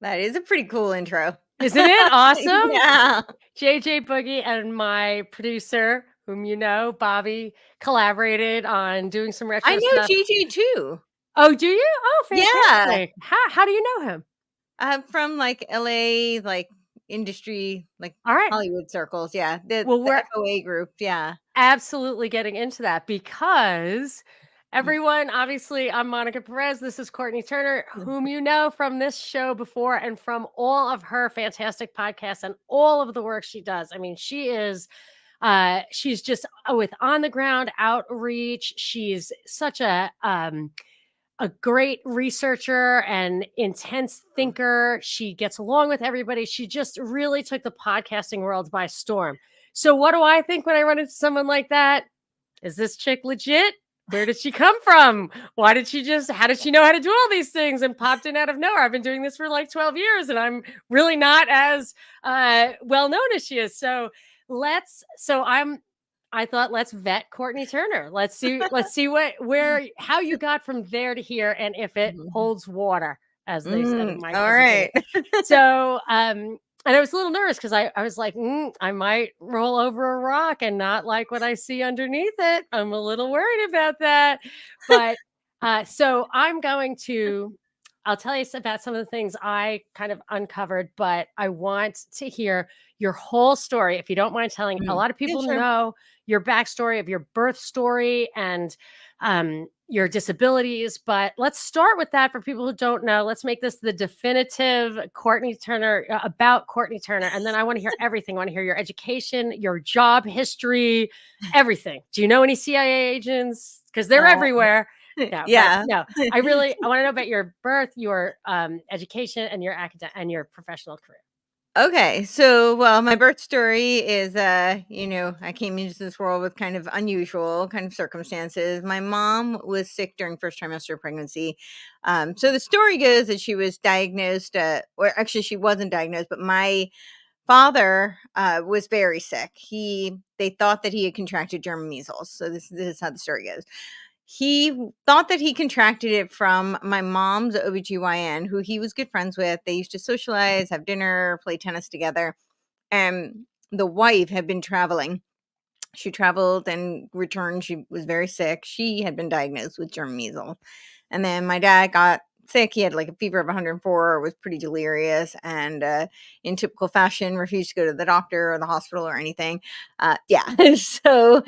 That is a pretty cool intro. Isn't it awesome? Yeah. JJ Boogie and my producer, whom you know, Bobby, collaborated on doing some I retro know stuff. JJ too. Oh, do you? Oh, Yeah. fantastic. How do you know him? From like LA, like industry, like All right. Hollywood circles. Yeah. Well, The we're FOA group. Yeah. absolutely getting into that because everyone, obviously, I'm Monica Perez. This is Courtenay Turner, whom you know from this show before and from all of her fantastic podcasts and all of the work she does. I mean, she's just with on the ground outreach. She's such a great researcher and intense thinker. She gets along with everybody. She just really took the podcasting world by storm. So what do I think when I run into someone like that? Is this chick legit? Where did she come from? How did she know how to do all these things and popped in out of nowhere? I've been doing this for like 12 years and I'm really not as well known as she is. I thought let's vet Courtenay Turner. Let's see how you got from there to here and if it holds water, as they said in my All dissertation. right. So and I was a little nervous because I was like, I might roll over a rock and not like what I see underneath it. I'm a little worried about that. But so I'll tell you about some of the things I kind of uncovered, but I want to hear your whole story. If you don't mind telling, a lot of Yeah, people sure. know your backstory of your birth story and your disabilities, but let's start with that for people who don't know. Let's make this the definitive Courtenay Turner about Courtenay Turner. And then I want to hear everything. I want to hear your education, your job history, everything. Do you know any CIA agents? Because they're everywhere. No, but Yeah. no, I want to know about your birth, your education, and your academic and your professional career. Okay, so well, my birth story is I came into this world with kind of unusual kind of circumstances. My mom was sick during first trimester of pregnancy. So the story goes that she was diagnosed, or actually she wasn't diagnosed, but my father was very sick. They thought that he had contracted German measles. So this is how the story goes. He thought that he contracted it from my mom's OBGYN, who he was good friends with. They used to socialize, have dinner, play tennis together. And the wife had been traveling. She traveled and returned. She was very sick. She had been diagnosed with German measles. And then my dad got sick. He had like a fever of 104, was pretty delirious, and in typical fashion, refused to go to the doctor or the hospital or anything. So,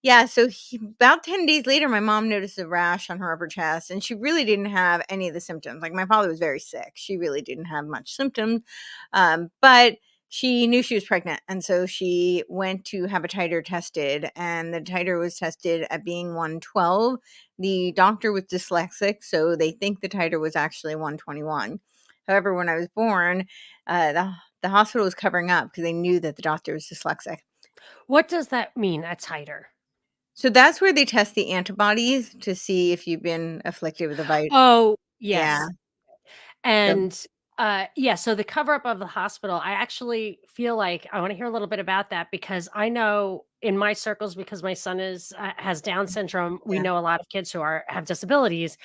about 10 days later, my mom noticed a rash on her upper chest, and she really didn't have any of the symptoms. Like my father was very sick. She really didn't have much symptoms. But she knew she was pregnant, and so she went to have a titer tested, and the titer was tested at being 112. The doctor was dyslexic, so they think the titer was actually 121. However, when I was born, the hospital was covering up because they knew that the doctor was dyslexic. What does that mean, a titer? So that's where they test the antibodies to see if you've been afflicted with a virus. Oh, Yeah. yes. So And so the cover up of the hospital, I actually feel like I want to hear a little bit about that because I know in my circles, because my son has Down syndrome, we yeah, know a lot of kids who have disabilities.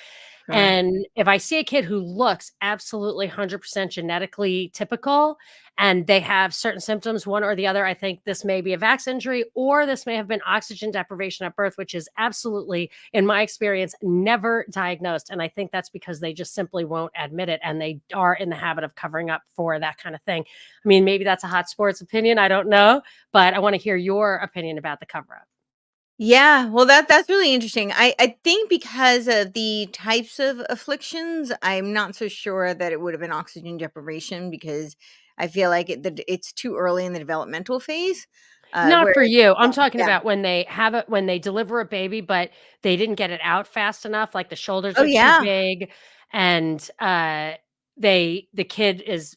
sure. And if I see a kid who looks absolutely 100% genetically typical and they have certain symptoms, one or the other, I think this may be a VAX injury or this may have been oxygen deprivation at birth, which is absolutely, in my experience, never diagnosed. And I think that's because they just simply won't admit it and they are in the habit of covering up for that kind of thing. I mean, maybe that's a hot sports opinion. I don't know, but I want to hear your opinion about the cover up. Yeah, well, that's really interesting. I think because of the types of afflictions, I'm not so sure that it would have been oxygen deprivation because I feel like it's too early in the developmental phase. Not Where for you. I'm talking yeah, about when they deliver a baby, but they didn't get it out fast enough, like the shoulders oh are too yeah, big and, the kid is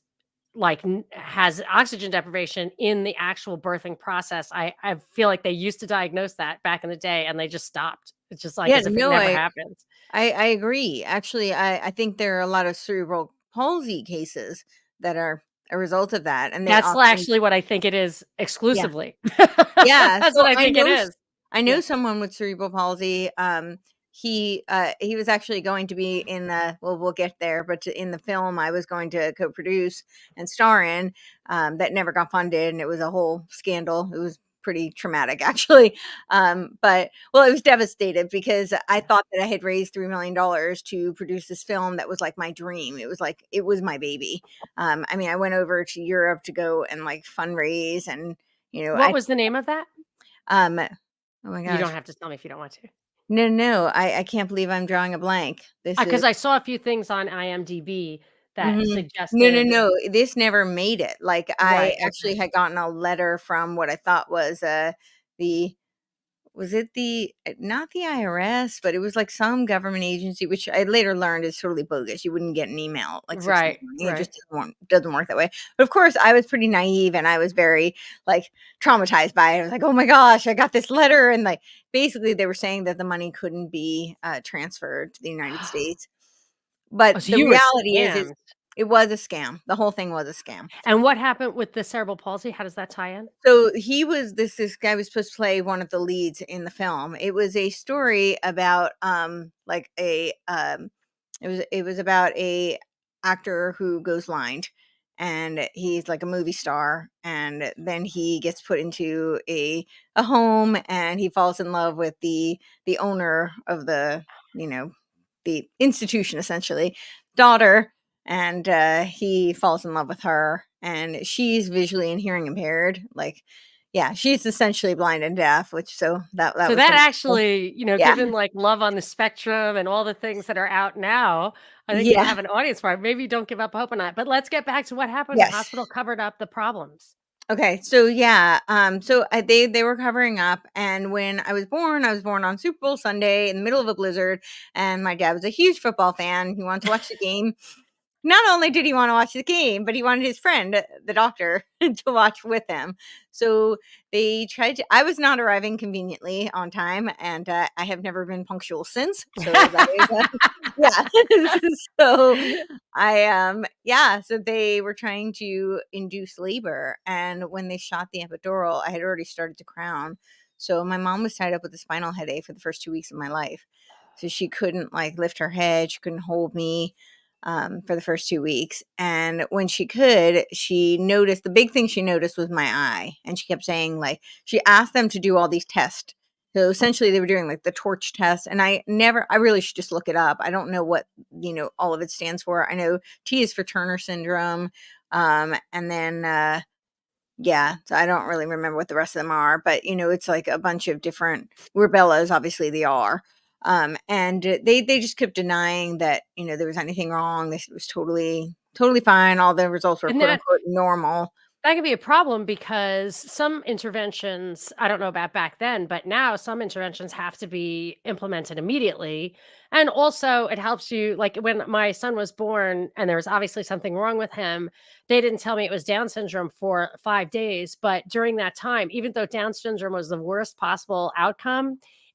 like has oxygen deprivation in the actual birthing process. I feel like they used to diagnose that back in the day and they just stopped. It's just like yeah. as if it No, never happened. I agree. Actually, I think there are a lot of cerebral palsy cases that are a result of that, and they That's often actually what I think it is yeah. exclusively. Yeah, That's what so I think it is. I know Yeah. someone with cerebral palsy. he was actually going to be in the, well, we'll get there, but in the film I was going to co-produce and star in, that never got funded, and it was a whole scandal. It was pretty traumatic, actually. But well, I was devastated because I thought that I had raised $3 million to produce this film that was like my dream. It was like, it was my baby. I mean, I went over to Europe to go and like fundraise, and What I was the name of that? um oh my You don't gosh. have to tell me if you don't want to. No, I can't believe I'm drawing a blank. This is Because I saw a few things on IMDb that Mhm. suggested. No, this never made it. Like, I Right, actually okay. had gotten a letter from what I thought was, the was it the not the IRS, but it was, like, some government agency, which I later learned is totally bogus. You wouldn't get an email, like, 6 in Right, the morning. It right. just doesn't work that way. But, of course, I was pretty naive, and I was very, like, traumatized by it. I was like, "Oh my gosh, I got this letter," and, like, basically, they were saying that the money couldn't be, transferred to the United States. But Oh, so the you were reality is scammed. it was a scam. The whole thing was a scam. And what happened with the cerebral palsy? How does that tie in? So he was this guy was supposed to play one of the leads in the film. It was a story about like a it was about a actor who goes blind, and he's like a movie star, and then he gets put into a home, and he falls in love with the owner of the, you know, the institution, essentially, daughter, and he falls in love with her, and she's visually and hearing impaired. Like, yeah, she's essentially blind and deaf, which, so that So was that the actually, yeah. given, like, Love on the Spectrum and all the things that are out now, I think you'd Yeah. have an audience for it. Maybe don't give up hope on that, but let's get back to what happened. The Yes. hospital covered up the problems. Okay, so yeah, so they were covering up, and when I was born on Super Bowl Sunday in the middle of a blizzard, and my dad was a huge football fan. He wanted to watch the game. Not only did he wanna watch the game, but he wanted his friend, the doctor, to watch with him. So they tried to I was not arriving conveniently on time, and, I have never been punctual since, so that is, yeah. So yeah, so they were trying to induce labor, and when they shot the epidural, I had already started to crown. So my mom was tied up with a spinal headache for the first 2 weeks of my life. So she couldn't, like, lift her head, she couldn't hold me, for the first 2 weeks, and when she could, she noticed the big thing she noticed was my eye, and she kept saying, like, she asked them to do all these tests. So essentially they were doing like the torch test, and I really should just look it up. I don't know what, all of it stands for. I know T is for Turner syndrome. And then yeah, so I don't really remember what the rest of them are, but it's like a bunch of different rubellas, obviously they are. And they just kept denying that, there was anything wrong. They said it was totally fine. All the results were And quote that unquote normal. That could be a problem because some interventions, I don't know about back then, but now some interventions have to be implemented immediately. And also, it helps you. Like when my son was born and there was obviously something wrong with him, they didn't tell me it was Down syndrome for 5 days. But during that time, even though Down syndrome was the worst possible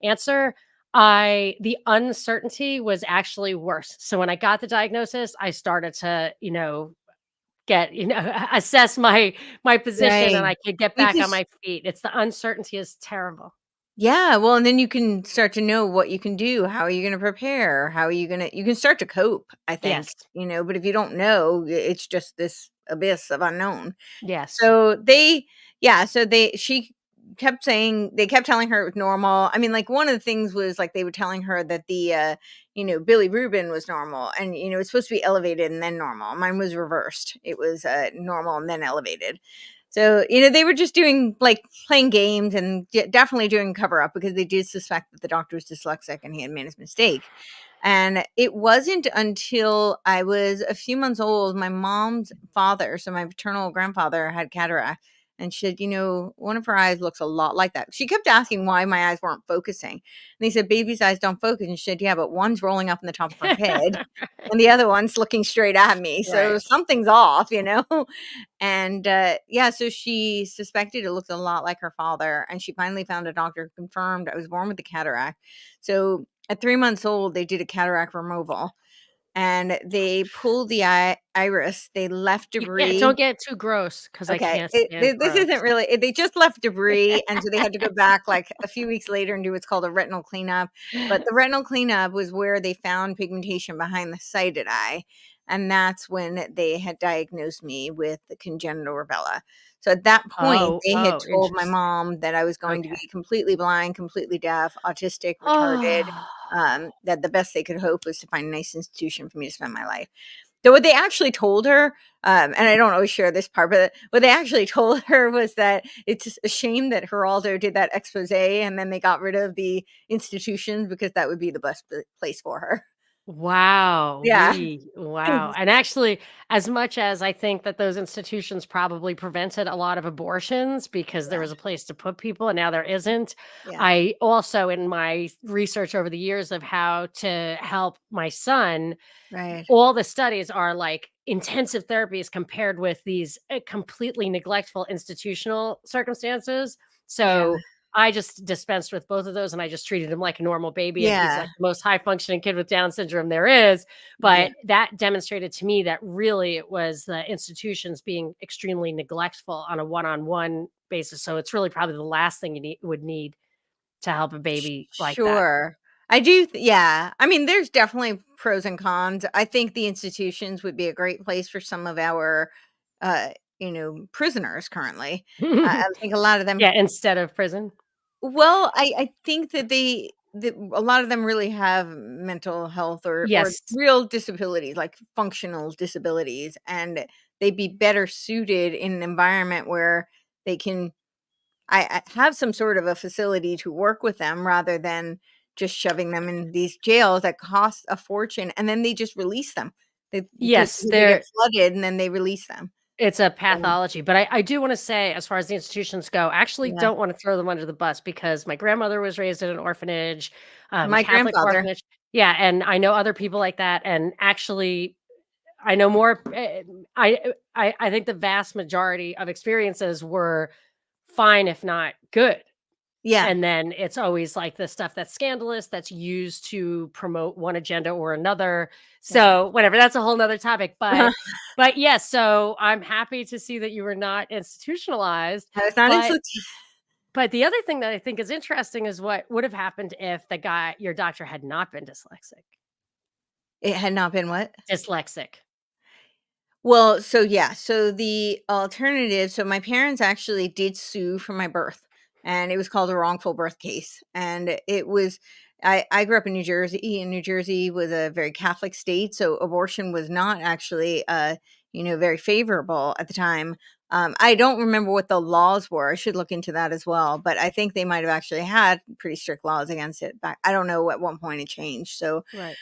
answer, the uncertainty was actually worse. So when I got the diagnosis, I started to, assess my position, and Right. I could get back on Because my feet. It's the uncertainty is terrible. Yeah, well, and then you can start to know what you can do. How are you gonna prepare? How are you can start to cope, I think, Yes. but if you don't know, it's just this abyss of unknown. Yes. So they yeah, so she kept saying they kept telling her it was normal. I mean, like, one of the things was, like, they were telling her that Billy Rubin was normal, and, it's supposed to be elevated and then normal. Mine was reversed. It was, normal and then elevated. So, they were just doing, like, playing games, and definitely doing cover up because they did suspect that the doctor was dyslexic and he had made his mistake. And it wasn't until I was a few months old, my mom's father, so my paternal grandfather, had cataract. And she said, one of her eyes looks a lot like that. She kept asking why my eyes weren't focusing. And he said, baby's eyes don't focus. And she said, yeah, but one's rolling up in the top of her head and the other one's looking straight at me. So Right. something's off. And yeah, so she suspected it looked a lot like her father. And she finally found a doctor who confirmed I was born with the cataract. So at 3 months old, they did a cataract removal. and they pulled the iris. They left You can't don't debris. get too gross because I Okay, can't stand this gross. isn't really they just left debris, and so they had to go back, like, a few weeks later and do what's called a retinal cleanup, but the retinal cleanup was where they found pigmentation behind the sighted eye, and that's when they had diagnosed me with the congenital rubella. So at that point, Oh, they had oh, told my interesting. mom that I was going to Okay. be completely blind, completely deaf, autistic, retarded, Oh, that the best they could hope was to find a nice institution for me to spend my life. So what they actually told her, and I don't always share this part, but what they actually told her was that it's a shame that Geraldo did that expose and then they got rid of the institutions because that would be the best place for her. wow, Yeah. wow, and actually, as much as I think that those institutions probably prevented a lot of abortions because there Yeah, was a place to put people and now there isn't, yeah, I also, in my research over the years of how to help my son, right. all the studies are like intensive therapies compared with these completely neglectful institutional circumstances. Yeah, So I just dispensed with both of those and I just treated him like a normal baby. And he's yeah, like the most high functioning kid with Down syndrome there is. yeah. But that demonstrated to me that really it was the institutions being extremely neglectful on one basis. So it's really probably the last thing would need to help a baby like that. Sure. I do yeah. I mean, there's definitely pros and cons. I think the institutions would be a great place for some of our, uh, prisoners currently. I think a lot of them. Yeah, instead of prison. Well, I think that a lot of them really have mental health or Yes. real disabilities, like functional disabilities, and they'd be better suited in an environment where they can I have some sort of a facility to work with them rather than just shoving them in these jails that cost a fortune, and then they just release them. Yes, Because they get there flooded and then they release them. it's a So, pathology, but I do wanna say, as far as the institutions go, I actually yeah. don't wanna throw them under the bus because my grandmother was raised in an orphanage, My Catholic grandfather. orphanage. Yeah, and I know other people like that, and actually, I know more I think the vast majority of experiences were fine, if not good. Yeah. And then it's always like the stuff that's scandalous that's used to promote one agenda or another. Yeah. So whatever, that's a whole nother topic. But yes, so I'm happy to see that you were not institutionalized. I was not But into but the other thing that I think is interesting is what would have happened if the guy your doctor had not been dyslexic. it had not been what? Dyslexic. Well, so yeah, so the alternative, so my parents actually did sue for my birth, and it was called a wrongful birth case. And it was I grew up in New Jersey, and New Jersey was a very Catholic state, so abortion was not actually very favorable at the time. I don't remember what the laws were. I should look into that as well, but I think they might have actually had pretty strict laws against it back. I don't know at one point it changed. So Right.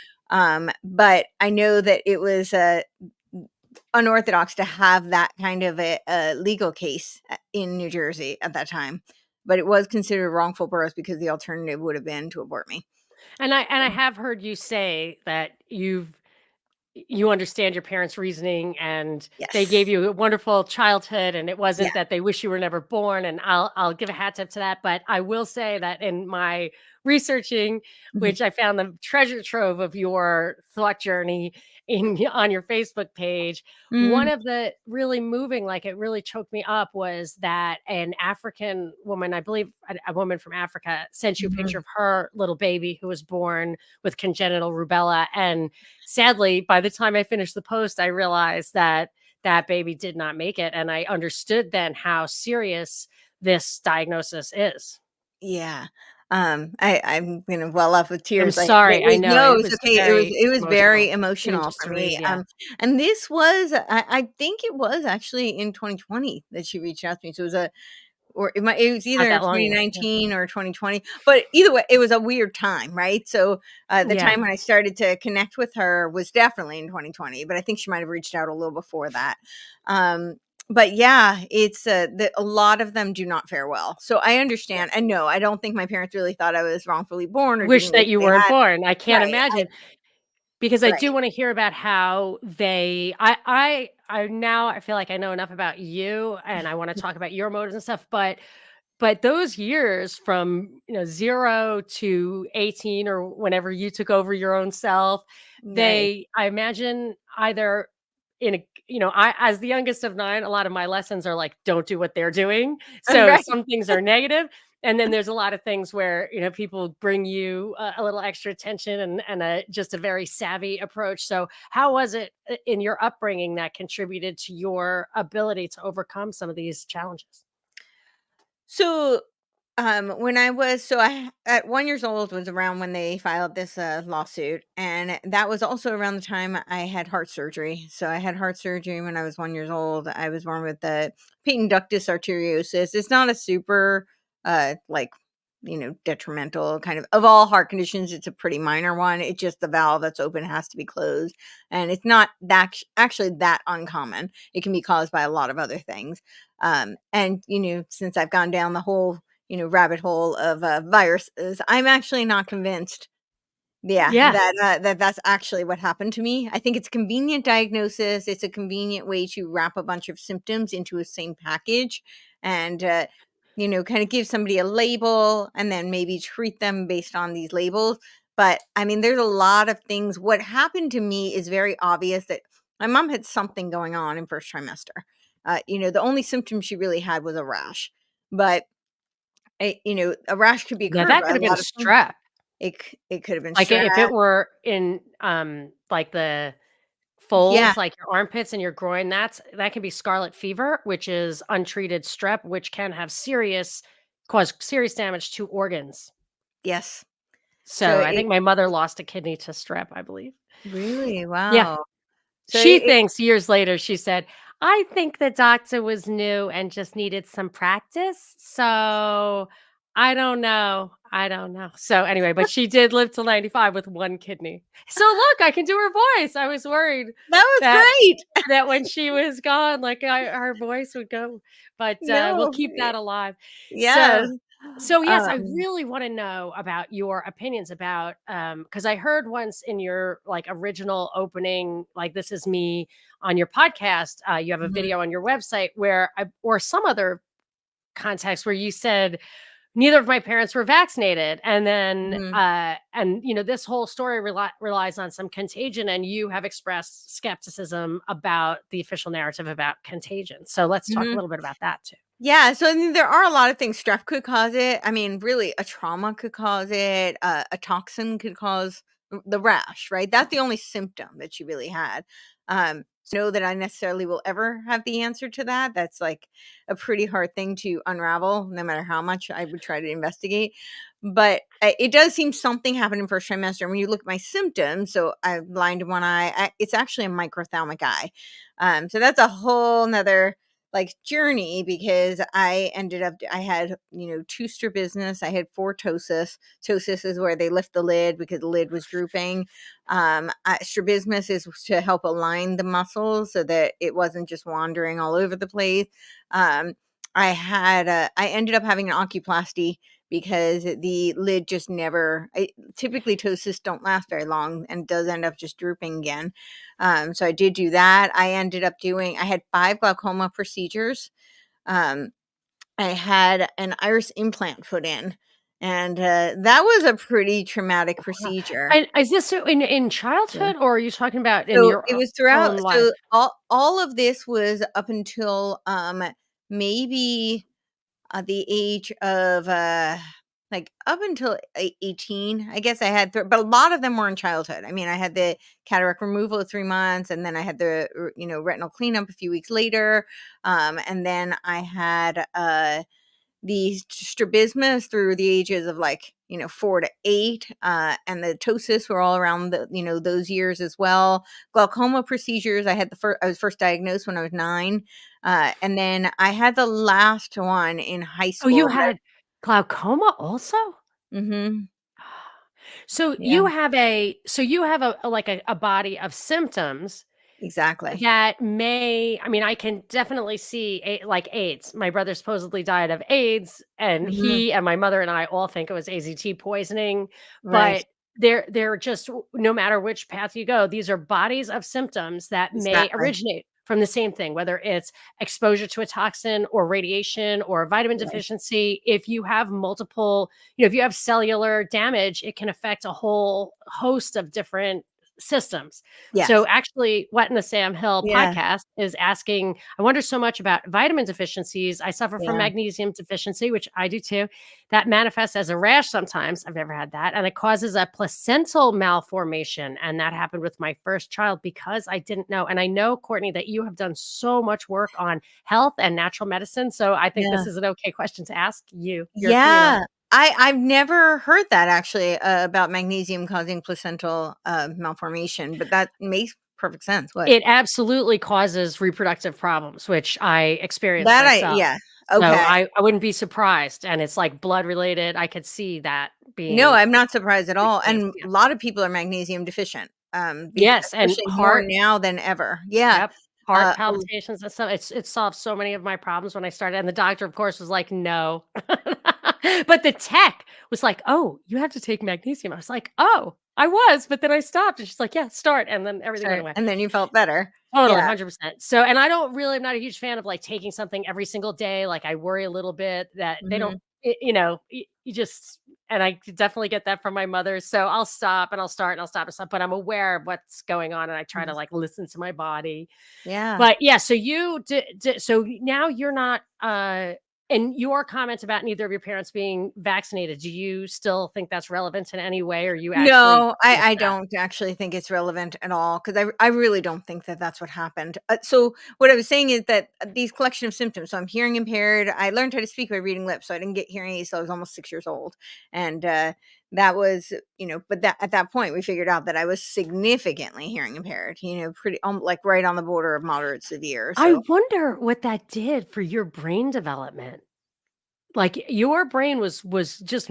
but I know that it was unorthodox to have that kind of a legal case in New Jersey at that time, but it was considered wrongful birth because the alternative would have been to abort me. And I have heard you say that you understand your parents' reasoning and they gave Yes. you a wonderful childhood and it Yeah. wasn't that they wish you were never born, and I'll give a hat tip to that, but I will say that in my researching, Mhm. which I found the treasure trove of your thought journey on your Facebook page, one Mm, of the really moving, like it really choked me up, was that an African woman, I believe a woman from Africa, sent you a picture mhm. of her little baby who was born with congenital rubella, and sadly, by the time I finished the post, I realized that that baby did not make it, and I understood then how serious this diagnosis is. Yeah. I'm gonna well up with I'm tears. sorry, It I was know no, it it was was okay. It was very it was very emotional, even emotional just for to me. read, yeah. And this was I think it was actually in 2020 that she reached out to me. So it was Not either that long ago, yeah. 2019 or 2020, but either way, it was a weird time, right? So, the Yeah, time when I started to connect with her was definitely in 2020, but I think she might have reached out a little before that. Um, but yeah, it's, a lot of them do not fare well. So I yeah. understand, and no, I don't think my parents really thought I was wrongfully born or Wish didn't that wish you they weren't had. born, I can't Right, imagine, because I do right. wanna hear about how they I now I feel like I know enough about you, and I wanna talk about your motives and stuff, but But those years from, 0 to 18 or whenever you took over your own self, Right. they I imagine either in a I as the youngest of 9, a lot of my lessons are like, "Don't do what they're doing." So Right. some things are negative, and then there's a lot of things where, people bring you a little extra attention and just a very savvy approach. So how was it in your upbringing that contributed to your ability to overcome some of these challenges? So, when I was so I at 1 years old was around when they filed this lawsuit, and that was also around the time I had heart surgery. So I had heart surgery when I was 1 years old. I was born with the patent ductus arteriosus. It's not a super like detrimental kind of all heart conditions. It's a pretty minor one. It's just the valve that's open has to be closed, and it's not that actually that uncommon. It can be caused by a lot of other things. And since I've gone down the whole rabbit hole of viruses, I'm actually not convinced, yeah, Yeah. that's actually what happened to me. I think it's a convenient diagnosis. It's a convenient way to wrap a bunch of symptoms into a same package, and kind of give somebody a label and then maybe treat them based on these labels. But I mean, there's a lot of things. What happened to me is very obvious that my mom had something going on in first trimester. The only symptom she really had was a rash, but a rash could be Now cured that by could a have been lot of things. strep. It could have been Like, stress. if it were in, like, the Yeah. folds, like your armpits and your groin, that can be scarlet fever, which is untreated strep, which can have cause serious damage to organs. Yes. So So, I think my mother lost a kidney to strep, I believe. really, Yeah. wow. So She thinks years later, she said, "I think the doctor was new and just needed some practice, so I don't know, I don't know." So, anyway, but she did live till 95 with 1 kidney. So, look, I can do her voice. I was worried that was that great. when she was gone, like, her voice would go, but, we'll No. keep that alive. Yes. So, yes, I Um, really wanna know about your opinions about, because I heard once in your, like, original opening, like, "This is me" on your podcast, you have a mhm, video on your website where or some other context where you said, "Neither of my parents were vaccinated," and then, mhm, this whole story relies on some contagion, and you have expressed skepticism about the official narrative about contagion. So let's talk a mhm. little bit about that too. Yeah, so I mean, there are a lot of things. Strep could cause it. I mean, really, a trauma could cause it. A toxin could cause the rash, right? That's the only symptom that she really had. Know that I necessarily will ever have the answer to that. That's like a pretty hard thing to unravel, no matter how much I would try to investigate. But it does seem something happened in first trimester. When you look at my symptoms, so I'm blind in one eye. It's actually a microphthalmic eye. So that's a whole nother like journey because I had, 2 strabismus, I had 4 ptosis. Ptosis is where they lift the lid because the lid was drooping. Strabismus is to help align the muscles so that it wasn't just wandering all over the place. Um, I ended up having an oculoplasty because the lid just never typically ptosis don't last very long and does end up just drooping again. So I did do that. I had 5 glaucoma procedures. Um, I had an iris implant put in, and that was a pretty traumatic Wow. procedure. And is this in Yeah. childhood, or are you talking about in So your it was throughout. own life? So all of this was up until maybe the age of like up until 18, I guess I had, but a lot of them were in childhood. I mean, I had the cataract removal at 3 months, and then I had the retinal cleanup a few weeks later, and then I had the strabismus through the ages of like 4 to 8, and the ptosis were all around the those years as well. Glaucoma procedures, I was first diagnosed when I was 9, and then I had the last one in high Oh, you school. had glaucoma also? Mhm. So Yeah, you have like a body of symptoms exactly. that I mean, I can definitely see like AIDS. My brother supposedly died of AIDS, and Mhm. he and my mother and I all think it was AZT poisoning, Right. but they're just no matter which path you go, these are bodies of symptoms that may Exactly. originate from the same thing, whether it's exposure to a toxin or radiation or vitamin Right. deficiency. If you have multiple, you know, if you have cellular damage, it can affect a whole host of different systems. So Yes. actually, what in the Sam Hill Yeah. podcast is asking, I wonder so much about vitamin deficiencies. I suffer from Yeah. magnesium deficiency, which I do too. That manifests as a rash sometimes. I've never had that. And it causes a placental malformation. And that happened with my first child because I didn't know. And I know, Courtney, that you have done so much work on health and natural medicine. So I think Yeah. this is an okay question to ask you, your opinion on Yeah. it. I've never heard that actually, about magnesium causing placental, malformation, but that makes perfect sense. What? It absolutely causes reproductive problems, which I experienced myself. Yeah. So Okay. I wouldn't be surprised. And it's like blood related. I could see that No, being I'm not surprised at the all, case. and Yeah. a lot of people are magnesium deficient, Yes. And especially more heart. now than ever. Yeah. Yep. Heart A palpitations and stuff. It solved so many of my problems when I started. And the doctor, of course, was like, no. But the tech was like, oh, you have to take magnesium. I was like, oh, I was, but then I stopped. And she's like, yeah, start. And then everything went Sure, away. and then you felt better. Totally, Yeah. 100%. So, and I don't really, I'm not a huge fan of like taking something every single day. Like I worry a little bit that they don't, Mhm. you know, you just, and I could definitely get that from my mother. So I'll stop and I'll start and I'll stop and stop, but I'm aware of what's going on and I try to Yes. like listen to my body. Yeah. But yeah, so you did, so now you're not, and your comment about neither of your parents being vaccinated, do you still think that's relevant in any way? Or you actually No, with I that? don't actually think it's relevant at all because I really don't think that that's what happened. So what I was saying is that, these collection of symptoms. So I'm hearing impaired. I learned how to speak by reading lips. So I didn't get hearing aids till I was almost 6 years old, and that was, But that at that point we figured out that I was significantly hearing impaired. Pretty like right on the border of moderate severe. I So wonder what that did for your brain development. Like, your brain was just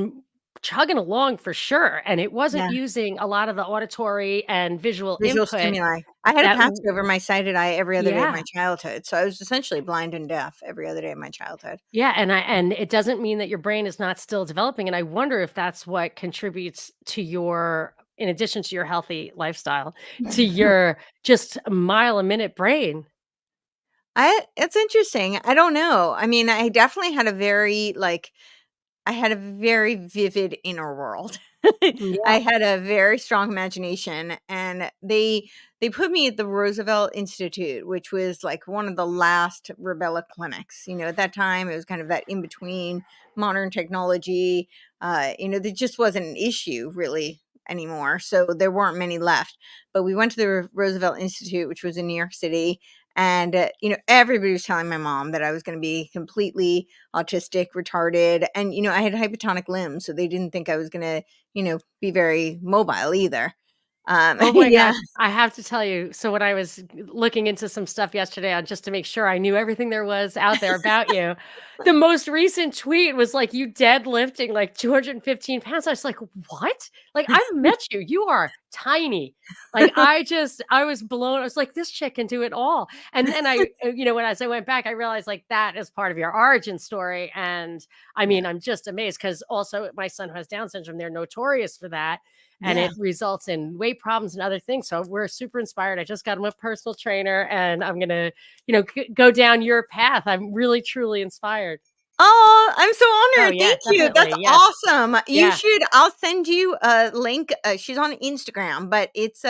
chugging along for sure, and it wasn't yeah. using a lot of the auditory and visual Visual input stimuli. I had a that patch w over my sighted eye every other day of yeah. my childhood, so I was essentially blind and deaf every other day of my childhood. Yeah, and it doesn't mean that your brain is not still developing, and I wonder if that's what contributes to your in addition to your healthy lifestyle, to your just mile a minute brain. It's interesting. I don't know. I mean, I definitely had I had a very vivid inner world. Yeah. I had a very strong imagination, and they put me at the Roosevelt Institute, which was like one of the last rubella clinics. At that time, it was kind of that in between modern technology. There just wasn't an issue really anymore, so there weren't many left. But we went to the Roosevelt Institute, which was in New York City, and everybody was telling my mom that I was going to be completely autistic, retarded, and I had hypotonic limbs, so they didn't think I was gonna, be very mobile either. Oh my Yeah. gosh, I have to tell you, so when I was looking into some stuff yesterday on just to make sure I knew everything there was out there about you, the most recent tweet was like you deadlifting like 215 pounds. I was like, "What?" Like, I've met you. You are tiny. Like, I was blown. I was like, "This chick can do it all." And then as I went back, I realized like that is part of your origin story. And I Yeah. mean, I'm just amazed because also my son who has Down syndrome, they're notorious for that and Yeah. it results in weight problems and other things. So we're super inspired. I just got him a personal trainer and I'm going to, go down your path. I'm really, truly inspired. Oh, I'm so Oh, honored. yeah, Thank you. That's definitely. Yes. awesome. Yeah. I'll send you a link. She's on Instagram, but it's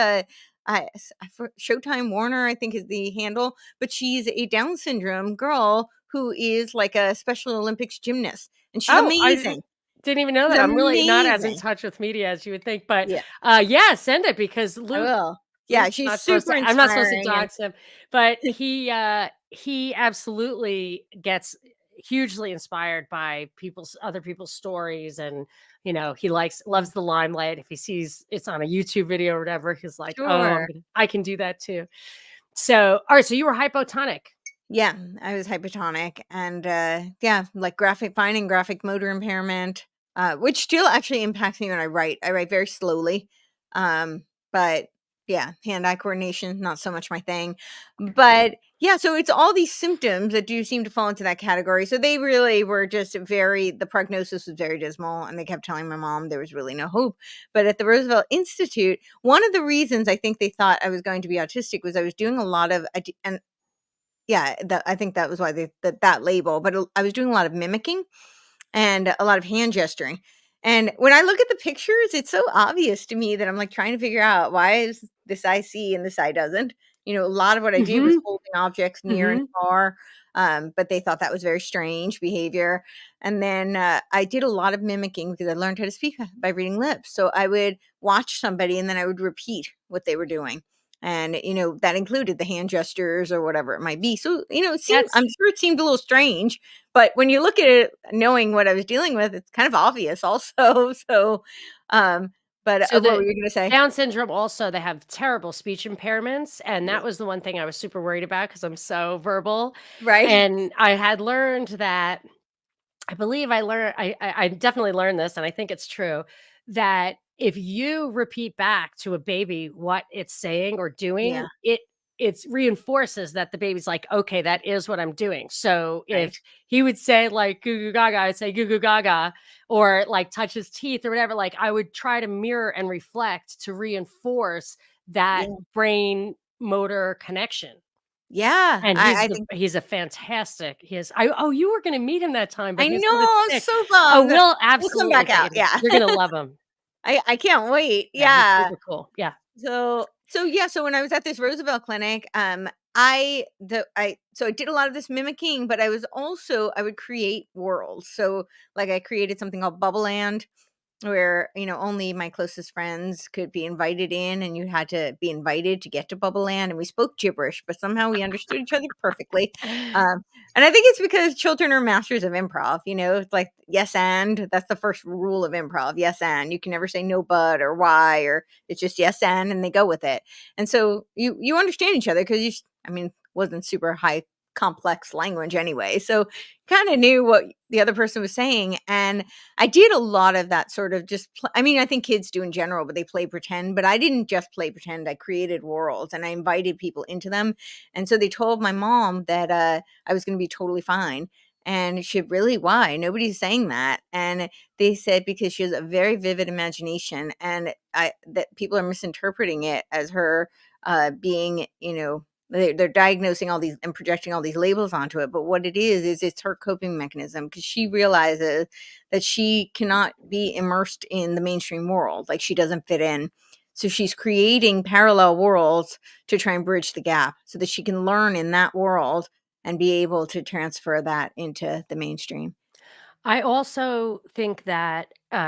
Showtime Warner, I think is the handle, but she's a Down syndrome girl who is like a Special Olympics gymnast, and she's Oh, I amazing. didn't even know She's that. I'm really not as in amazing. touch with media as you would think, but Yeah, yeah, send it because I will. Yeah, Luke's she's not supposed super to I'm not supposed to inspiring, and dox him, but he absolutely gets hugely inspired by other people's stories and, he loves the limelight. If he sees it's on a YouTube video or whatever, he's like, "Oh, sure. I can do that too." So, all right, so you were hypotonic. Yeah, I was hypotonic, and yeah, like graphic finding graphic motor impairment, which still actually impacts me when I write. I write very slowly. But yeah, hand-eye coordination, not so much my thing. But yeah, so it's all these symptoms that do seem to fall into that category. So they really were just the prognosis was very dismal, and they kept telling my mom there was really no hope. But at the Roosevelt Institute, one of the reasons I think they thought I was going to be autistic was I was doing a lot of, and yeah, I think that was why that label, but I was doing a lot of mimicking and a lot of hand gesturing. And when I look at the pictures, it's so obvious to me that I'm like trying to figure out why is this eye see and this eye doesn't. A lot of what I did was Mhm, holding objects near and mhm. far, but they thought that was very strange behavior. And then I did a lot of mimicking because I learned how to speak by reading lips. So I would watch somebody and then I would repeat what they were doing. And that included the hand gestures or whatever it might be. So I'm That's sure it seemed a little strange, but when you look at it, knowing what I was dealing with, it's kind of obvious also. So, um, but so what were the you gonna say? Down syndrome also, they have terrible speech impairments, and Yeah. that was the one thing I was super worried about because 'cause I'm so verbal, Right? and I had learned that I believe I definitely learned this, and I think it's true, that if you repeat back to a baby what it's saying or Yeah, doing, it reinforces that the baby's like, "Okay, that is what I'm doing." So, right. if he would say, like, "Goo goo gaga," I'd say, "Goo goo gaga," or, like, touch his teeth or whatever, like, I would try to mirror and reflect to reinforce that Yeah. brain motor connection. Yeah, And I think he's a fantastic he is I oh, you were gonna meet him that time, but I he was a little bit know, I'm sick. so Oh, bummed. we'll We'll come absolutely back get out, you there. yeah. You're gonna love him. I can't wait, Yeah, he's yeah. super cool. Yeah. So when I was at this Roosevelt clinic, I did a lot of this mimicking, but I would create worlds. So like I created something called Bubble Land where only my closest friends could be invited in and you had to be invited to get to Bubble Land, and we spoke gibberish but somehow we understood each other perfectly. And I think it's because children are masters of improv. It's like yes and that's the first rule of improv. Yes and you can never say no but or why, or it's just yes and they go with it. And so you understand each other because wasn't super high complex language anyway, so kind of knew what the other person was saying. And I did a lot of that sort of I think kids do in general, but they play pretend. But I didn't just play pretend. I created worlds and I invited people into them. And so they told my mom that I was going to be totally fine. And she, really, why? Nobody's saying that. And they said because she has a very vivid imagination, and that people are misinterpreting it as her being, they're diagnosing all these and projecting all these labels onto it. But what it is it's her coping mechanism because she realizes that she cannot be immersed in the mainstream world. Like she doesn't fit in. So she's creating parallel worlds to try and bridge the gap so that she can learn in that world and be able to transfer that into the mainstream. I also think that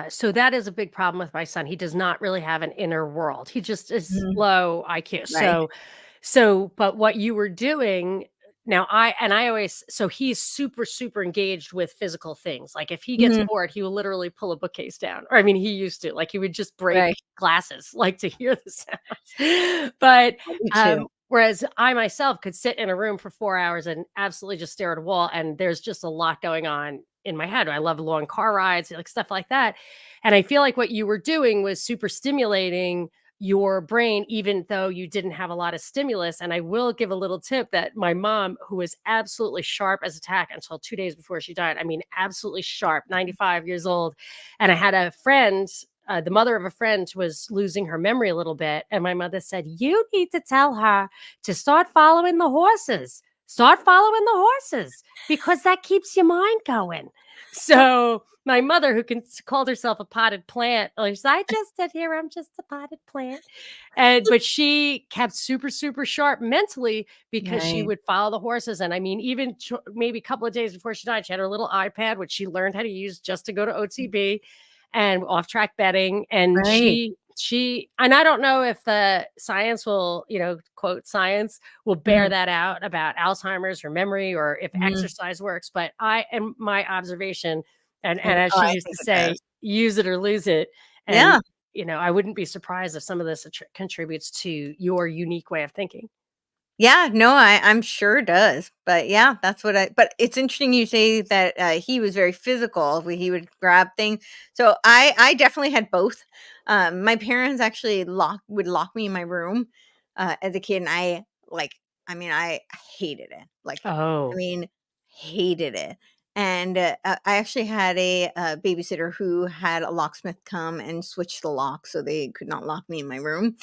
so that is a big problem with my son. He does not really have an inner world. He just is Mhm. low IQ. Right. But what you were doing now, I always so he's super, super engaged with physical things. Like if he gets Mhm. bored, he will literally pull a bookcase down. Or I mean, he used to. Like he would just break Right. glasses, like to hear the sounds. But I do too. whereas I myself could sit in a room for 4 hours and absolutely just stare at a wall, and there's just a lot going on in my head. I love long car rides, like stuff like that. And I feel like what you were doing was super stimulating your brain, even though you didn't have a lot of stimulus. And I will give a little tip that my mom, who was absolutely sharp as a tack until 2 days before she died, I mean, absolutely sharp, 95 years old. And I had a friend, the mother of a friend was losing her memory a little bit. And my mother said, "You need to tell her to start following the horses. Start following the horses because that keeps your mind going." So my mother, who called herself a potted plant, like, "I just sit here. I'm just a potted plant," and but she kept super, super sharp mentally because she Right. would follow the horses. And I mean, even maybe a couple of days before she died, she had her little iPad, which she learned how to use just to go to OTB and off track betting. And Right. and I don't know if the science will, quote science will bear Mhm. that out about Alzheimer's or memory or if Mhm. exercise works. But I and my observation, and as Oh, she I used to think it say, does. use it or lose it. And Yeah. I wouldn't be surprised if some of this contributes to your unique way of thinking. Yeah, no, I'm sure it does. But yeah, but it's interesting you say that he was very physical. He would grab things. So I definitely had both. My parents actually would lock me in my room as a kid, and I hated it. Like, I Oh, mean, hated it. And I actually had a babysitter who had a locksmith come and switch the lock so they could not lock me in my room.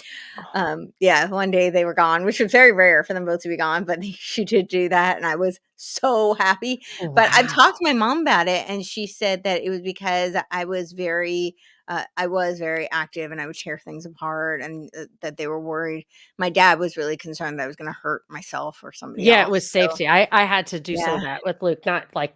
Yeah, one day they were gone, which was very rare for them both to be gone, but she did do that, and I was so happy. But I've talked to Wow. my mom about it, and she said that it was because I was very active and I would tear things apart, and that they were worried. My dad was really concerned that I was going to hurt myself or somebody Yeah, it else. was So safety. I had to do some yeah. of that with Luke, not, like,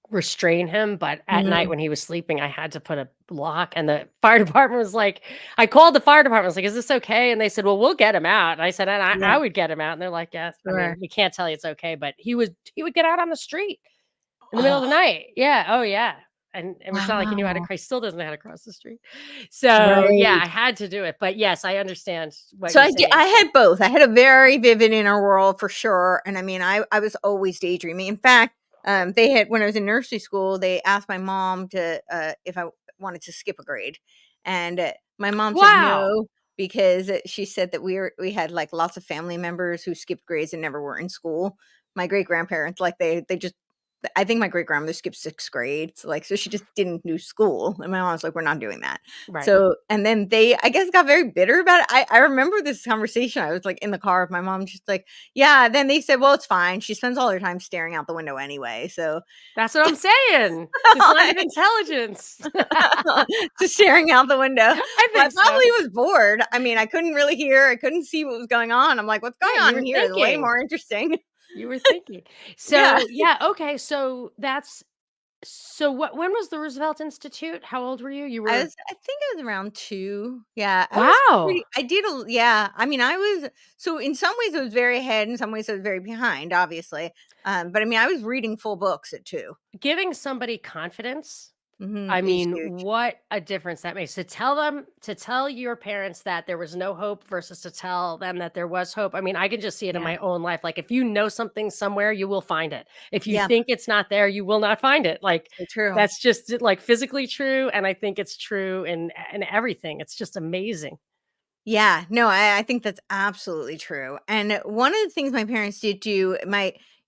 restrain him, but at night Mhm. when he was sleeping, I had to put a lock, and the fire department was like I called the fire department, I was like, "Is this okay?" And they said, "Well, we'll get him out." And I said, "And Yeah, I would get him out." And they're like, "Yes, I mean, sure. we can't tell you it's okay," but he would get out on the street in the middle of Oh, the night. Yeah, oh, yeah. And it's not like he knew how to wow. cross, still doesn't know how to cross the street. So, yeah, Right. I had to do it, but yes, I understand what So you're saying. I had both. I had a very vivid inner world for sure, and I mean, I was always daydreaming. In fact, they had when I was in nursery school, they asked my mom to if I wanted to skip a grade, and my mom said Wow! no because she said that we had like lots of family members who skipped grades and never were in school. My great grandparents, like they just. I think my great grandmother skipped sixth grade, so like so she just didn't do school, and my mom was like, "We're not doing that." Right. So, and then they, I guess, got very bitter about it. I remember this conversation. I was like in the car with my mom, just like, yeah. Then they said, well, it's fine. She spends all her time staring out the window anyway. So, That's what I'm saying. It's a sign of intelligence. just staring out the window. I Well, I think so. probably was bored. I mean, I couldn't really hear, I couldn't see what was going on. I'm like, what's going Yeah, you on were in here is way thinking. more interesting. You were thinking. Yeah. So, yeah, okay, so that's so what when was the Roosevelt Institute? How old were you? You were I think I was around 2. Yeah, I was Wow! pretty I did a yeah, I mean, I was so in some ways I was very ahead, in some ways I was very behind, obviously, but I mean, I was reading full books at 2. Giving somebody confidence, Mhm, I is mean, huge. what a difference that makes. To tell your parents that there was no hope versus to tell them that there was hope. I mean, I can just see it in Yeah, my own life. Like, if you know something somewhere, you will find it. If you yeah, think it's not there, you will not find it. Like, so true. that's just like physically true. And I think it's true in everything. It's just amazing. Yeah, no, I think that's absolutely true. And one of the things my parents did do,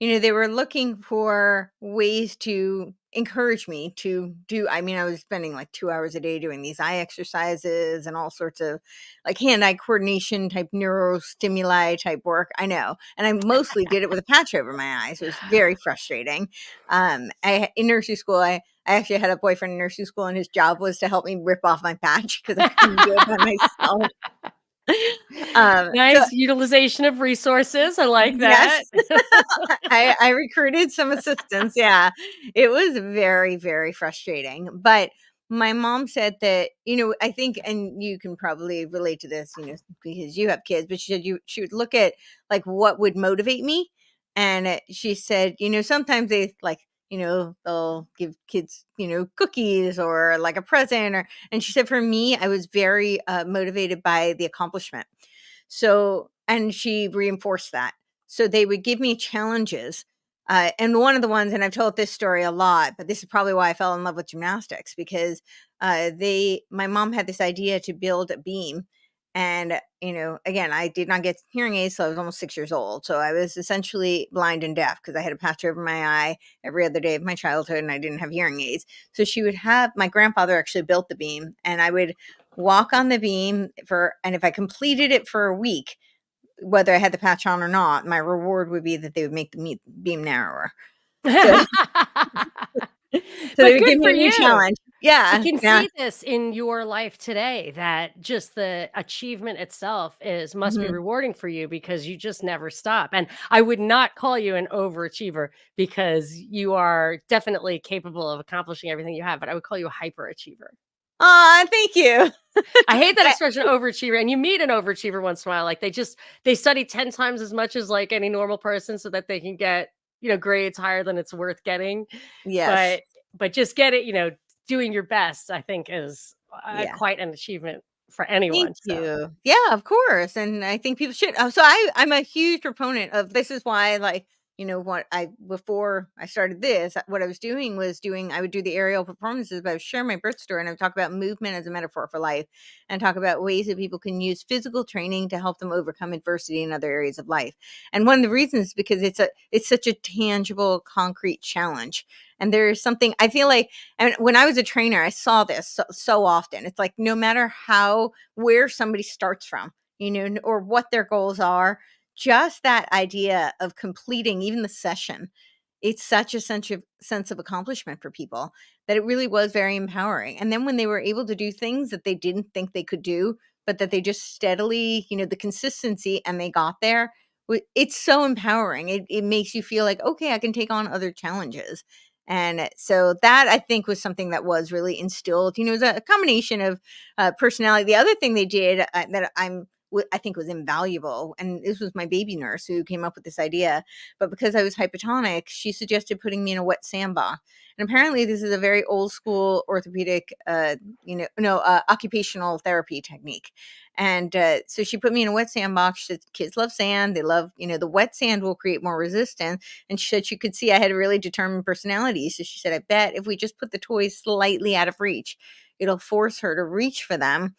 they were looking for ways to encourage me to do. I mean, I was spending like 2 hours a day doing these eye exercises and all sorts of like hand eye coordination type neurostimuli type work. I know. And I mostly did it with a patch over my eyes. It was very frustrating. In nursery school, I actually had a boyfriend in nursery school, and his job was to help me rip off my patch because I couldn't do it by myself. So Nice utilization of resources. I like yes, that. I recruited some assistants, yeah. It was very, very frustrating, but my mom said that, I think and you can probably relate to this, because you have kids, but she said she would look at, like, what would motivate me, and, she said, sometimes they, like, they'll give kids, cookies or, like, a present and she said, "For me, I was very, motivated by the accomplishment." So and she reinforced that. So they would give me challenges. And one of the ones, and I've told this story a lot, but this is probably why I fell in love with gymnastics because my mom had this idea to build a beam. And, again, I did not get hearing aids till I was almost 6 years old. So I was essentially blind and deaf because I had a patch over my eye every other day of my childhood and I didn't have hearing aids. So she would have my grandfather actually built the beam and I would walk on the beam and if I completed it for a week, whether I had the patch on or not, my reward would be that they would make the beam narrower. So so they But would good give me for a new you. challenge. I Yeah, can yeah. see this in your life today that just the achievement itself is must be Mhm. rewarding for you because you just never stop. And I would not call you an overachiever because you are definitely capable of accomplishing everything you have, but I would call you a hyperachiever. Aw, thank you. I hate that I expression overachiever, and you meet an overachiever once in a while. Like they study 10 times as much as like any normal person so that they can get, grades higher than it's worth getting. yes. But just get it, doing your best, I think is Yeah. quite an achievement for Thank anyone. So you. Yeah, of course, and I think people should. So I'm a huge proponent of this is why, like, before I started this, what I was doing was I would do the aerial performances, but I would share my birth story and I would talk about movement as a metaphor for life and talk about ways that people can use physical training to help them overcome adversity in other areas of life. And one of the reasons is because it's such a tangible, concrete challenge. And there's something I feel like, and when I was a trainer, I saw this so often. It's like no matter where somebody starts from, or what their goals are, just that idea of completing even the session, it's such a sense of accomplishment for people that it really was very empowering. And then when they were able to do things that they didn't think they could do, but that they just steadily, the consistency, and they got there, it's so empowering. It makes you feel like, okay, I can take on other challenges. And so that, I think, was something that was really instilled. It was a combination of personality. The other thing they did that I think was invaluable, and this was my baby nurse who came up with this idea, but because I was hypotonic, she suggested putting me in a wet sandbox. And apparently this is a very old school orthopedic, occupational therapy technique. And so she put me in a wet sandbox. She said, kids love sand. They love, the wet sand will create more resistance. And she said she could see I had a really determined personality. So she said, I bet if we just put the toys slightly out of reach, it'll force her to reach for them.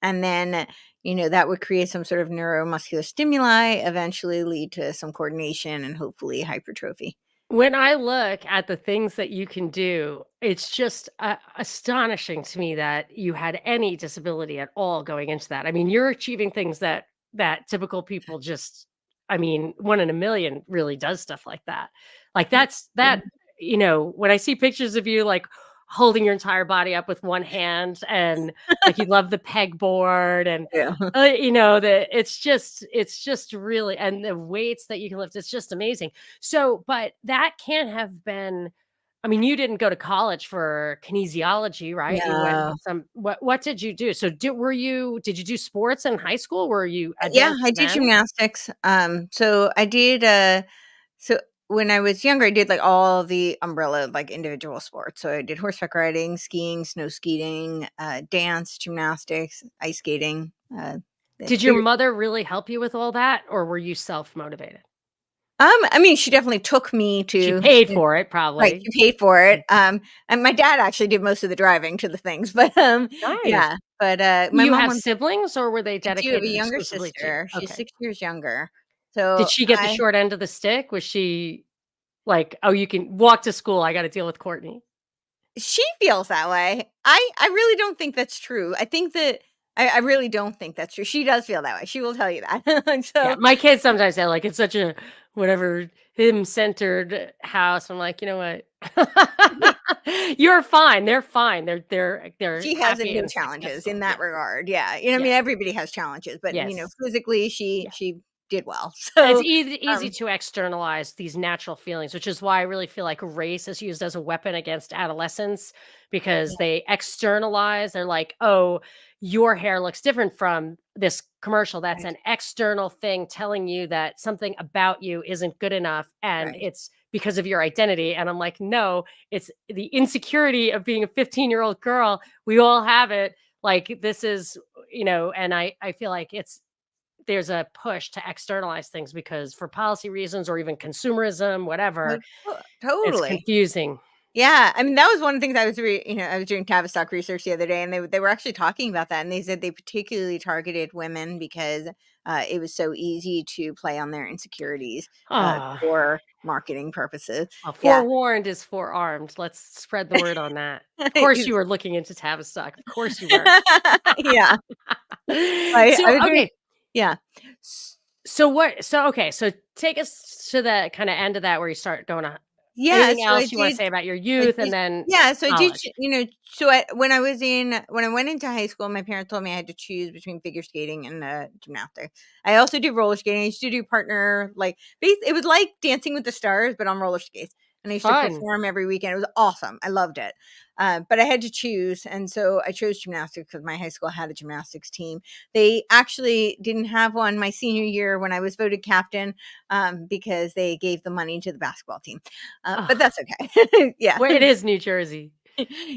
And then, that would create some sort of neuromuscular stimuli, eventually lead to some coordination and hopefully hypertrophy. When I look at the things that you can do, it's just astonishing to me that you had any disability at all going into that. I mean, you're achieving things that typical people just, I mean, one in a million really does stuff like that. Like that's Yeah. that, when I see pictures of you like holding your entire body up with one hand and like you love the pegboard and Yeah. that it's just really, and the weights that you can lift, it's just amazing. So, but that can't have been, I mean, you didn't go to college for kinesiology, right? You went No. what did you do? So did you do sports in high school? Were you Yeah, advanced I did then? gymnastics. So I did, so when I was younger, I did like all the umbrella, like individual sports. So I did horseback riding, skiing, snow skiing, dance, gymnastics, ice skating. Did your mother really help you with all that, or were you self-motivated? I mean, she definitely took me She to, paid for it right, probably. she paid for it. Mm. And my dad actually did most of the driving to the things, but, Nice. yeah, but, Do my you mom have went. siblings, or were they I do have a dedicated younger exclusively to you? sister. She's Okay. 6 years younger. Did So she get the short end of the stick? Was she like, "Oh, you can walk to school, I gotta deal with Courtney"? she feels that way. I really don't think that's true. I think that I really don't think that's true. She does feel that way. She will tell you that. Yeah, So my kids sometimes say, like, "It's such a whatever him-centered house." I'm like, "You know what? You're fine, they're fine, they're she has happy no and challenges successful." in Yeah, that regard. Yeah. I yeah, mean, everybody has challenges, but, yes, physically yeah. she did well. And it's So, easy um to externalize these natural feelings, which is why I really feel like race is used as a weapon against adolescents because they externalize. They're like, "Oh, your hair looks different from this commercial." That's right, an external thing telling you that something about you isn't good enough and right. it's because of your identity. And I'm like, "No, it's the insecurity of being a 15-year-old girl. We all have it. Like this is, and I feel like there's a push to externalize things because for policy reasons or even consumerism, whatever, it's Totally. confusing. Yeah, I mean, that was one of the things I was doing Tavistock research the other day, and they were actually talking about that, and they said they particularly targeted women because, it was so easy to play on their insecurities, Ah, for marketing purposes. Yeah. forewarned is forearmed. Let's spread the word on that. Of course, you were looking into Tavistock. Of course, you were. Yeah. I So was doing. okay, Yeah. so take us to the kind of end of that where you start going on. Yeah, Anything so I else you want to did say about your I youth and did then yeah, so I did, college? when I went into high school, my parents told me I had to choose between figure skating and, gymnastics. I also do roller skating. I used to do partner, like, it was like Dancing with the Stars, but on roller skates, and I used to Fun. perform every weekend. It was awesome. I loved it. But I had to choose, and so I chose gymnastics because my high school had a gymnastics team. They actually didn't have one my senior year when I was voted captain, because they gave the money to the basketball team. But Oh, that's okay. Yeah. well, it is New Jersey.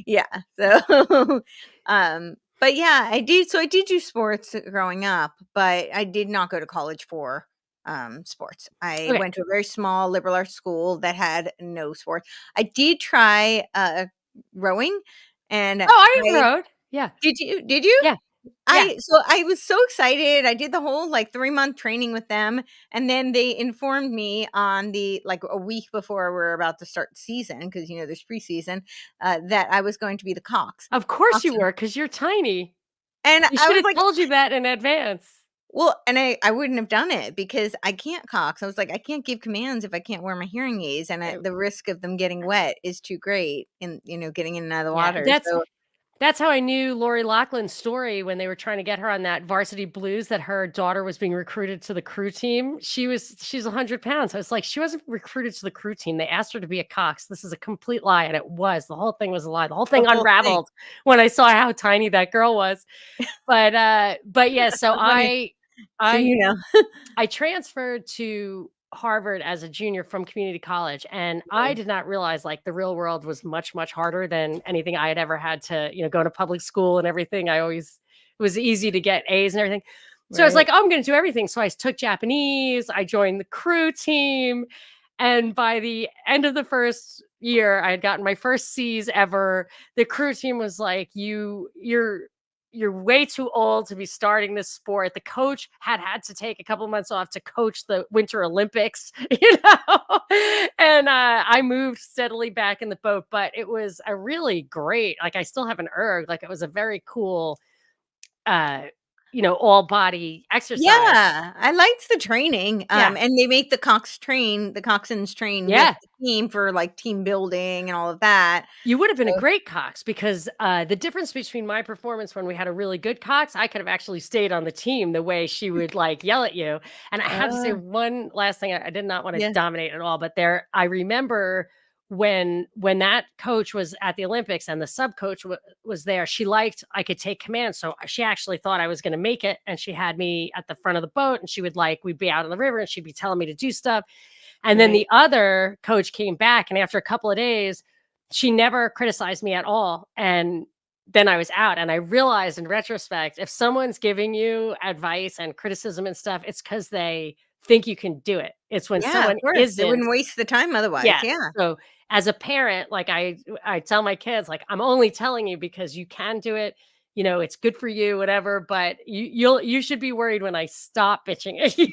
Yeah. So, but yeah, I did do sports growing up, but I did not go to college for, sports. I Okay. went to a very small liberal arts school that had no sports. I did try rowing, and Oh, I I rode. Yeah. did you? Yeah. Yeah. I was so excited. I did the whole, like, 3-month training with them, and then they informed me on the like, a week before we're about to start the season, because, there's preseason, that I was going to be the Of course you coxswain, were, because 'cause you're tiny. and They I should was have like, told you that in advance. well, and I wouldn't have done it because I can't cox. I was like, "I can't give commands if I can't wear my hearing aids, and Uh, the risk of them getting wet is too great in, getting in and out of the yeah, water." that's So That's how I knew Lori Loughlin's story when they were trying to get her on that Varsity Blues, that her daughter was being recruited to the crew team. She's 100 pounds. I was like, she wasn't recruited to the crew team. They asked her to be a cox. This is a complete lie. And it was. The whole thing was a lie. The whole the thing whole thing. unraveled when I saw how tiny that girl was. But yeah, That's so funny. So, I I transferred to Harvard as a junior from community college, and I right, did not realize, like, the real world was much, much harder than anything I had ever had to, go to public school and everything. It was easy to get A's and everything. So I was like, right. "Oh, I'm gonna do everything." So I took Japanese, I joined the crew team, and by the end of the first year, I had gotten my first C's ever. The crew team was like, you're way too old to be starting this sport." The coach had to take a couple months off to coach the Winter Olympics, and I moved steadily back in the boat. But it was a really great, like, I still have an erg, like, it was a very cool, uh, all body exercise. Yeah, I liked the training, Yeah. and they make the coxswains train with Yeah. the team for, like, team building and all of that. You would have been a So great cox, because the difference between my performance when we had a really good cox, I could have actually stayed on the team the way she would, like, yell at you. And I have to say uh, one last thing. I did not want to yeah, dominate at all, but I remember when that coach was at the Olympics and the sub coach was there, she liked I could take command. So she actually thought I was going to make it. And she had me at the front of the boat, and we'd be out on the river, and she'd be telling me to do stuff. And then right. the other coach came back, and after a couple of days, she never criticized me at all. And then I was out, and I realized in retrospect, if someone's giving you advice and criticism and stuff, it's because they think you can do it. It's when Yeah, of someone course, they isn't. wouldn't waste the time otherwise, Yeah. yeah. So as a parent, like, I tell my kids, like, I'm only telling you because you can do it. It's good for you, whatever. But you should be worried when I stop bitching at you.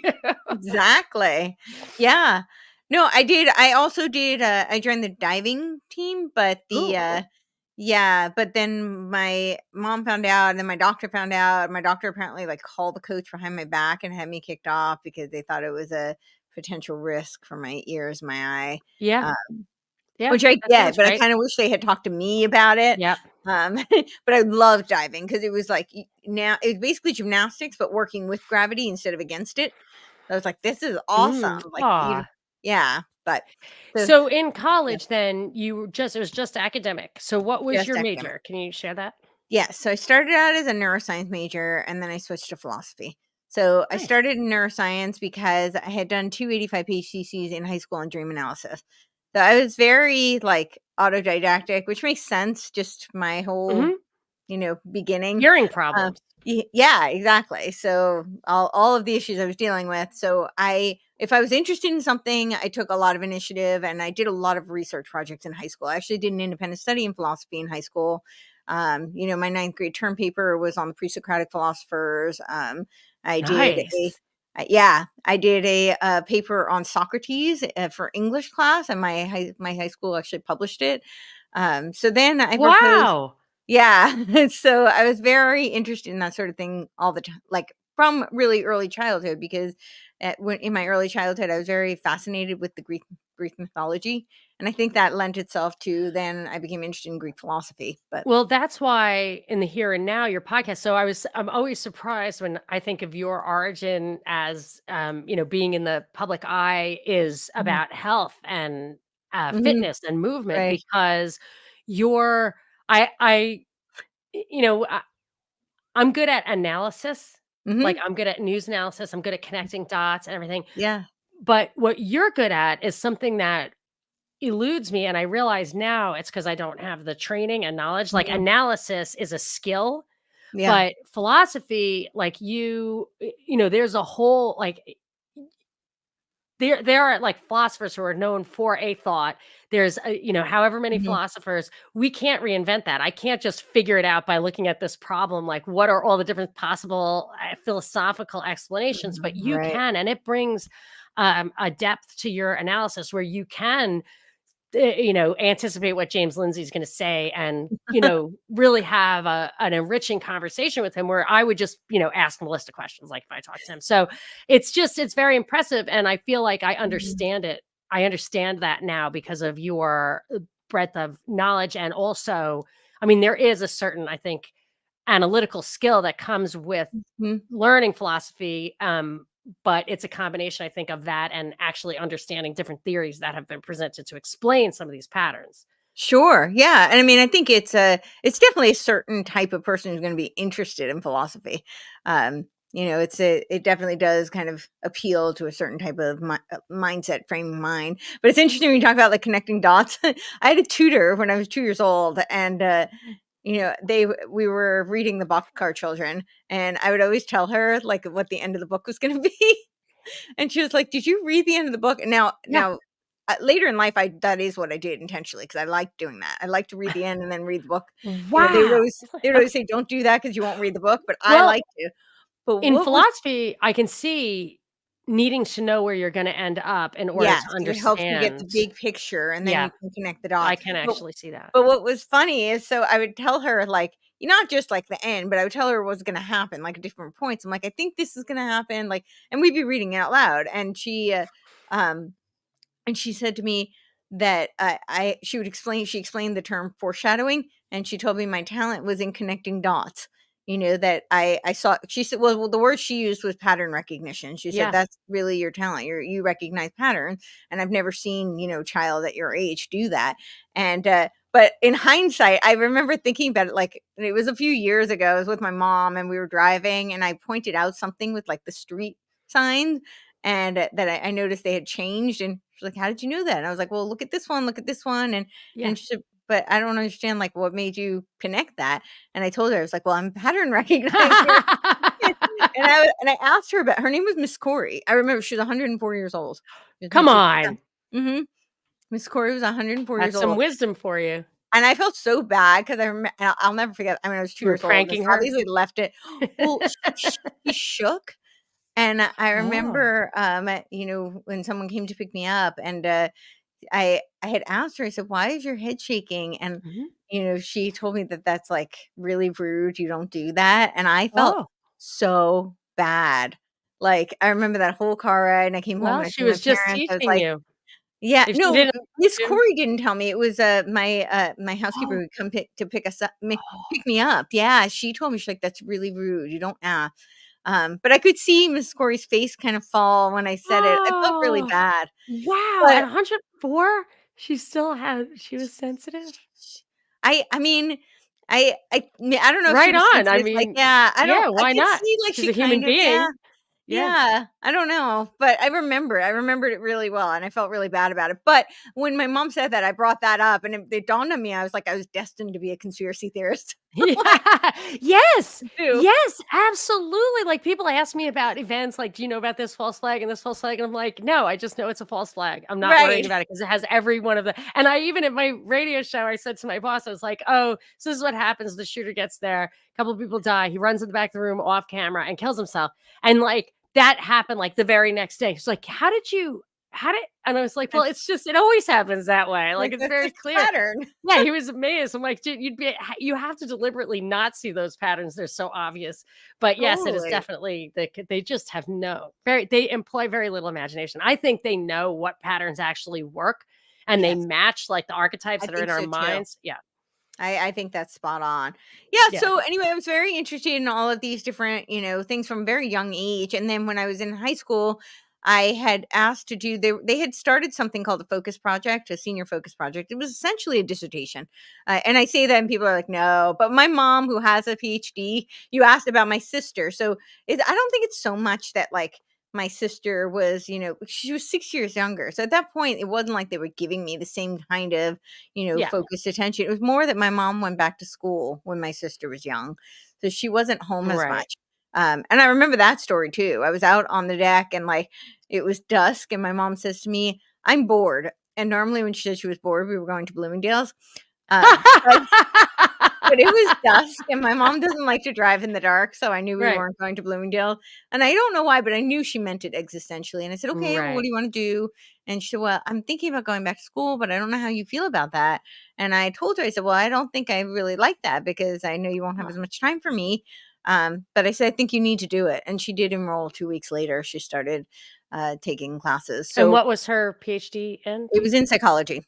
Exactly. Yeah. No, I also did, I joined the diving team, but Ooh, cool. yeah, but then my mom found out, and then my doctor found out. My doctor apparently, like, called the coach behind my back and had me kicked off because they thought it was a potential risk for my ears, my eye, Yeah. uh, Yeah. which I That get, sounds but I right. kinda wish they had talked to me about it. Yep. Um, but I loved diving because it was like now it was basically gymnastics, but working with gravity instead of against it. I was like, "This is awesome." Like, Aw. yeah, but so So in yeah, college then, it was just academic. So what was just your academic. major? Can you share that? Yes, so I started out as a neuroscience major, and then I switched to philosophy. So I Nice. started in neuroscience because I had done 2 85 PhDs in high school on dream analysis. So I was very, like, autodidactic, which makes sense, just my whole, Mhm. beginning. Hearing Uh, problems. yeah, exactly. So all of the issues I was dealing with. So if I was interested in something, I took a lot of initiative, and I did a lot of research projects in high school. I actually did an independent study in philosophy in high school. My ninth grade term paper was on the pre-Socratic philosophers. I did a Nice. yeah, I did a, paper on Socrates, for English class, and my high school actually published it. So then I proposed, Wow. yeah. So I was very interested in that sort of thing all the time, like, from really early childhood, because in my early childhood, I was very fascinated with the Greek mythology, and I think that lent itself to then I became interested in Greek philosophy. But Well, that's why in the here and now, your podcast. I'm always surprised when I think of your origin as, being in the public eye is mhm, about health and mhm, fitness and movement, right, because you're, I, you know, I'm good at analysis. Like, mhm, I'm good at news analysis, I'm good at connecting dots and everything, yeah, but what you're good at is something that eludes me, and I realize now it's because I don't have the training and knowledge. Like, mhm, analysis is a skill, yeah, but philosophy, like, there's a whole, like, there are like philosophers who are known for a thought. There's however many Mhm. philosophers, we can't reinvent that. I can't just figure it out by looking at this problem. Like, what are all the different possible philosophical explanations? But you Right. can, and it brings a depth to your analysis where you can anticipate what James Lindsay's going to say and, really have an enriching conversation with him where I would just, ask him a list of questions like if I talked to him. So it's very impressive. And I feel like I Mhm. understand it. I understand that now because of your breadth of knowledge. And also, I mean, there is a certain, I think, analytical skill that comes with Mhm. learning philosophy, but it's a combination, I think, of that and actually understanding different theories that have been presented to explain some of these patterns. Sure, yeah, and I mean, I think it's definitely a certain type of person who's gonna be interested in philosophy. It definitely does kind of appeal to a certain type of mindset, frame of mind, but it's interesting when you talk about, like, connecting dots. I had a tutor when I was 2 years old, and, we were reading The Boxcar Children, and I would always tell her, like, what the end of the book was gonna be. And she was like, "Did you read the end of the book?" And Yeah. later in life, I that is what I did intentionally because I like doing that. I like to read the end and then read the book. Wow. They would Okay. always say, "Don't do that because you won't read the book," but I Well, like to. But in what was philosophy, I can see needing to know where you're going to end up in order yes, to it helps you get the understand. big picture and then Yeah, you can connect the I dots. can But actually see that. but what was funny is so I would tell her, like, not just, like, the end, but I would tell her what's gonna happen, like, at different points. I'm like, "I think this is gonna happen," like, and we'd be reading it out loud, um and she said to me that I she would explain she explained the term foreshadowing, and she told me my talent was in connecting dots. That I saw she said, well, the word she used was pattern recognition. She said, Yeah. "That's really your talent. You recognize patterns, and I've never seen, child at your age do that." And but in hindsight, I remember thinking about it like it was a few years ago. I was with my mom and we were driving, and I pointed out something with like the street signs and that I noticed they had changed, and she's like, "How did you know that?" And I was like, "Well, look at this one," Yeah. and she said, "But I don't understand, like, what made you connect that?" And I told her, I was like, "Well, I'm a pattern recognizer." And I asked her about her name was Miss Corey. I remember she was 104 years old. She was my Come teacher. on. Yeah. Mhm. Miss Corey was 104 years That's some old, wisdom for you. and I felt so bad because I'll never forget, I mean, I was 2 You were years old, and pranking so her? obviously left it. Well, she shook, and I Oh. remember, when someone came to pick me up, and I had asked her, I said, "Why is your head shaking?" And, Mhm. she told me that that's, like, really rude, you don't do that, and I felt Oh. so bad. Like, I remember that whole car ride, and I came home Well, and I she told my was just parents, I was teaching like, you. yeah, If she no, didn't Miss teach you. Corey didn't tell me. It was, my housekeeper Oh. would come pick us up Oh. pick me up. Yeah, she told me, she's like, "That's really rude, you don't ask." But I could see Miss Corey's face kind of fall when I said it. I felt really Oh, bad, wow, at but 104? She was sensitive? I mean, I don't know if she Right was on, I sensitive, like, mean, yeah, yeah, I why could not? see, like, She's she a human kind of yeah, being. Yeah. yeah, I don't know, but I remembered it really well, and I felt really bad about it, but when my mom said that, I brought that up, and it dawned on me, I was like, I was destined to be a conspiracy theorist, like, Yeah. Yes. too. Yes, absolutely. Like, people ask me about events, like, "Do you know about this false flag and this false flag?" And I'm like, "No, I just know it's a false flag. I'm not worrying Right. about it because it has every one of the." And I even at my radio show, I said to my boss, I was like, "Oh, so this is what happens. The shooter gets there, a couple of people die. He runs in the back of the room off camera and kills himself." And, like, that happened, like, the very next day. She's like, how did" and I was like, "Well, it's It's just it always happens that way. Like, like, it's that's very just a clear." pattern. Yeah, he was amazed. I'm like, "Dude, you have to deliberately not see those patterns. They're so obvious." But yes, it is Totally. definitely they just have they employ very little imagination. I think they know what patterns actually work and they Yes, match like the archetypes I that are in think our so too. minds. Yeah. I think that's spot on. Yeah, Yeah. so anyway, I was very interested in all of these different, things from a very young age. And then when I was in high school, I had asked to do they had started something called a focus project, a senior focus project. It was essentially a dissertation. And I say that and people are like, "No." But my mom who has a PhD, you asked about my sister. So I don't think it's so much that like my sister was, she was 6 years younger. So at that point, it wasn't like they were giving me the same kind of Yeah. focused attention. It was more that my mom went back to school when my sister was young. So she wasn't home as Right. much. And I remember that story too. I was out on the deck and like it was dusk, and my mom says to me, "I'm bored." And normally when she said she was bored, we were going to Bloomingdale's. But it was dusk, and my mom doesn't like to drive in the dark, so I knew we Right. weren't going to Bloomingdale, and I don't know why, but I knew she meant it existentially, and I said, "Okay, well, what Right. do you wanna do?" And she said, "Well, I'm thinking about going back to school, but I don't know how you feel about that." And I told her, I said, "Well, I don't think I really like that because I know you won't have Huh. as much time for me." But I said, "I think you need to do it," and she did enroll 2 weeks later. She started, taking classes, And so what was her PhD in? it was in psychology.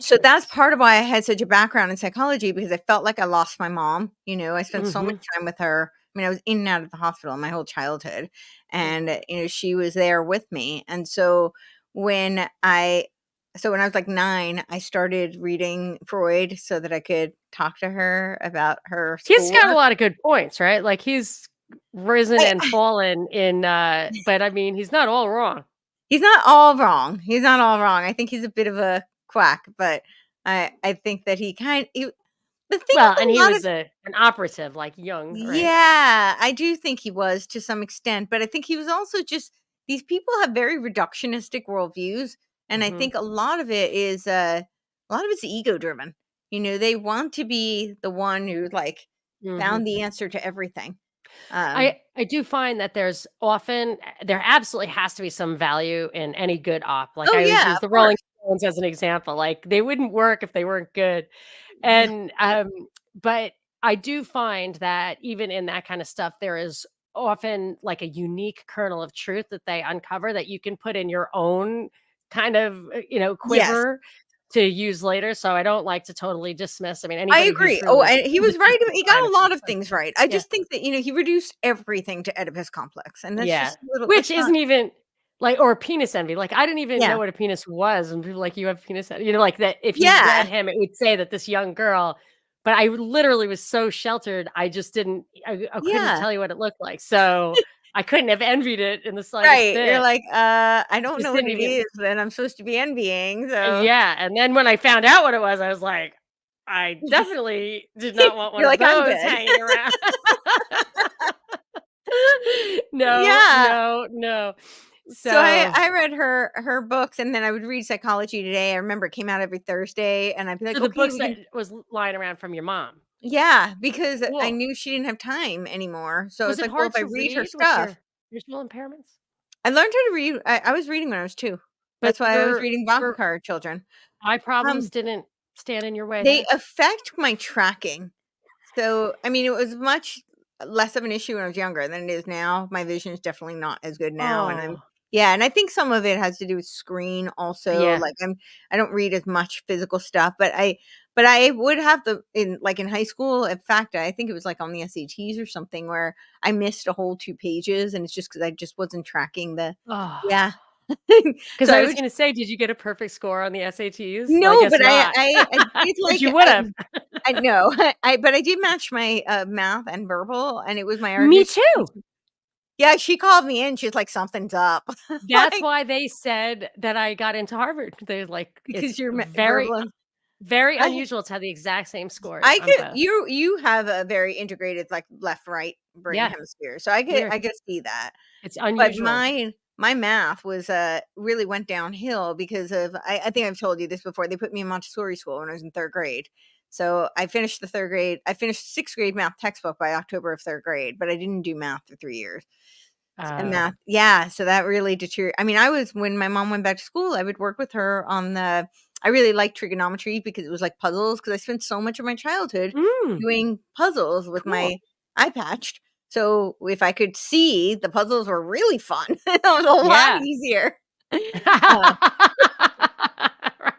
So that's Interest part of why I had such a background in psychology because I felt like I lost my mom. I spent so much Mhm. time with her. I mean, I was in and out of the hospital my whole childhood, and Aw. she was there with me. And so when I, when I was like 9, I started reading Freud so that I could talk to her about her He's got a schoolwork. lot of good points, right? Like, he's risen and I, fallen in, but I mean, he's not all wrong. he's not all wrong. He's not all wrong. I think he's a bit of a quack, but I think that the thing Well, with and a he lot of was an operative, like, young, right? Yeah, I do think he was to some extent, but I think he was also just these people have very reductionistic worldviews, and I Mhm. think a lot of it's ego driven. They want to be the one who like Mhm. found the answer to everything. Um, I do find that there's often there absolutely has to be some value in any good op. Like, oh I always yeah, use of the Rolling course. Stones as an example, like, they wouldn't work if they weren't good. Yeah. And, but I do find that even in that kind of stuff, there is often, like, a unique kernel of truth that they uncover that you can put in your own kind of, Yes. quiver to use later, so I don't like to totally dismiss. I mean, I anybody who's agree. Oh, really and he was right. indicated He got sign a of lot of something. things right. I Yeah. just think that he reduced everything to Oedipus complex, and that's Yeah, just a little. which It's not. isn't even like or penis envy, like, I didn't even know Yeah. what a penis was, and people like, "You have penis en" like, that if you read Yeah. him, it would say that this young girl but I literally was so sheltered, I just didn't I couldn't Yeah. tell you what it looked like, so I couldn't have envied it in the slightest Right, you're bit. like, I don't Just know what didn't it even is that I'm supposed to be envying, so." yeah, and then when I found out what it was, I was like, "I definitely did not want one You're of like, "I'm those good." hanging around." No, Yeah. no, no. So I So I read her books, and then I would read Psychology Today. I remember it came out every Thursday, and I'd be like, So the "Okay, books we that can." was lying around from your mom. Yeah, because I Cool. knew she didn't have time anymore, so Was it's it like, well, hard if I to read her read with stuff. your visual impairments? I learned how to read. I was reading when I was 2. But That's why I was reading your Vodka Children. eye problems Um, didn't stand in your way they there? affect my tracking. So, I mean, it was much less of an issue when I was younger than it is now. My vision is definitely not as good now, and Oh, and I think some of it has to do with screen also. yeah. Like I don't read as much physical stuff, but I would have in high school. In fact, I think it was like on the SATs or something where I missed a whole 2 pages, and it's just because I just wasn't tracking the. Oh, Yeah. because So I I was would. gonna say, did you get a perfect score on the SATs? Well, I No, guess but I not. I I did But like you would have. I know. But I did match my, math and verbal, and it was my art Me history too. teacher. Yeah, she called me in, she's like, "Something's up." That's Like, why they said that I got into Harvard. They're like, it's because you're very, verbal and very I unusual to have the exact same scores I on could both. you have a very integrated, like, left-right brain Yeah, hemisphere, so I could weird. I could see that. It's But unusual. my math was, really went downhill because of I think I've told you this before, they put me in Montessori school when I was in 3rd grade. So, I finished 6th grade math textbook by October of 3rd grade, but I didn't do math for 3 years. And Oh. math, yeah, so that really I mean, I was when my mom went back to school, I would work with her on the I really liked trigonometry because it was like puzzles. Because I spent so much of my childhood Mm, doing puzzles with cool. my eye patched. So, if I could see, the puzzles were really fun. It was a lot Yeah. easier. Uh,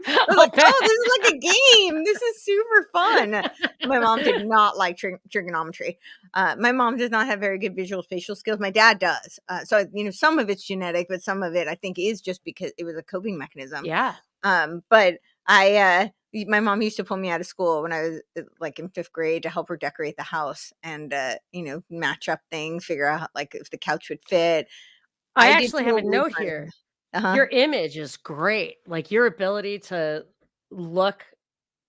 I was I'll like, bet. "Oh, this is like a game. This is super fun." My mom did not like trigonometry. My mom does not have very good visual spatial skills. My dad does. So, some of it's genetic, but some of it I think is just because it was a coping mechanism. Yeah. But my mom used to pull me out of school when I was like in 5th grade to help her decorate the house and, match up things, figure out like if the couch would fit. I I did actually have total a note blueprinting. here. Uh huh. Your image is great. Like, your ability to look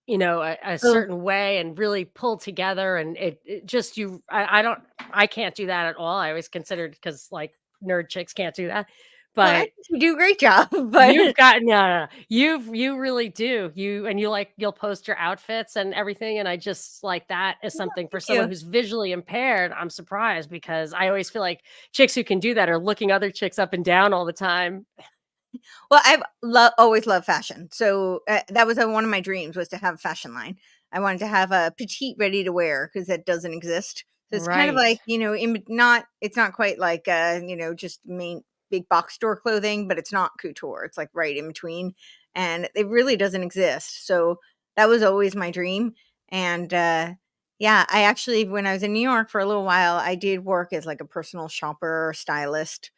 a certain way and really pull together, and it just I don't I can't do that at all. I always considered, because like nerd chicks can't do that. Well, I But think you do a great job, you've but gotten no, no, no. You really do. You'll post your outfits and everything, and I just like that is something for thank someone you. who's visually impaired. I'm surprised, because I always feel like chicks who can do that are looking other chicks up and down all the time. Well, I've always loved fashion. So that was one of my dreams, was to have a fashion line. I wanted to have a petite ready to wear because that doesn't exist. So it's kind of Right. like, not, it's not quite like, just main big box store clothing, but it's not couture. It's like right in between, and it really doesn't exist. So that was always my dream. And, yeah, I actually, when I was in New York for a little while, I did work as like a personal shopper, stylist,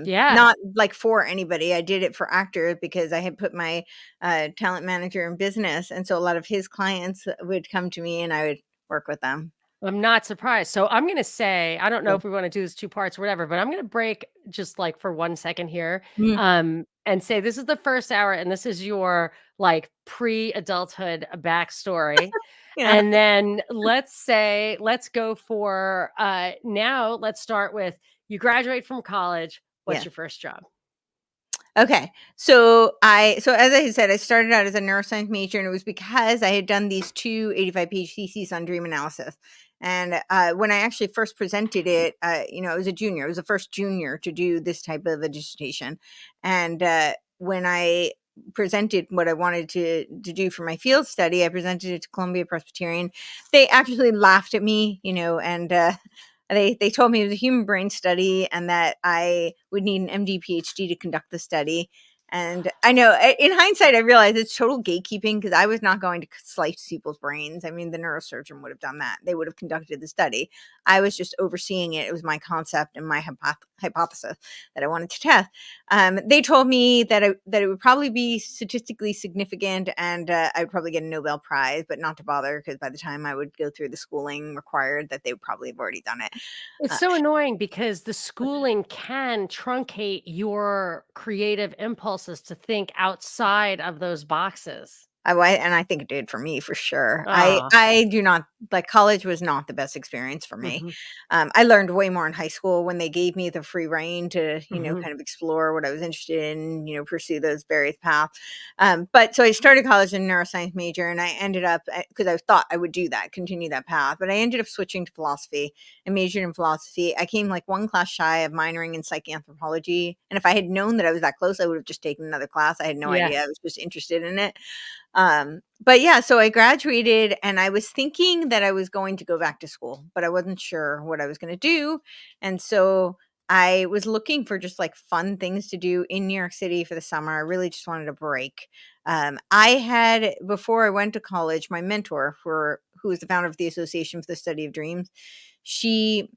Yeah. not like for anybody. I did it for actors because I had put my talent manager in business. And so a lot of his clients would come to me and I would work with them. I'm not surprised. So I'm going to say, I don't know So, if we want to do this two parts or whatever, but I'm going to break just like for 1 second here, mm, and say this is the first hour and this is your like pre-adulthood backstory. yeah. And then let's go for now let's start with, you graduate from college. What's Yeah. your first job? Okay. So as I said, I started out as a neuroscience major, and it was because I had done these two 85-page theses on dream analysis. And when I actually first presented it, I was a junior. I was the first junior to do this type of a dissertation. And when I presented what I wanted to do for my field study, I presented it to Columbia Presbyterian. They actually laughed at me, and they told me it was a human brain study and that I would need an MD PhD to conduct the study. And I know, in hindsight, I realize it's total gatekeeping because I was not going to slice people's brains. I mean, the neurosurgeon would have done that. They would have conducted the study. I was just overseeing it. It was my concept and my hypothesis that I wanted to test. They told me that it would probably be statistically significant and I would probably get a Nobel Prize, but not to bother because by the time I would go through the schooling required, that they would probably have already done it. It's Uh, so annoying because the schooling can truncate your creative impulses to think outside of those boxes. and I think it did for me for sure. I Ah. I do not like, college was not the best experience for me. Mhm, I learned way more in high school when they gave me the free reign to, mhm. kind of explore what I was interested in, pursue those various paths. But so I started college in neuroscience major, and I ended up, because I thought I would do that, continue that path, but I ended up switching to philosophy. I majored in philosophy. I came like one class shy of minoring in psychoanthropology, and if I had known that I was that close, I would have just taken another class. I had no Yeah. idea. I was just interested in it. But yeah, so I graduated and I was thinking that I was going to go back to school, but I wasn't sure what I was going to do. And so I was looking for just like fun things to do in New York City for the summer. I really just wanted a break. I had, before I went to college, my mentor, who was the founder of the Association for the Study of Dreams, she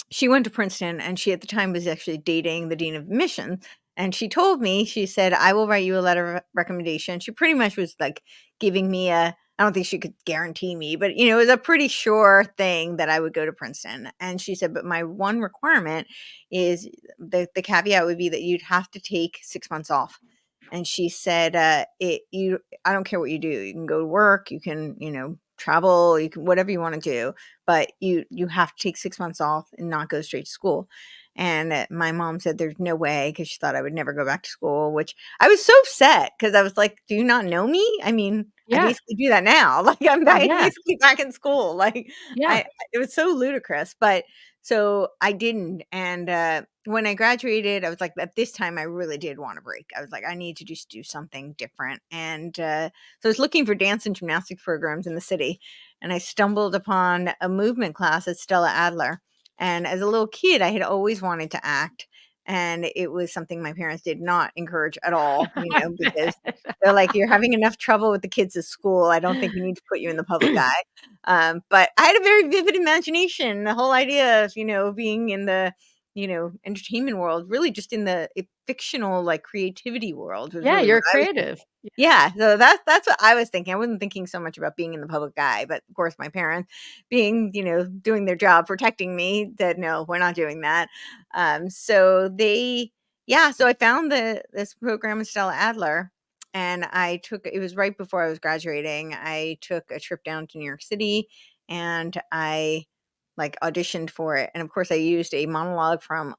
she went to Princeton, and she at the time was actually dating the dean of admissions. And she told me, she said, I will write you a letter of recommendation. She pretty much was like giving me I don't think she could guarantee me, but it was a pretty sure thing that I would go to Princeton. And she said, but my one requirement is, the caveat would be that you'd have to take 6 months off. And she said, I don't care what you do. You can go to work, you can, travel, you can, whatever you want to do, but you have to take 6 months off and not go straight to school. And my mom said there's no way, because she thought I would never go back to school, which I was so upset because I was like, do you not know me? I mean, I Yeah. basically do that now. Like I'm Yes. basically back in school. Like Yeah. I it was so ludicrous. But so I didn't. And when I graduated, I was like, at this time I really did want a break. I was like, I need to just do something different. And so I was looking for dance and gymnastics programs in the city, and I stumbled upon a movement class at Stella Adler. And as a little kid, I had always wanted to act. And it was something my parents did not encourage at all, I because bet. they're like, you're having enough trouble with the kids at school. I don't think we need to put you in the public eye. But I had a very vivid imagination. The whole idea of, being in the, entertainment world, really just in the fictional, like creativity world was Yeah, really what you're I was. creative. Yeah, so that's what I was thinking. I wasn't thinking so much about being in the public eye, but of course my parents being, doing their job protecting me, said, "No, we're not doing that." So I found this program with Stella Adler, and it was right before I was graduating. I took a trip down to New York City, and I like auditioned for it. And of course, I used a monologue from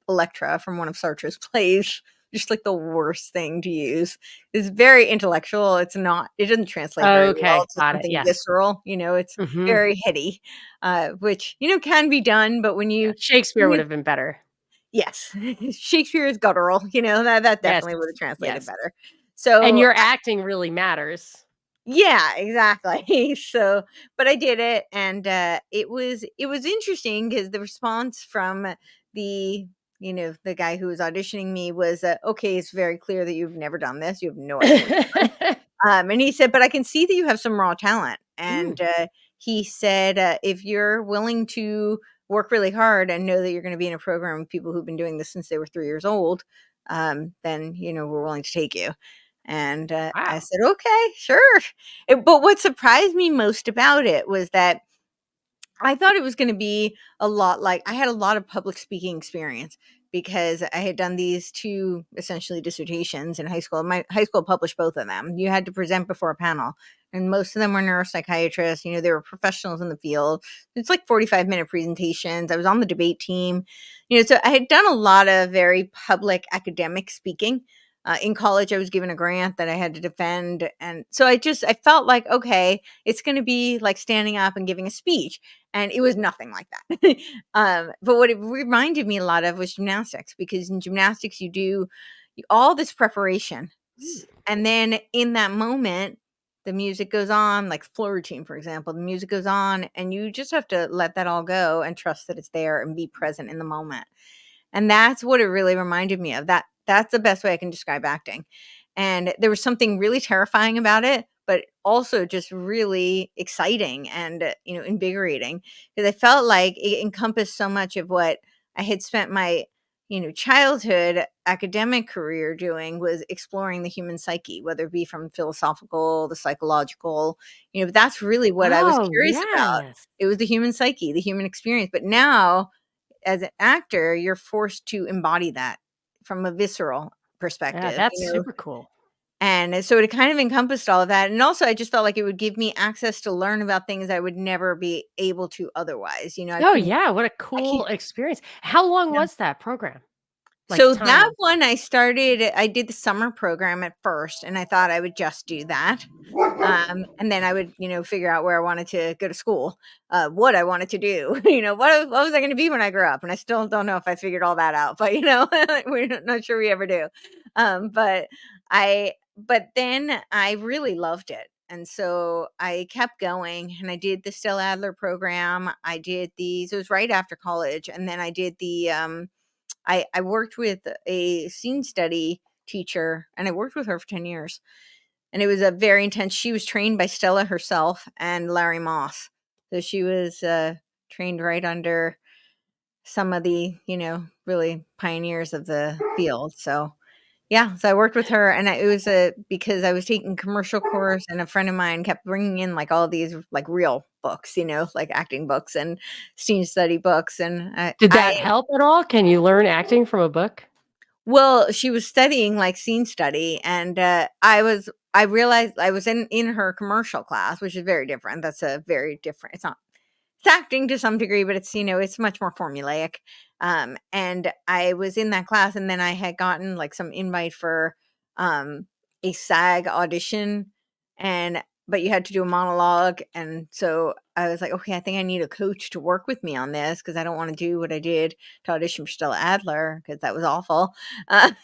Electra from one of Sartre's plays. Just like the worst thing to use. It's very intellectual. It doesn't translate very well Okay, to got it. something Yes. visceral. It's Mhm. very heady, which can be done. But Yeah, Shakespeare when would you have been better. yes, Shakespeare is guttural. That Yes. definitely would have translated Yes. better. And So your acting really matters. yeah, exactly. So, but I did it, and it was interesting because the response from the the guy who was auditioning me was, okay, it's very clear that you've never done this. You have no idea what you're doing. And he said, but I can see that you have some raw talent. Mm. And he said, if you're willing to work really hard and know that you're going to be in a program with people who've been doing this since they were 3 years old, then we're willing to take you. And I Wow. said, okay, sure. But what surprised me most about it was that I thought it was gonna be a lot like I had a lot of public speaking experience because I had done these 2 essentially dissertations in high school. My high school published both of them. You had to present before a panel, and most of them were neuropsychiatrists, they were professionals in the field. It's like 45-minute presentations. I was on the debate team. So I had done a lot of very public academic speaking. In college, I was given a grant that I had to defend, and so I felt like, "Okay, it's gonna be like standing up and giving a speech." And it was nothing like that. But what it reminded me a lot of was gymnastics, because in gymnastics you do all this preparation, Mm. and then in that moment the music goes on, like floor routine, for example. The music goes on, and you just have to let that all go and trust that it's there and be present in the moment. And that's what it really reminded me of. That's the best way I can describe acting. And there was something really terrifying about it, but also just really exciting and, invigorating, because I felt like it encompassed so much of what I had spent my, childhood academic career doing, was exploring the human psyche, whether it be from philosophical, the psychological, but that's really what I was Oh, curious about. yes. It was the human psyche, the human experience. But now as an actor, you're forced to embody that from a visceral Yeah, perspective, that's super cool. and so it kind of encompassed all of that. And also, I just felt like it would give me access to learn about things I would never be able to otherwise. Oh, yeah, what a I can't, cool experience. How long was that program? Like, so that time-wise? one I did the summer program at first, and I thought I would just do that. And then I would, figure out where I wanted to go to school, what I wanted to do, what was I going to be when I grew up? And I still don't know if I figured all that out, but we're not sure we ever do. But but then I really loved it. And so I kept going, and I did the Stella Adler program. I did these, it was right after college. And then I did I worked with a scene study teacher, and I worked with her for 10 years, and it was a very intense. She was trained by Stella herself and Larry Moss. So she was trained right under some of the, really pioneers of the field. So yeah, so I worked with her, and it was because I was taking commercial course, and a friend of mine kept bringing in like all these like real books, like acting books and scene study books, and Did that help at all? Can you learn acting from a book? well, she was studying like scene study, and I realized I was in her commercial class, which is very different. That's a very different. It's acting to some degree, but it's much more formulaic. And I was in that class, and then I had gotten like some invite for a SAG audition, and but you had to do a monologue, and so I was like, okay, I think I need a coach to work with me on this, because I don't want to do what I did to audition for Stella Adler, because that was awful.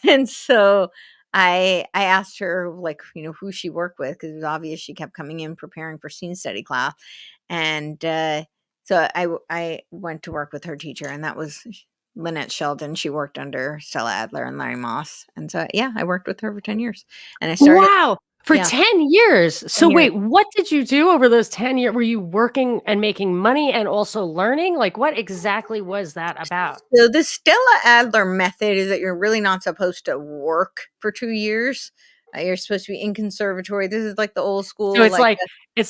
And so I asked her, like, who she worked with, because it was obvious she kept coming in preparing for scene study class. And so I went to work with her teacher, and that was Lynette Sheldon. She worked under Stella Adler and Larry Moss, and so yeah, I worked with her for 10 years, and I started Wow! For yeah, 10 years. 10 So years. wait, what did you do over those 10 years? Were you working and making money and also learning? Like, what exactly was that about? So the Stella Adler method is that you're really not supposed to work for 2 years. You're supposed to be in conservatory. This is like the old So school, it's like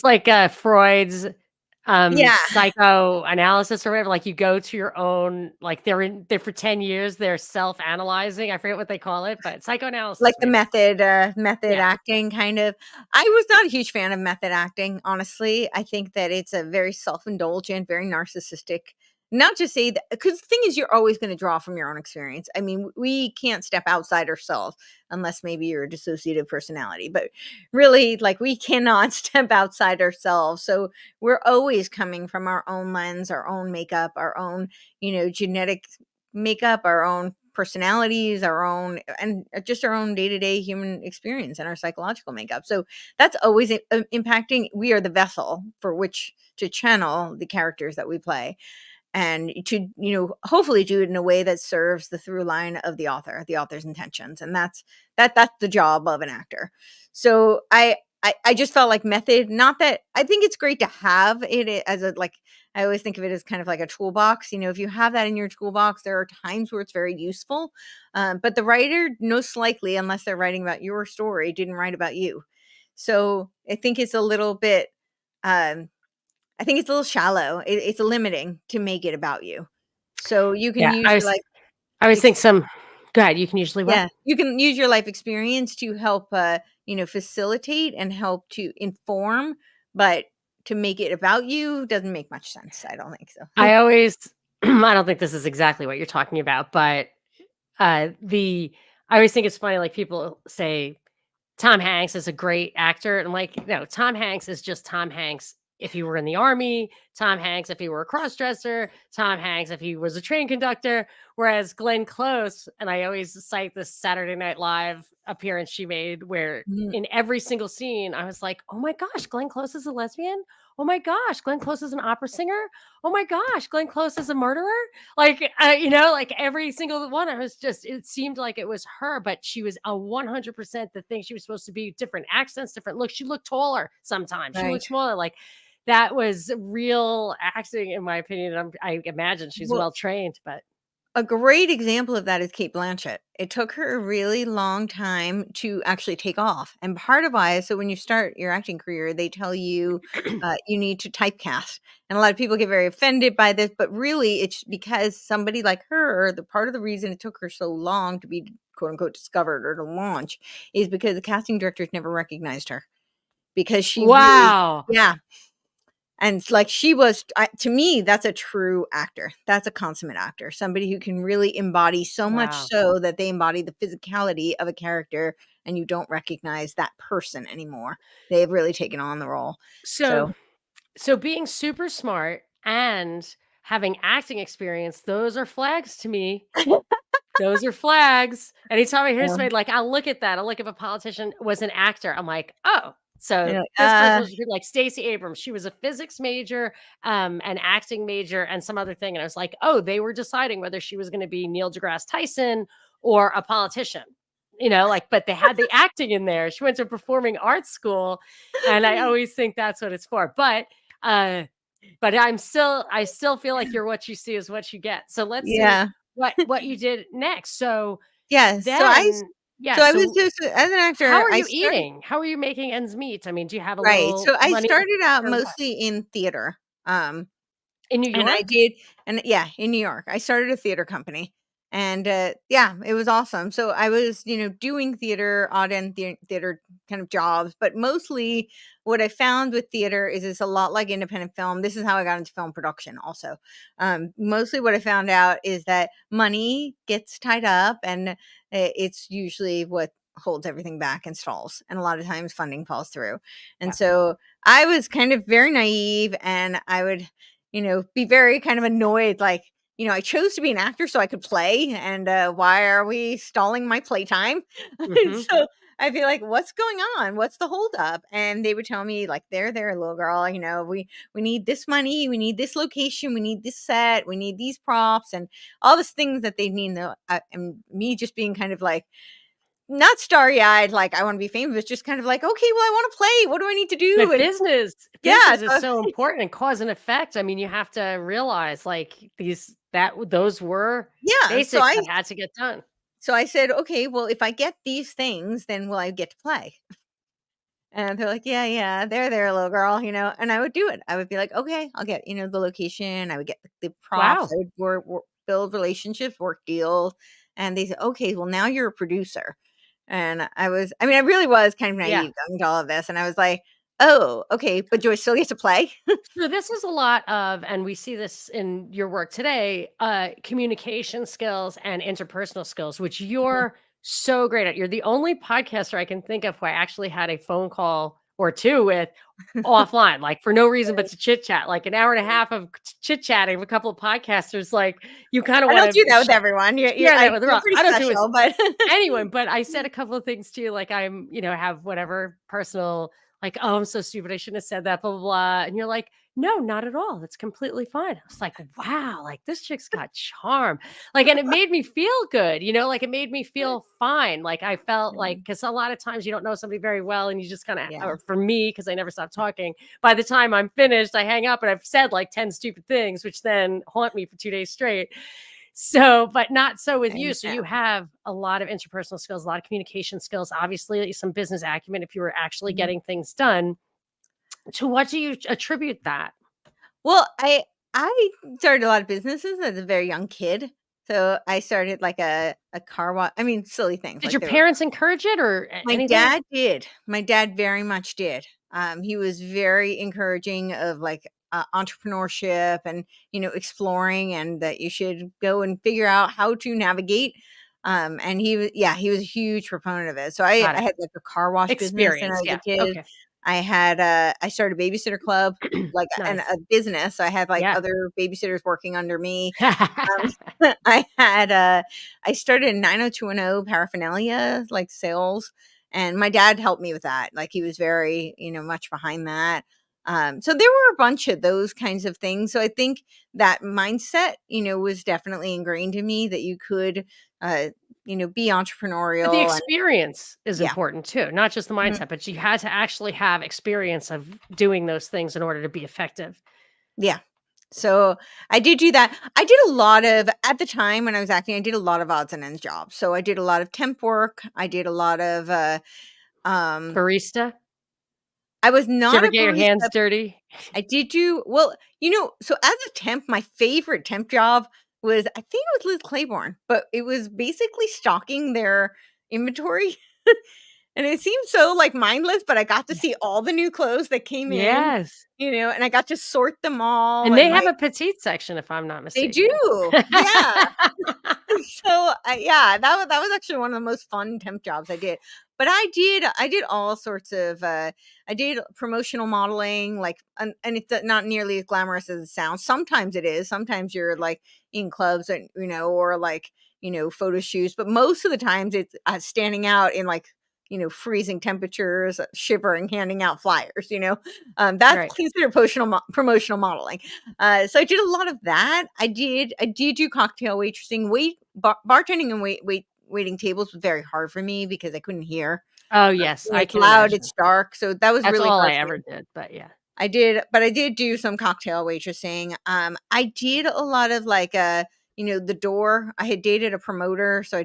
like Freud's, Yeah. psychoanalysis or whatever, like, you go to your own like, they're for 10 years, they're self-analyzing, I forget what they call it, but Like psychoanalysis the maybe. method Yeah. acting kind of. I was not a huge fan of method acting, honestly. I think that it's a very self-indulgent, very narcissistic. Not to say that, because the thing is, you're always going to draw from your own experience. I mean, we can't step outside ourselves unless maybe you're a dissociative personality, but really, like, we cannot step outside ourselves. So we're always coming from our own lens, our own makeup, our own, genetic makeup, our own personalities, our own, and just our own day-to-day human experience and our psychological makeup. So that's always impacting. We are the vessel for which to channel the characters that we play, and to, hopefully do it in a way that serves the through line of the author's intentions. And that's the job of an actor. So I just felt like method, not that I think it's great to have it as a, like, I always think of it as kind of like a toolbox. If you have that in your toolbox, there are times where it's very useful. But the writer, most likely, unless they're writing about your story, didn't write about you. So I think it's a little bit, um, I think it's a little shallow. It's limiting to make it about you. So you can Yeah, use your life I always think ex some go ahead, you can usually what? yeah, you can use your life experience to help, facilitate and help to inform, but to make it about you doesn't make much sense. I don't think so. I always I don't think this is exactly what you're talking about, but, the I always think it's funny, like, people say Tom Hanks is a great actor, and I'm like, no, Tom Hanks is just Tom Hanks if he were in the army, Tom Hanks if he were a cross-dresser, Tom Hanks if he was a train conductor, whereas Glenn Close, and I always cite this Saturday Night Live appearance she made where Mhm. in every single scene, I was like, "Oh my gosh, Glenn Close is a lesbian? Oh my gosh, Glenn Close is an opera singer? Oh my gosh, Glenn Close is a murderer?" Like, like every single one, I was just, it seemed like it was her, but she was a 100% the thing she was supposed to be, different accents, different looks. She looked taller sometimes. She Right. looked smaller. Like that was real acting, in my opinion. And I imagine she's Well, well trained, but a great example of that is Kate Blanchett. It took her a really long time to actually take off, and part of why is, so when you start your acting career, they tell you, you need to typecast, and a lot of people get very offended by this, but really it's because somebody like her, the part of the reason it took her so long to be, quote unquote, "discovered" or to launch, is because the casting directors never recognized her, because she really, wow. yeah. And it's like she was, to me, that's a true actor. That's a consummate actor. Somebody who can really embody so much Wow. so that they embody the physicality of a character and you don't recognize that person anymore. They've really taken on the role. So, So, so being super smart and having acting experience, those are flags to me. Those are flags. Anytime I hear um, somebody, like, I'll look at that. I'll look if a politician was an actor. I'm like, "Oh, so like, this person was like Stacey Abrams. She was a physics major, an acting major, and some other thing." And I was like, "Oh, they were deciding whether she was gonna be Neil deGrasse Tyson or a politician." Like, but they had the acting in there. She went to performing arts school, and I always think that's what it's for. Uh but I still feel like you're what you see is what you get. So let's see yeah. what you did next. So Yeah. then yeah, So I was so just, as an how actor, are I you started, eating? How are you making ends meet? I mean, do you have a right. little So I money started out or what? mostly in theater. In New And I York? did, and yeah, in New York. I started a theater company, and, yeah, it was awesome. So I was, doing theater, odd end theater kind of jobs, but mostly what I found with theater is it's a lot like independent film. This is how I got into film production also. Mostly what I found out is that money gets tied up, and it's usually what holds everything back and stalls, and a lot of times funding falls through. And Yeah. so I was kind of very naive, and I would, be very kind of annoyed, like, I chose to be an actor so I could play, and, why are we stalling my playtime? And Mhm. so I feel like, what's going on? What's the holdup? And they would tell me, like, there, little girl, we need this money, we need this location, we need this set, we need these props, and all these things that they need. And me just being kind of like, not starry eyed, like I want to be famous, just kind of like, okay, well, I want to play. What do I need to do? But And yeah, business is so so important and cause and effect. I mean, you have to realize like those were yeah, basics that had to get done. so I said, "Okay, well, if I get these things, then will I get to play?" And they're like, "Yeah, yeah, there, little girl," and I would do it. I would be like, "Okay, I'll get, the location." I would get the props. Wow. I would build relationships, work deals, and they said, "Okay, well, now you're a producer." And I mean, I really was kind of Yeah. naive going into all of this, and I was like, "Oh, okay, but do I still get to play?" So this is a lot of, and we see this in your work today, communication skills and interpersonal skills, which Mhm. you're so great at. You're the only podcaster I can think of who I actually had a phone call or two with offline, like for no reason but to chit chat, like an hour and a half of chit chatting with a couple of podcasters. Like you kind of I want don't do to that with everyone. share I that with the feel world. pretty I don't do it special, but anyone, but I said a couple of things too, like I'm, have whatever personal, like, oh, I'm so stupid. I shouldn't have said that, blah, blah, blah. And you're like, no, not at all. That's completely fine. I was like, wow, like this chick's got charm. Like, and it made me feel good, like it made me feel fine. Like I felt like, Mm, because a lot of times you don't know somebody very well and you just kind of, yeah. or for me, because I never stopped talking, by the time I'm finished, I hang up and I've said like 10 stupid things, which then haunt me for 2 days straight. So, but not so with you. And So you have a lot of interpersonal skills, a lot of communication skills, obviously some business acumen if you were actually mhm. getting things done. To what do you attribute that? Well, I started a lot of businesses as a very young kid. So I started like a car wash. I mean, silly things Did like your they were. parents encourage it or My anything? dad did. My dad very much did. He was very encouraging of like entrepreneurship and exploring, and that you should go and figure out how to navigate. And he was a huge proponent of it. So Got I it. had like a car wash business when I Experience. was a Yeah. kid. Okay. I started a babysitter club, like, and Nice. a business. So I had like Yeah. other babysitters working under me. I had, I started in 90210 paraphernalia, like sales, and my dad helped me with that. Like he was very, much behind that. So there were a bunch of those kinds of things. So I think that mindset, was definitely ingrained in me that you could, uh, be But the entrepreneurial and experience is yeah. important too, not just the Mhm. mindset, but you had to actually have experience of doing those things in order to be effective. Yeah. So I did do that. I did a lot of at the time when I was acting, I did a lot of odds and ends jobs. So I did a lot of temp work. I did a lot of um Barista? I was Did you not ever a get your hands barista. dirty? I did do well, so as a temp, my favorite temp job was I think it was Liz Claiborne, but it was basically stocking their inventory. And it seemed so like mindless, but I got to Yeah. see all the new clothes that came in, Yes. and I got to sort them all And they and have like a petite section, if I'm not they mistaken. do. Yeah. So, yeah, that was actually one of the most fun temp jobs I did. But I did all sorts of, I did promotional modeling, like, and it's not nearly as glamorous as it sounds. Sometimes it is. Sometimes you're like in clubs and or like photo shoots, but most of the times it's standing out in like freezing temperatures, shivering, handing out flyers. That's Right. considered promotional modeling. So I did a lot of that. I did do cocktail waitressing. Bartending and waiting tables was very hard for me because I couldn't hear. Oh, yes, I It's can loud, imagine. it's dark, so that was That's really all hard I for ever me. did, but yeah. I did do some cocktail waitressing. I did a lot of like the door. I had dated a promoter, so I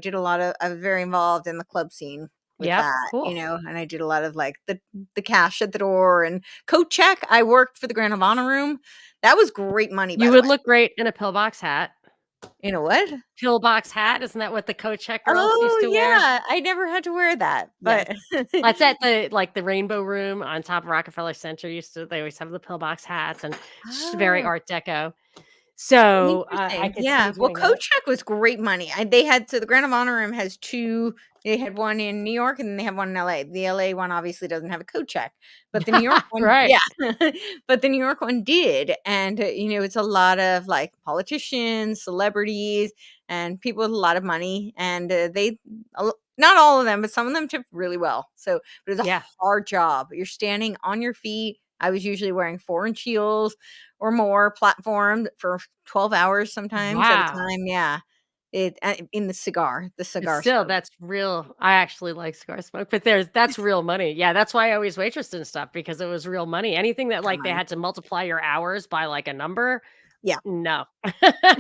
was very involved in the club scene with Yep, that, cool. and I did a lot of like the cash at the door and coat check. I worked for the Grand Havana Room. That was great money, by You the way. would look great in a pillbox hat. You know what? Pillbox hat, isn't that what the coat check girls used Oh, to wear? yeah, I never had to wear that, Yes. but That's at the Rainbow Room on top of Rockefeller Center they always have the pillbox hats and very Oh. art deco. So, I Interesting. could see Yeah. you Well, doing that. Coach Check was great money. They had so the Grand Honor Room has two. They had one in New York and then they have one in LA. The LA one obviously doesn't have a coat check, but the New York one, Right. yeah, but the New York one did. And it's a lot of like politicians, celebrities, and people with a lot of money. And not all of them, but some of them tipped really well. So, but it was a Yeah. hard job. You're standing on your feet. I was usually wearing 4-inch heels or more platformed for 12 hours sometimes at a Wow. time, yeah. In the But cigar still, smoke, that's real. I actually like cigar smoke, but that's real money. Yeah, that's why I always waitressed and stuff because it was real money. Anything that ton of like they money. had to multiply your hours by like a number, Yeah. no.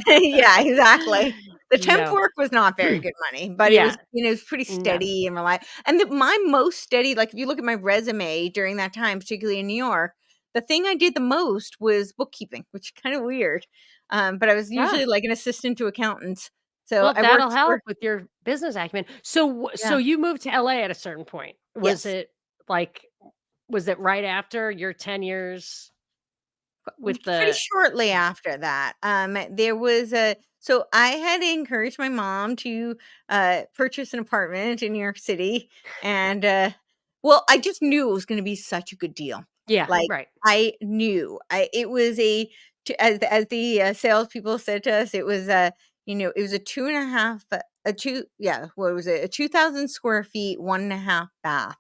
Yeah, exactly. The you temp know. work was not very good money, but it Yeah, was, it was pretty no. steady and reliable. And my most steady, like if you look at my resume during that time, particularly in New York, the thing I did the most was bookkeeping, which is kind of weird. But I was Ah, usually like an assistant to accountants. So well, I that'll worked for, help with your business acumen. So yeah. you moved to LA at a certain point. Yes. Like was it right after your 10 years with Pretty the shortly after that, there was a, so I had encouraged my mom to purchase an apartment in New York City, and well, I just knew it was going to be such a good deal. Yeah, Like right. I knew, it was a, as the salespeople said to us, it was a, it was a two and a half, a two, yeah, what was it, a 2,000 square feet, 1.5 bath.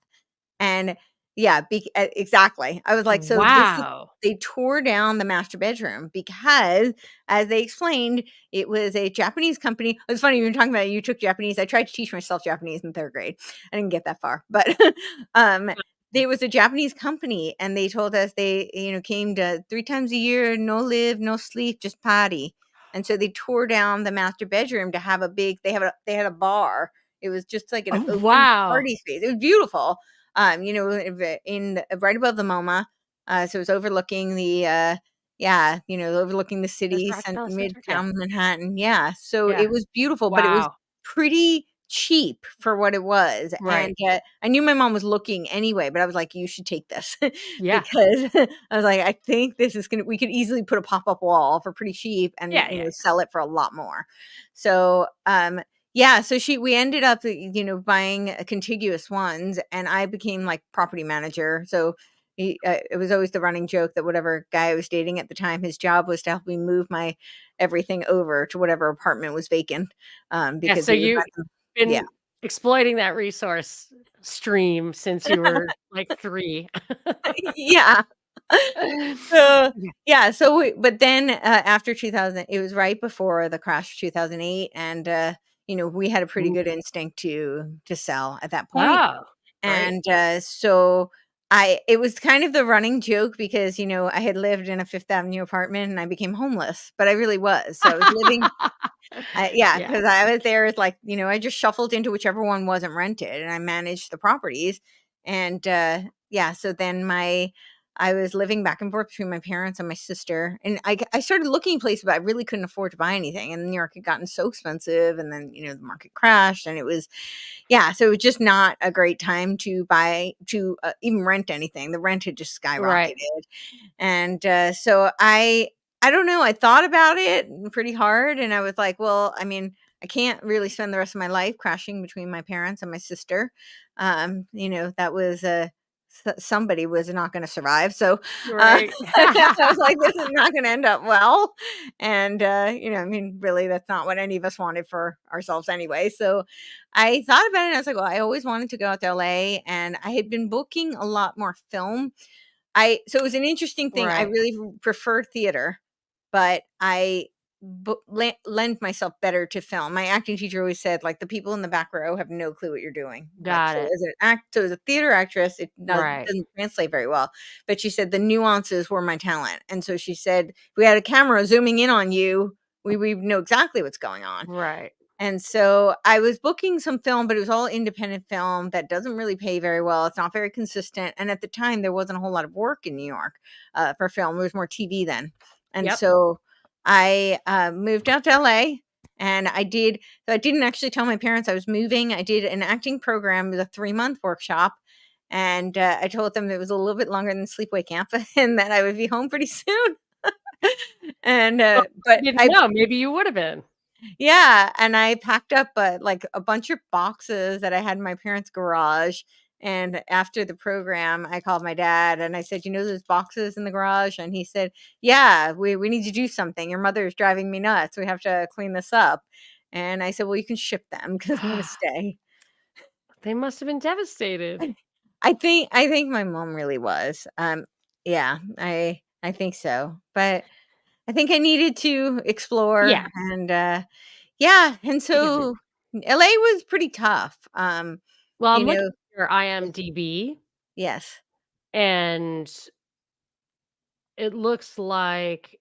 And yeah, exactly. I was like, so this is, Wow. they tore down the master bedroom because, as they explained, it was a Japanese company. It's funny you were talking about you took Japanese. I tried to teach myself Japanese in third grade. I didn't get that far, but um, there was a Japanese company, and they told us they, came to 3 times a year, no live, no sleep, just party. And so they tore down the master bedroom to have a big. They had a bar. It was just like an Oh, open wow. party space. It was beautiful, right above the MoMA. So it was overlooking the, yeah, overlooking the There's city, Rockefeller Center? Yeah. Midtown Manhattan. Yeah. So Yeah. it was beautiful, but it was Wow. pretty cheap for what it was. Right. And I knew my mom was looking anyway, but I was like, you should take this Yeah. because I was like, I think this is we could easily put a pop up wall for pretty cheap and, Yeah, yeah, sell it for a lot more. So, yeah, so we ended up, buying contiguous ones, and I became like property manager. So it was always the running joke that whatever guy I was dating at the time, his job was to help me move my everything over to whatever apartment was vacant, yeah, because so we would you've rent them. Yeah. been exploiting that resource stream since you were, like, 3. Yeah. So, Yeah. yeah, so but then, after 2000, it was right before the crash of 2008, and, we had a pretty Ooh. good instinct to sell at that point. Oh, great. And, so it was kind of the running joke because, I had lived in a Fifth Avenue apartment and I became homeless, but I really was. So I was living, yeah, Yeah. because I was there as like, I just shuffled into whichever one wasn't rented and I managed the properties. And yeah, so then I was living back and forth between my parents and my sister. And I started looking places, but I really couldn't afford to buy anything. And New York had gotten so expensive. And then, the market crashed and it was, yeah, so it was just not a great time to even rent anything. The rent had just Right. skyrocketed. And, so I don't know, I thought about it pretty hard, and I was like, "Well, I mean, I can't really spend the rest of my life crashing between my parents and my sister." That was, somebody was not gonna survive, so, Right. I was like, "This is not gonna end up well." And, I mean, really, that's not what any of us wanted for ourselves anyway, so I thought about it, and I was like, "Well, I always wanted to go out to LA," and I had been booking a lot more film. I So it was an interesting thing. I Right. really prefer theater, but I lend myself better to film. My acting teacher always said, like, the people in the back row have no clue what you're doing. Like, Got it. so as a theater actress, it Right. doesn't translate very well. But she said the nuances were my talent. And so she said, if we had a camera zooming in on you, we know exactly what's going on. Right. And so I was booking some film, but it was all independent film that doesn't really pay very well. It's not very consistent. And at the time, there wasn't a whole lot of work in New York for film. There was more TV then. And Yep. so I moved out to LA, and so I didn't actually tell my parents I was moving. I did an acting program, it was a 3-month workshop. And I told them it was a little bit longer than sleepaway camp and that I would be home pretty soon. And, Well, but you didn't I know, maybe you would have been. Yeah, and I packed up, like, a bunch of boxes that I had in my parents' garage, and after the program, I called my dad and I said, "You know those boxes in the garage?" And he said, "Yeah, we need to do something. Your mother is driving me nuts. We have to clean this up." And I said, "Well, you can ship them because 'cause I'm gonna stay." They must have been devastated. I think my mom really was. Yeah, I think so, but I think I needed to explore Yeah. and, yeah, and I get it. so LA was pretty tough, Well, I'm you looking know at your IMDb, yes. and it looks like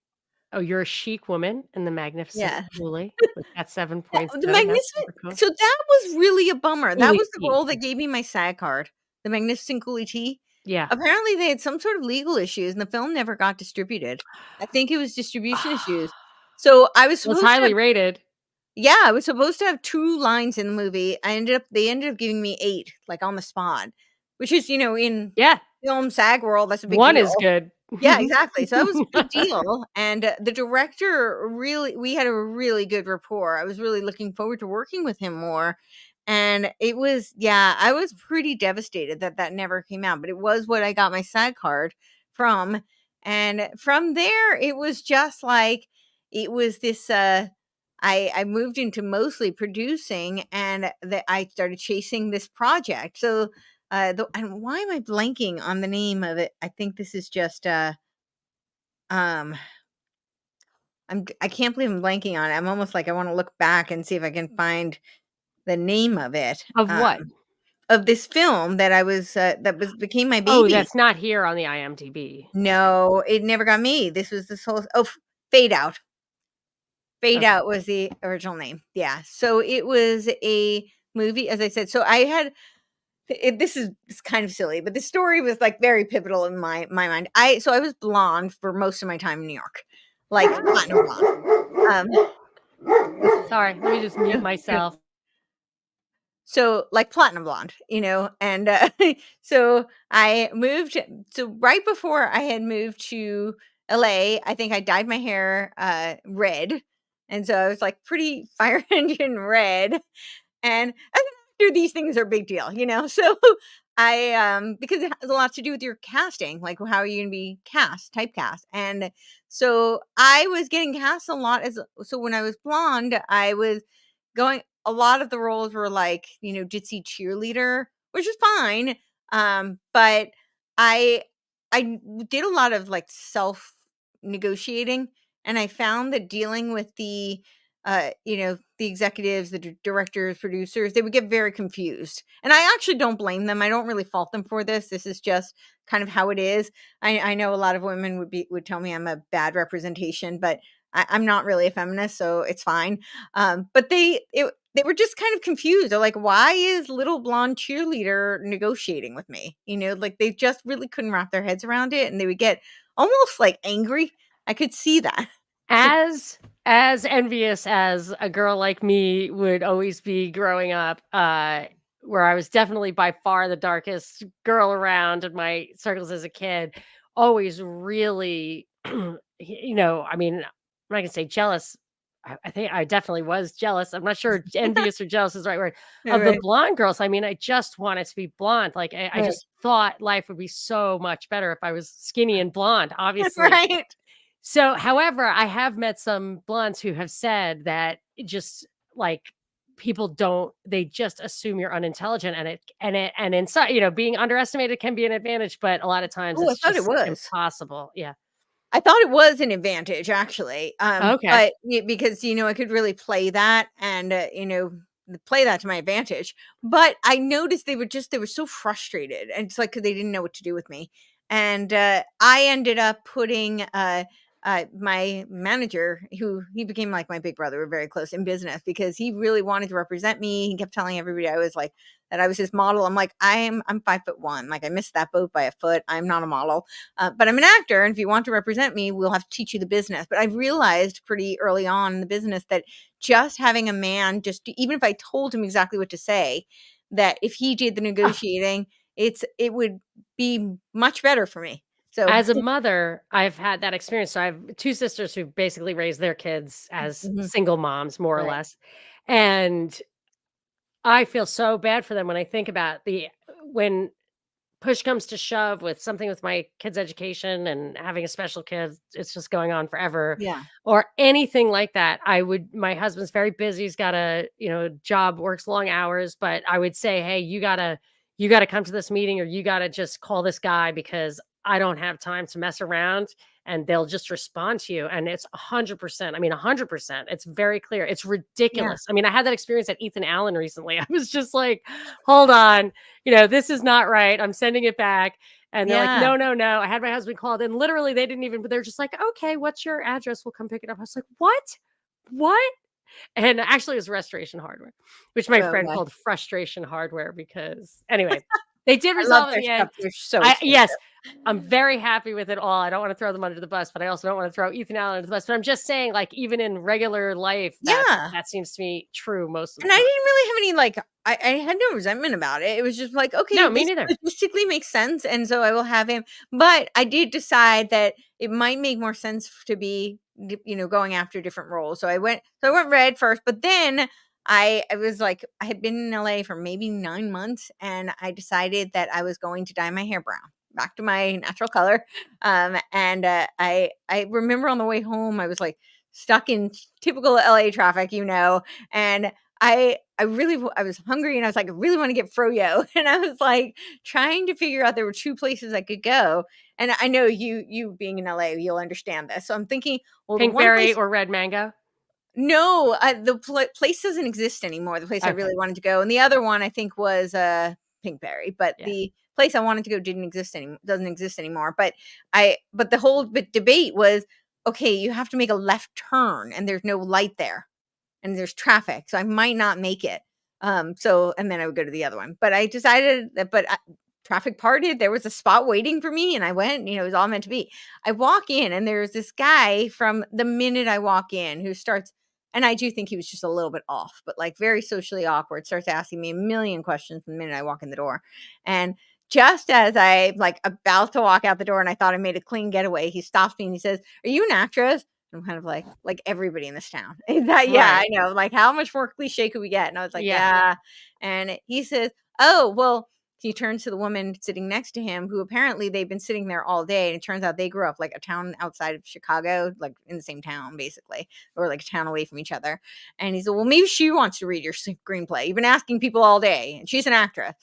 Oh, you're a chic woman in the magnificent Yeah. Julie with that Yeah, 7.0. the That's Magnificent super cool. so that was really a bummer. That Julie was the T. role that gave me my SAG card, the Magnificent Coolie Tea. Yeah. Apparently, they had some sort of legal issues, and the film never got distributed. I think it was distribution issues. So, I was Well, it's supposed to have highly rated. yeah, I was supposed to have 2 lines in the movie. They ended up giving me 8, like, on the spot, which is, in Yeah. film SAG world, that's a big 1 deal. is good. Yeah, exactly. So that was a big deal, and, the director really we had a really good rapport. I was really looking forward to working with him more, and it was yeah, I was pretty devastated that that never came out, but it was what I got my SAG card from, and from there, it was just like it was this, I moved into mostly producing, and that I started chasing this project. So, and why am I blanking on the name of it? I think this is just, um, I can't believe I'm blanking on it. I'm almost like I wanna look back and see if I can find the name of it, Of what? of this film that became my Oh, baby. that's not here on the IMDb. No, it never got made. This was this whole Fade Out. Fade Okay. Out was the original name. Yeah. So it was a movie, as I said. So I had this is it's kind of silly, but the story was like very pivotal in my mind. I was blonde for most of my time in New York, like platinum blonde. Um, Sorry, let me just mute myself. so like platinum blonde, and so I moved. So right before I had moved to LA, I think I dyed my hair red, and so I was like pretty fire engine red. And as an actor, these things are a big deal, So because it has a lot to do with your casting, like how are you gonna be cast, typecast. And so I was getting cast a lot so when I was blonde, I was going a lot of the roles were like, ditzy cheerleader, which is fine. But I did a lot of like self negotiating, and I found that dealing with the executives, the directors, producers, they would get very confused. And I actually don't blame them. I don't really fault them for this. This is just kind of how it is. I know a lot of women would tell me I'm a bad representation, but I'm not really a feminist, so it's fine. But they were just kind of confused. They're like, why is little blonde cheerleader negotiating with me? Like they just really couldn't wrap their heads around it, and they would get almost like angry. I could see that. So As envious as a girl like me would always be growing up, where I was definitely by far the darkest girl around in my circles as a kid, always really, I mean, I'm not gonna say jealous. I think I definitely was jealous. I'm not sure envious or jealous is the right word of the right, blonde girls. I mean, I just wanted to be blonde. Like I right, just thought life would be so much better if I was skinny and blonde, obviously. right. So, however, I have met some blondes who have said that it just like people don't they just assume you're unintelligent and inside, being underestimated can be an advantage, but a lot of times Oh, I it's thought it just was. impossible. Yeah. I thought it was an advantage actually, Okay. but because I could really play that and play that to my advantage. But I noticed they were so frustrated, and it's like 'cause they didn't know what to do with me. And I ended up putting my manager, who he became like my big brother, we're very close in business because he really wanted to represent me. He kept telling everybody I was like that I was his model. I'm like I'm 5'1", like I missed that boat by a foot. I'm not a model. But I'm an actor, and if you want to represent me, we'll have to teach you the business. But I realized pretty early on in the business that just having a man, even if I told him exactly what to say, that if he did the Ah, negotiating, it would be much better for me. So, as a mother, I've had that experience. So I have two sisters who basically raised their kids as mhm, single moms, more or right, less. And I feel so bad for them when I think about when push comes to shove with something with my kid's education and having a special kid, it's just going on forever yeah, or anything like that. My husband's very busy. He's got job, works long hours, but I would say, hey, you gotta come to this meeting or you gotta just call this guy because I don't have time to mess around and they'll just respond to you. And it's 100%. I mean, 100%. It's very clear. It's yeah, ridiculous. I mean, I had that experience at Ethan Allen recently. I was just like, hold on, this is not right. I'm sending it back. And they're like, Yeah. "No, no, no." I had my husband called, and literally they didn't even they're just like, "Okay, what's your address? We'll come pick it up." I was like, "What? What?" And actually, it was Restoration Hardware, which my friend Okay. called Frustration Hardware because anyway, they did I love resolve it in their the stuff. end. They're so I expensive. yes, I'm very happy with it all. I don't wanna throw them under the bus, but I also don't wanna throw Ethan Allen under the bus, but I'm just saying, like, even in regular life, Yeah. that seems to be true most of And the I time. didn't really have any, like I had no resentment about it. It was just like, "Okay, No, me this neither. logistically makes sense, and so I will have him." But I did decide that it might make more sense to be, going after different roles. So I went red first, but then I was like I had been in LA for maybe 9 months, and I decided that I was going to dye my hair brown, back to my natural color. And, I remember on the way home, I was, like, stuck in typical LA traffic, and I was hungry, and I was like, "I really wanna get froyo," and I was, like, trying to figure out there were 2 places I could go, and I know you being in LA, you'll understand this, so I'm thinking, well, the one Pinkberry place. or red mango? No, the place doesn't exist anymore, the place I Okay, really wanted to go, and the other one I think was, Pinkberry, but yeah. the place I wanted to go doesn't exist anymore, but the whole debate was, "Okay, you have to make a left turn, and there's no light there." And there's traffic, so I might not make it. And then I would go to the other one. But I decided that, traffic parted. There was a spot waiting for me, and I went. It was all meant to be. I walk in, and there's this guy from the minute I walk in who starts. And I do think he was just a little bit off, but like very socially awkward. Starts asking me a million questions the minute I walk in the door, and just as I like about to walk out the door, and I thought I made a clean getaway, he stops me and he says, "Are you an actress?" I'm kind of like everybody in this town. Is that yeah, Right. I know. Like, how much more cliche could we get? And I was like, Yeah. yeah. And he says, oh, well, he turns to the woman sitting next to him, who apparently they've been sitting there all day. And it turns out they grew up like a town outside of Chicago, like in the same town, basically, or like a town away from each other. And he said, well, maybe she wants to read your screenplay. You've been asking people all day, and she's an actress.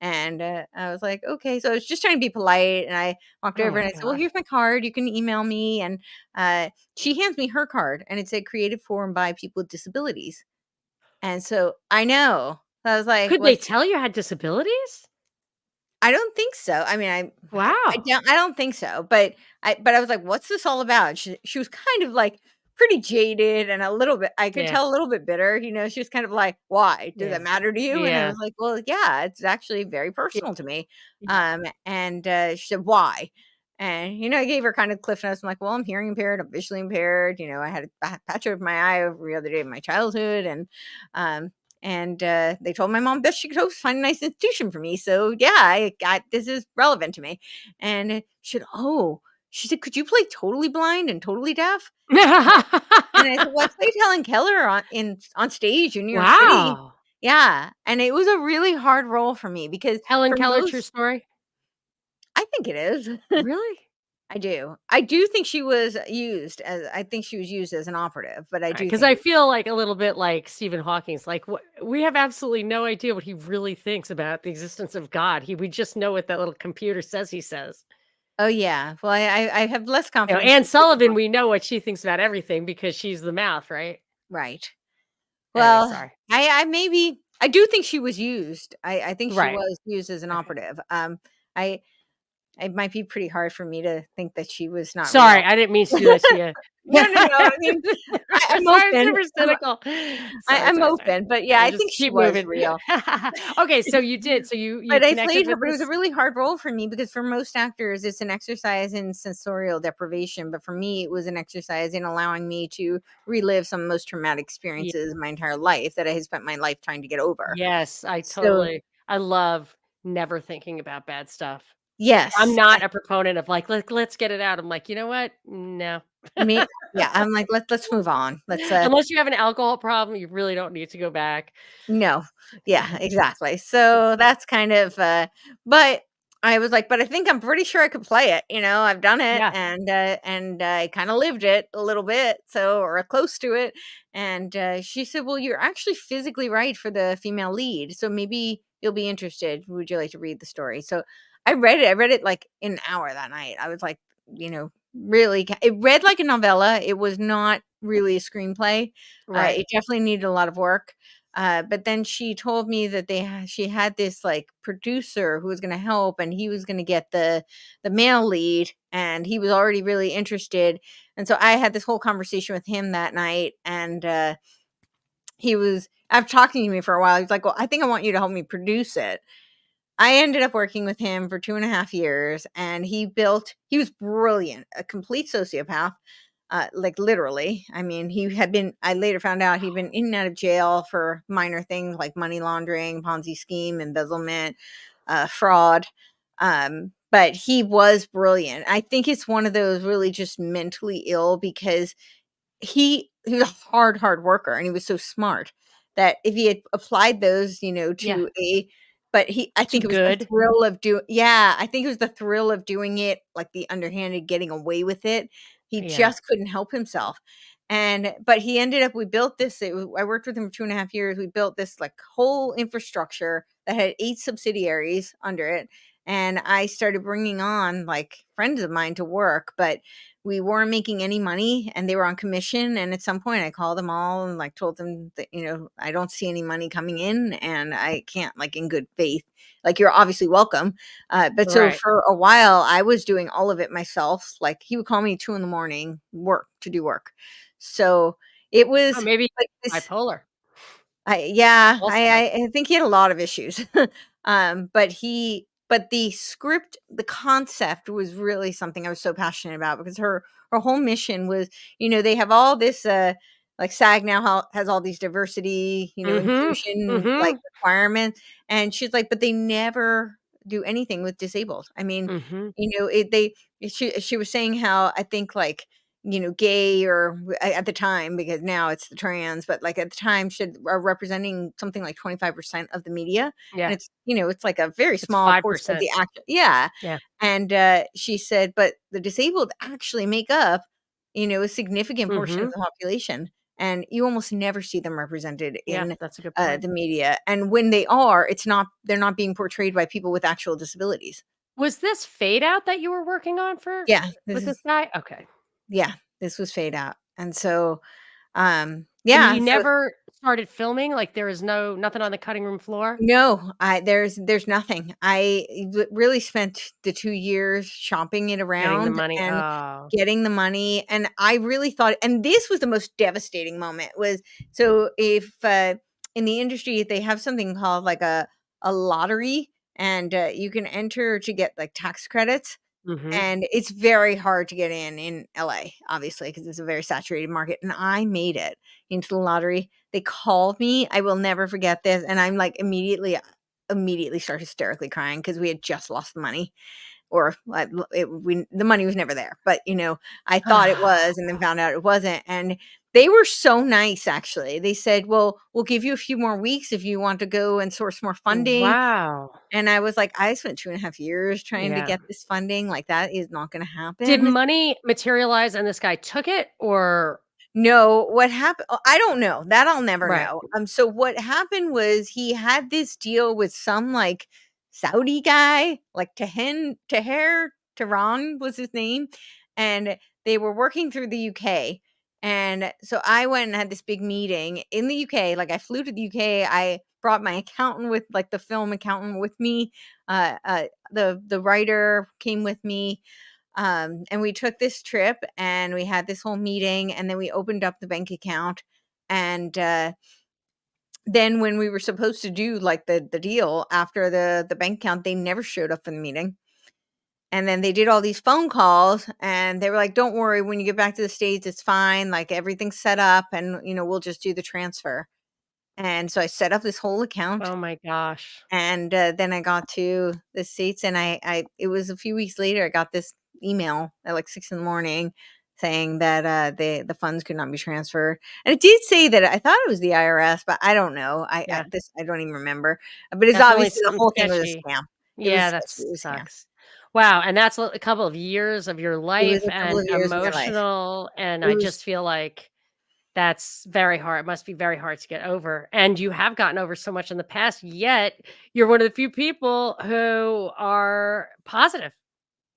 And I was like, okay. So I was just trying to be polite. And I walked Oh over my and I said, well, gosh. here's my card. You can email me. And she hands me her card, and it said created for and by people with disabilities. And so I know. So I was like, Could "What?" they tell you had disabilities? I don't think so. I mean, Wow. I don't think so, but I was like, "What's this all about?" She was kind of, like, pretty jaded and a little bit I could Yeah. tell a little bit bitter, she was kind of like, "Why? Does that Yeah. matter to you?" And I Yeah. was like, "Well, yeah, it's actually very Yeah. personal to me." Yeah. And, she said, "Why?" And, I gave her kind of cliff notes. I'm like, "Well, I'm hearing impaired, I'm visually impaired, I had a patch over my eye every other day of my childhood." Um they told my mom that she could always find a nice institution for me. So yeah, I got this is relevant to me. And she said, could you play totally blind and totally deaf? And I said, well, I played Helen Keller on stage in New York City. Wow. Yeah. And it was a really hard role for me because Helen for Keller, true most, story? I think it is. Really? I do. I do think I think she was used as an operative, but I do Because think I it. feel like a little bit like Stephen Hawking's, like, what we have absolutely no idea what he really thinks about the existence of God. We just know what that little computer says he says. Oh yeah. Well, I have less You know, confidence Anne in Stephen Sullivan, we Hawking. know what she thinks about everything because she's the mouth, right? Right. Anyway, Well, sorry. I do think she was used. I think she Right. was used as an Okay. operative. I it might be pretty hard for me to think that she was not Sorry, real. I didn't mean to do that to you. No, no, no. I mean, I'm Sorry, I'm open. super cynical. Sorry, I'm sorry, sorry. open, but yeah, I Just think she keep was moving. real. Okay, so you did. So you But I connected played her, with but it was a this. really hard role for me because for most actors, it's an exercise in sensorial deprivation. But for me, it was an exercise in allowing me to relive some of the most traumatic Ye experiences of my entire life that I had spent my life trying to get over. Yes, So, I love never thinking about bad stuff. I'm yes, not a proponent of, like, let's get it out. I'm like, "You know what? No." me yeah, I'm like, let's move on. Unless you have an alcohol problem, you really don't need to go back. No. Yeah, exactly. So that's kind of, but I was like, but I think I'm pretty sure I could play it. I've done it, Yeah. and I kind of lived it a little bit, so or close to it. And she said, "Well, you're actually physically right for the female lead, so maybe you'll be interested. Would you like to read the story?" So I read it. I read it like in an hour that night. I was like, really, it read like a novella. It was not really a screenplay. Right. It definitely needed a lot of work. But then she told me that she had this like producer who was going to help, and he was going to get the male lead, and he was already really interested. And so I had this whole conversation with him that night, and he was after talking to me for a while. He's like, "Well, I think I want you to help me produce it." I ended up working with him for 2.5 years, and he was brilliant, a complete sociopath, like literally. I mean, I later found out he'd been in and out of jail for minor things like money laundering, Ponzi scheme, embezzlement, fraud. But he was brilliant. I think it's one of those really just mentally ill because he was a hard worker, and he was so smart that if he had applied those, Yeah. to a but I To think it was the good. thrill of I think it was the thrill of doing it, like the underhanded getting away with it. He Yeah. just couldn't help himself. But he ended up we built this I worked with him for 2.5 years. We built this like whole infrastructure that had 8 subsidiaries under it, and I started bringing on like friends of mine to work, but we weren't making any money, and they were on commission. And at some point I called them all and like told them that, I don't see any money coming in, and I can't, like, in good faith, like, you're obviously welcome. But so Right. for a while I was doing all of it myself. Like, he would call me 2 in the morning work to do work. So it Oh, was maybe like this. bipolar also. I think he had a lot of issues. But the script, the concept was really something I was so passionate about, because her whole mission was, they have all this, like SAG now has all these diversity, Mhm. inclusion, like, Mhm. requirements. And she's like, but they never do anything with disabled. I mean, Mhm. she was saying how, I think, like, gay, or at the time, because now it's the trans, but like at the time are representing something like 25% of the media. And Yeah. it's like a very It's small portion of 5%. the act. Yeah. Yeah. And she said, but the disabled actually make up, a significant portion of Mhm. the population. And you almost never see them represented Yeah, in that's a good point. the media. And when they're not being portrayed by people with actual disabilities. Was this Fade Out that you were working on for Yeah. with this guy? Okay. Yeah, this was Fade Out. And so, And yeah, you so never started filming? Like, there is nothing on the cutting room floor? no, there's nothing. Really spent the 2 years shopping it Getting the around money. and Oh. getting the money. And I really thought, and this was the most devastating moment, was, so if, in the industry, they have something called like a lottery, and, you can enter to get like tax credits. Mhm. And it's very hard to get in LA, obviously, because it's a very saturated market. And I made it into the lottery. They called me. I will never forget this. And I'm like immediately start hysterically crying, because we had just lost the money. Or the money was never there. But I thought it was, and then found out it wasn't. And they were so nice, actually. They said, "Well, we'll give you a few more weeks if you want to go and source more funding." Wow. And I was like, "I spent 2.5 years trying to Yeah. get this funding, like, that is not gonna Did happen." money materialize and this guy took it, or No, what happened? I don't know, that I'll never right. know. So what happened was, he had this deal with some, like, Saudi guy, like, Tehran was his name, and they were working through the UK. And so I went and had this big meeting in the UK. Like, I flew to the UK, I brought my accountant with, like, the film accountant with me, the writer came with me. And we took this trip, and we had this whole meeting, and then we opened up the bank account. And then when we were supposed to do like the deal after the bank account, they never showed up for the meeting. And then they did all these phone calls, and they were like, "Don't worry, when you get back to the States, it's fine. Like, everything's set up, and we'll just do the transfer." And so I set up this whole account. Oh my gosh. And, then I got to the States, and I it was a few weeks later, I got this email at, like, 6 in the morning saying that, the funds could not be transferred. And it did say that, I thought it was the IRS, but I don't know. Yeah. I don't even remember. But it's Definitely obviously, the something whole thing was sketchy. a scam. It was Yeah, that sketchy, it was a scam. sucks. Wow, and that's a couple of years of your It was life a couple and of years of my life. emotional, and It I was just feel like that's very hard. It must be very hard to get over, and you have gotten over so much in the past, yet you're one of the few people who are positive.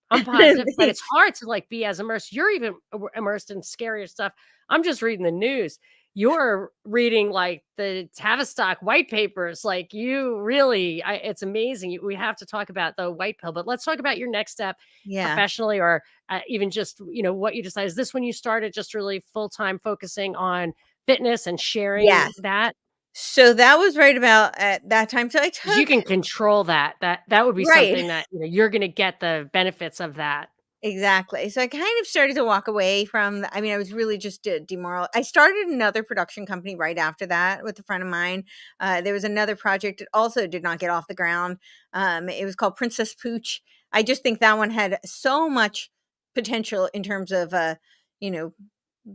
I'm positive, but it's Thanks. hard to, like, be as immersed. You're even immersed in scarier stuff. I'm just reading the news. you're reading like the Tavistock white papers. Like you really, it's amazing. We have to talk about the white pill, but let's talk about your next step Yeah. professionally, or even just, what you decided. Is this when you started just really full time focusing on fitness and sharing Yes. that? So that was right about at that time. So I 'Cause you took can control that. That would be right. something that, you're gonna get the benefits of that. Exactly. So I kind of started to walk away from I mean, I was really just demoral. I started another production company right after that with a friend of mine. There was another project that also did not get off the ground. It was called Princess Pooch. I just think that one had so much potential in terms of, you know,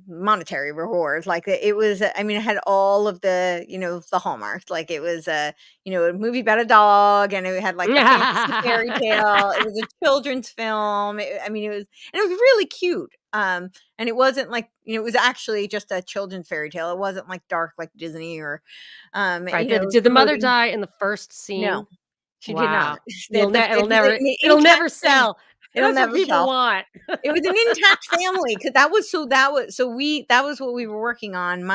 monetary rewards. Like it was, I mean, it had all of the, the hallmarks. Like it was a movie about a dog, and it had like the fantasy fairy tale. It was a children's film. I mean, it was really cute. And it wasn't like, it was actually just a children's fairy tale. It wasn't like dark like Disney or, Right, did the mother promoting. die in the first No, scene? she did not. Wow. It'll It never was an it'll intact never family. sell. It'll That's what never people sell. want. It was an intact family because that was what we were working on.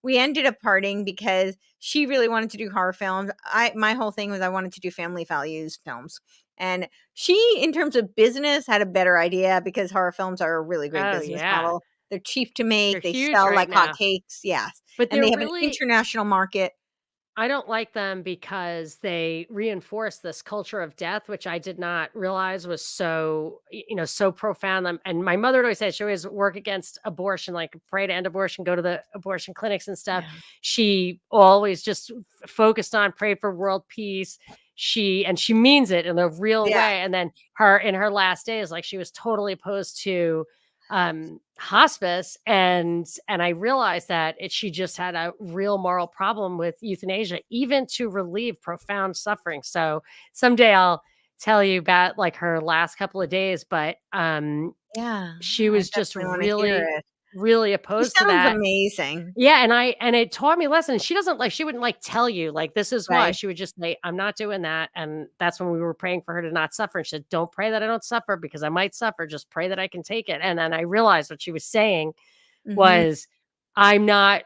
We ended up parting because she really wanted to do horror films. My whole thing was I wanted to do family values films. And she, in terms of business, had a better idea because horror films are a really great Oh, business yeah. model. They're cheap to They're make, they huge sell right like now. hotcakes, yes. But And they're they have an really international market. I don't like them because they reinforce this culture of death, which I did not realize was so, so profound. And my mother would always say she always work against abortion, like pray to end abortion, go to the abortion clinics and stuff. Yeah. She always just focused on pray for world peace. She means it in a real Yeah. way. And then in her last days, like she was totally opposed to hospice, and I realized that she just had a real moral problem with euthanasia, even to relieve profound suffering. So someday I'll tell you about like her last couple of days, but Yeah. she I was just definitely want to hear really it. really She opposed to sounds that. amazing. Yeah, and it taught me lessons. She wouldn't, like, tell you, like, "This is why." Right. She would just say, "I'm not doing that," and that's when we were praying for her to not suffer, and she said, "Don't pray that I don't suffer because I might suffer, just pray that I can take it," and then I realized what she was saying Mhm. was, "I'm not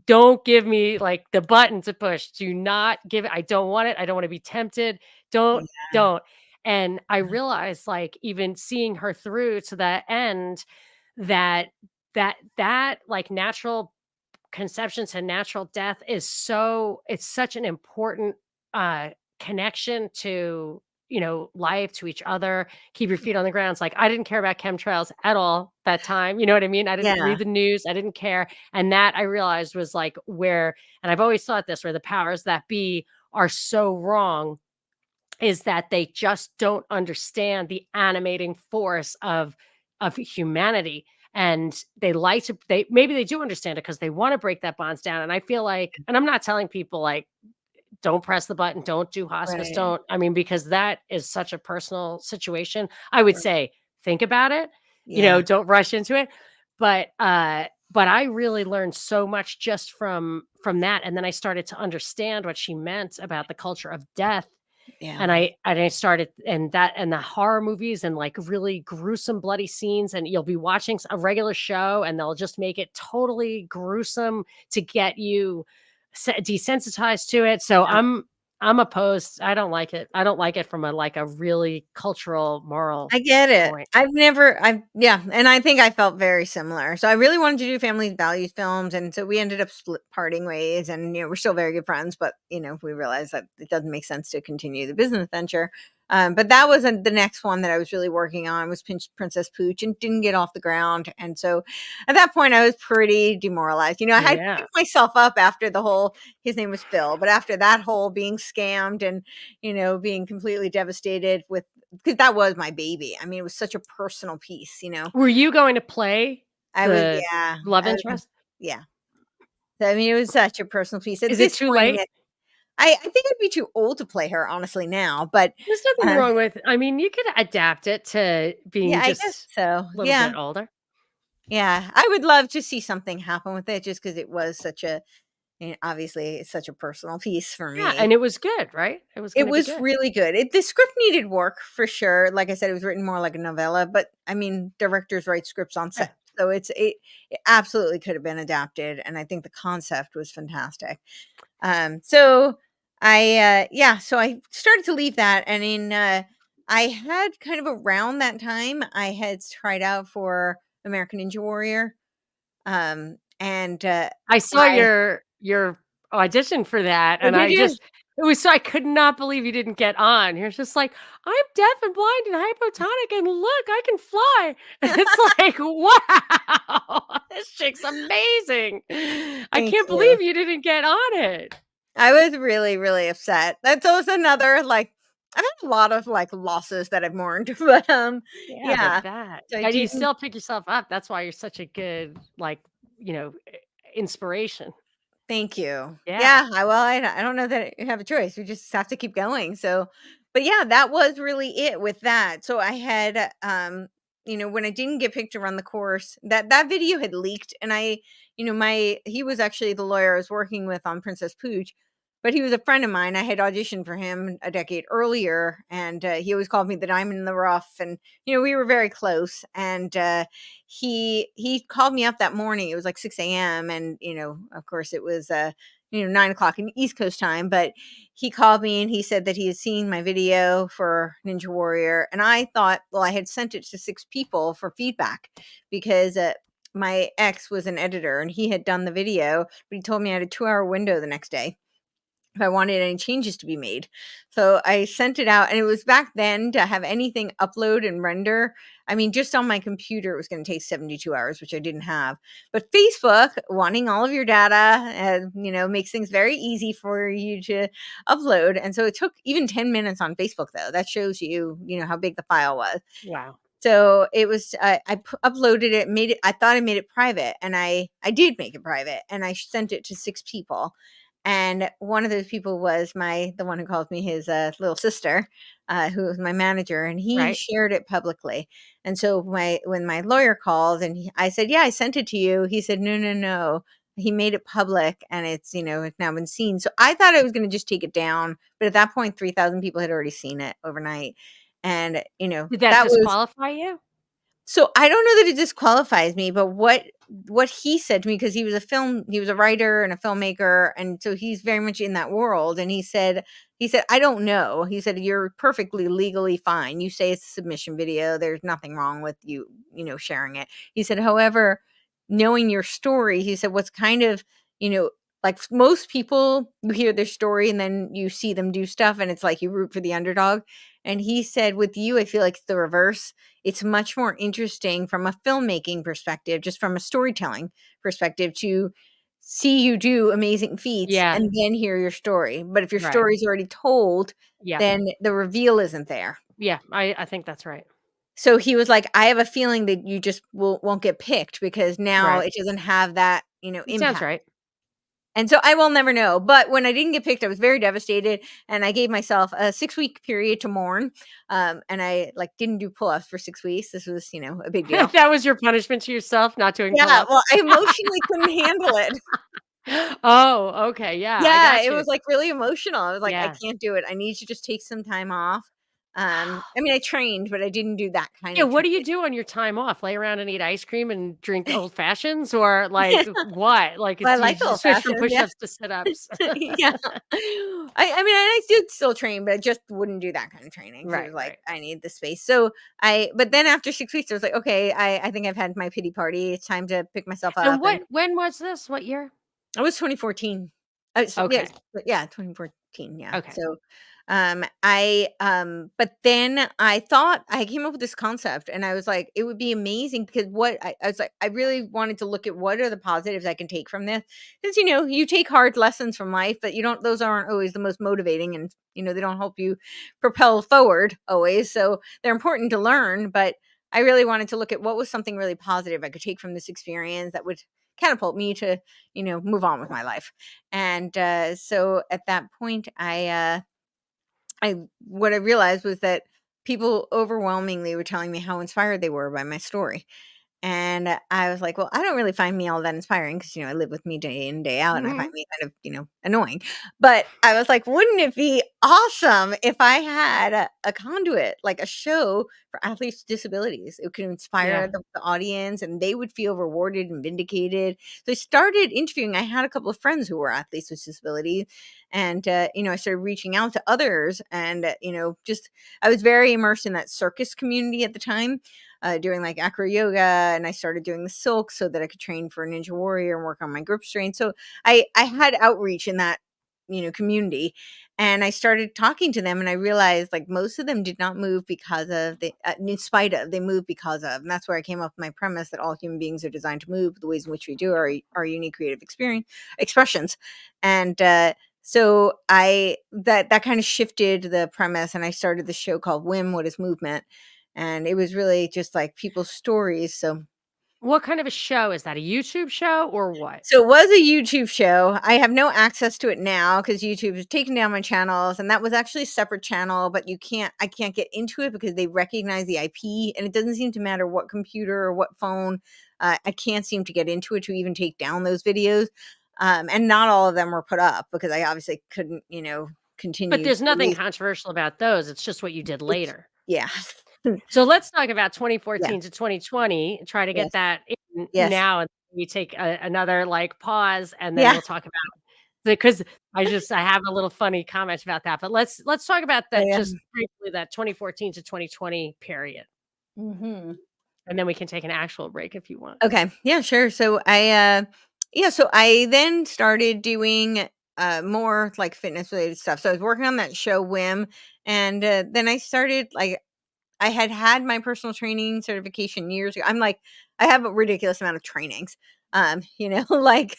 don't give me, like, the button to push. Do not give it I don't want it. I don't wanna be tempted. Don't, Yeah. don't." And I realized, like, even seeing her through to the end, that like, natural conception to natural death is it's such an important uh connection to life, to each other. Keep your feet on the ground. It's like I didn't care about chemtrails at all that time, you know what I mean? I didn't Yeah. read the news, I didn't care. And that I realized was like where, and I've always thought this, where the powers that be are so wrong, is that they just don't understand the animating force of humanity. And they maybe they do understand it because they want to break that bonds down. And I feel like, and I'm not telling people like don't press the button, don't do hospice, Right. don't, I mean, because that is such a personal situation. I would Right. say think about it, Yeah. don't rush into it. But I really learned so much just from that. And then I started to understand what she meant about the culture of death. Yeah. And I started, and the horror movies and like really gruesome bloody scenes, and you'll be watching a regular show and they'll just make it totally gruesome to get you desensitized to it. So Yeah. I'm opposed. I don't like it. I don't like it from a like a really cultural moral I get it. point. I've yeah, and I think I felt very similar. So I really wanted to do family values films, and so we ended up parting ways, and we're still very good friends, but we realized that it doesn't make sense to continue the business venture. But that wasn't the next one that I was really working on was Princess Pooch, and didn't get off the ground. And so at that point I was pretty demoralized. I had Yeah. picked myself up after the whole his name was Phil, but after that whole being scammed and being completely devastated with because that was my baby. I mean, it was such a personal piece. Were you going to play I was the yeah, love I was interest? yeah. So, I mean, it was such a personal piece. At Is it this too point, late? I think I'd be too old to play her, honestly, now, but, There's nothing uh, wrong with, I mean, you could adapt it to yeah, being I guess just so. a little Yeah, bit older. yeah. I would love to see something happen with it just because it was such a obviously, it's such a personal piece for Yeah, me. and it was good, right? It was It gonna be was good. really good. The script needed work for sure. Like I said, it was written more like a novella, but, I mean, directors write scripts on Yeah. set, So it absolutely could have been adapted, and I think the concept was fantastic. So so I started to leave that, and I had kind of around that time, I had tried out for American Ninja Warrior, and I saw I your audition for that, oh, and did I you? just it was so I could not believe you didn't get on. You're just like, "I'm deaf and blind and hypotonic, and look, I can fly." And it's like, "Wow, this chick's amazing. I Thank can't you. believe you didn't get on it." I was really, really upset. That's also another, like, I've had a lot of, like, losses that I've mourned, but, Yeah, I yeah. bet. So I And you didn't still pick yourself up. That's why you're such a good, like, you know, inspiration. Thank you. Yeah. Yeah, I don't know that I have a choice. We just have to keep going. So, but yeah, that was really it with that. So I had, when I didn't get picked to run the course, that video had leaked, and he was actually the lawyer I was working with on Princess Pooch, but he was a friend of mine. I had auditioned for him a decade earlier, and he always called me the diamond in the rough, and we were very close, and he called me up that morning. It was like 6 a.m. and of course it was 9 o'clock in East Coast time. But he called me and he said that he had seen my video for Ninja Warrior, and I thought, well, I had sent it to 6 people for feedback because my ex was an editor and he had done the video, but he told me I had a 2-hour window the next day if I wanted any changes to be made. So I sent it out, and it was back then to have anything upload and render. I mean, just on my computer, it was going to take 72 hours, which I didn't have. But Facebook, wanting all of your data, makes things very easy for you to upload. And so it took even 10 minutes on Facebook, though. That shows you, how big the file was. Wow. So it was, uploaded it, made it, I thought I made it private, and I did make it private, and I sent it to 6 people. And one of those people was the one who calls me his little sister, who was my manager, and he Right. shared it publicly. And so when my lawyer called and I said, yeah, I sent it to you. He said, no, no, no. He made it public, and it's now been seen. So I thought I was going to just take it down. But at that point, 3,000 people had already seen it overnight. And, Did that that was disqualify you? so I don't know that it disqualifies me, but what he said to me, because he was a writer and a filmmaker, and so he's very much in that world. And he said, I don't know. He said, you're perfectly legally fine. You say it's a submission video. There's nothing wrong with you, sharing it. He said, however, knowing your story, he said, what's kind of, like most people, you hear their story and then you see them do stuff and it's like you root for the underdog. And he said, with you, I feel like it's the reverse. It's much more interesting from a filmmaking perspective, just from a storytelling perspective, to see you do amazing feats Yeah. and then hear your story. But if your Right. story's already told, Yeah. then the reveal isn't there. Yeah. I think that's right. So he was like, I have a feeling that you just won't get picked because now Right. it doesn't have that, Sounds impact. right. And so I will never know. But when I didn't get picked, I was very devastated, and I gave myself a 6-week period to mourn. And I didn't do pull-ups for 6 weeks. This was, a big deal. That was your punishment to yourself, not doing Yeah, well, pull-ups? I emotionally couldn't handle it. Oh, okay, yeah, I Yeah, got it you. was, really emotional. I was like, "I Yeah. can't do it. I need to just take some time off." I mean, I trained, but I didn't do that kind Yeah, of what do you training. do on your time off? Lay around and eat ice cream and drink old fashions or, like, what? Like, Well, I it's you like just old switch from fashioned, yeah. push-ups to sit-ups? Yeah. I mean, I did still train, but I just wouldn't do that kind of training. So it Right, was like, right. I need the space. So but then after 6 weeks, I was like, okay, I think I've had my pity party. It's time to pick myself And up. And when was this? What year? it was 2014. Okay, Yeah, 2014. Yeah. okay. So, but then I thought I came up with this concept, and I was like, it would be amazing because I was like, I really wanted to look at what are the positives I can take from this. Because, you take hard lessons from life, but those aren't always the most motivating, and, they don't help you propel forward always. So they're important to learn, but I really wanted to look at what was something really positive I could take from this experience that would catapult me to, move on with my life. And so at that point, I what I realized was that people overwhelmingly were telling me how inspired they were by my story. And I was like, well, I don't really find me all that inspiring because, I live with me day in, day out, and I find Mhm. me kind of, annoying. But I was like, wouldn't it be awesome if I had a conduit, like a show for athletes with disabilities. It could Yeah. inspire the audience and they would feel rewarded and vindicated. So I started interviewing. I had a couple of friends who were athletes with disabilities. And, I started reaching out to others. And, just I was very immersed in that circus community at the time. Doing like acro yoga, and I started doing the silk so that I could train for a ninja warrior and work on my grip strength. So I had outreach in that community, and I started talking to them, and I realized like most of them did not move because of in spite of, they moved because of. And that's where I came up with my premise that all human beings are designed to move. The ways in which we do are unique creative expressions. And so I that kind of shifted the premise, and I started the show called Whim What is Movement. And it was really just like people's stories. What kind of a show is that? A YouTube show or what? So it was a YouTube show. I have no access to it now because YouTube has taken down my channels, and that was actually a separate channel, but I can't get into it because they recognize the IP, and it doesn't seem to matter what computer or what phone. I can't seem to get into it to even take down those videos. And not all of them were put up because I obviously couldn't, But continue to there's nothing release. controversial about those. It's just what you did It's, later. yeah. So let's talk about Yeah. 2014 to 2020, try to get Yes. that in Yes. now, and we take another like pause, and then Yeah. we'll talk about because I have a little funny comment about that. But let's talk about Oh, that yeah. just briefly, that 2014 to 2020 period. Hmm. And then we can take an actual break if you want. Okay. Yeah, sure. So I then started doing more like fitness related stuff. So I was working on that show Whim, and then I started like I had my personal training certification years ago. I have a ridiculous amount of trainings. Like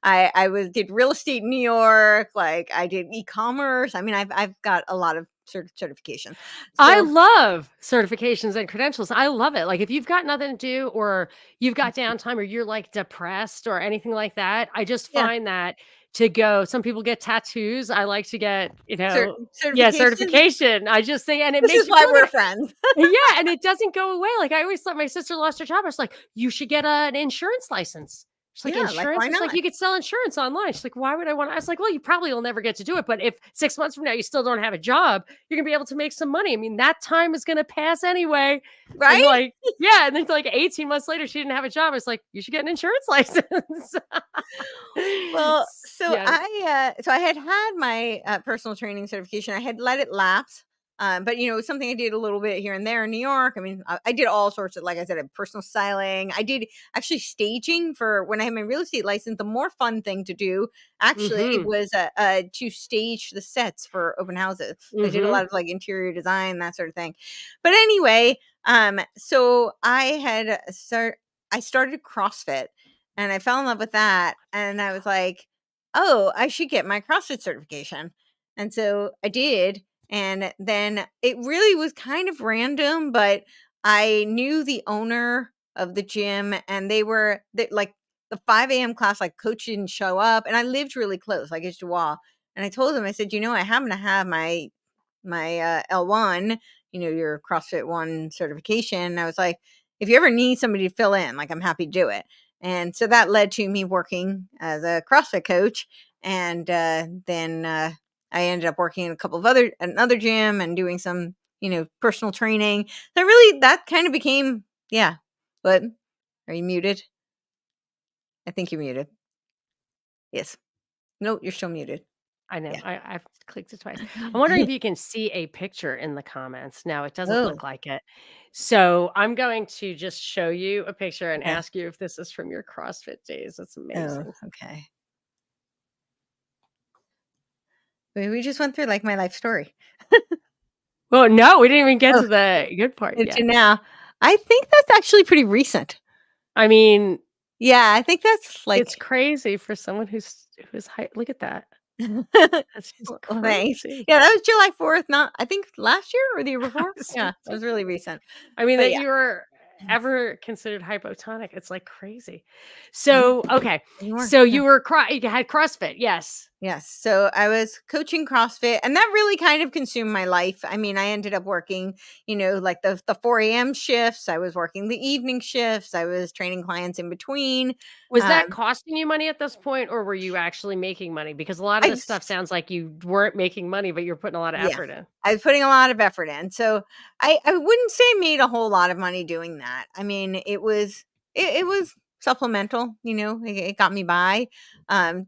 I was did real estate in New York, like I did e-commerce. I mean, I've got a lot of certification. I So love certifications and credentials. I love it. Like if you've got nothing to do or you've got downtime or you're like depressed or anything like that, I just yeah, find that to go, some people get tattoos. I like to get, yeah, certification. certification. I just think, and it This is makes you why feel we're good. friends. Yeah, and it doesn't go away. Like I always thought my sister lost her job. I was like, you should get an insurance license. She's like, Yeah, like insurance? why I was like, not? you could sell insurance online. She's like, why would I want to? I was like, well, you probably will never get to do it. But if 6 months from now you still don't have a job, you're gonna be able to make some money. I mean, that time is gonna pass anyway. And Right? like, yeah, and then like 18 months later, she didn't have a job. It's like, you should get an insurance license. Well, so Yeah. I had my personal training certification. I had let it lapse. But it was something I did a little bit here and there in New York. I mean, I did all sorts of, like I said, personal styling. I did actually staging for when I had my real estate license. The more fun thing to do actually Mm-hmm. was to stage the sets for open houses. I did a Mm-hmm. lot of like interior design, that sort of thing. But anyway, so I started CrossFit, and I fell in love with that, and I was like, "Oh, I should get my CrossFit certification." And so I did, and then it really was kind of random, but I knew the owner of the gym, and like the 5 a.m. class, like coach didn't show up, and I lived really close, like it's Joie. And I told him, I said, I happen to have my L1, your CrossFit One certification. And I was like, if you ever need somebody to fill in, like I'm happy to do it. And so that led to me working as a CrossFit coach. And then I ended up working in a couple of another gym and doing some, personal training. So really that kind of became, yeah. But are you muted? I think you're muted. Yes. No, you're still muted. I know. Yeah. I've clicked it twice. I'm wondering if you can see a picture in the comments. No, it doesn't Oh, look like it. So I'm going to just show you a picture and okay. ask you if this is from your CrossFit days. That's Oh, amazing. okay. We just went through like my life story. Well, no, we didn't even get Oh, to the good part into yet. now. I think that's actually pretty recent. I mean, Yeah, I think that's it's like crazy for someone who's high. Look at that. That's just well, thanks. crazy. Yeah, that was July 4th, not I think last year or the year before? It's Yeah, that was really ridiculous. recent. I mean, But that yeah. you were ever considered hypotonic, it's like crazy. Yeah, So, okay. anymore. So Yeah. you had CrossFit, yes. Yes. So I was coaching CrossFit, and that really kind of consumed my life. I mean, I ended up working, like the 4 a.m. shifts. I was working the evening shifts. I was training clients in between. Was Um, that costing you money at this point, or were you actually making money? Because a lot of I this stuff sounds like you weren't making money, but you're putting a lot of Yeah, effort in. I was putting a lot of effort in. So I wouldn't say I made a whole lot of money doing that. I mean, it was supplemental, it got me by.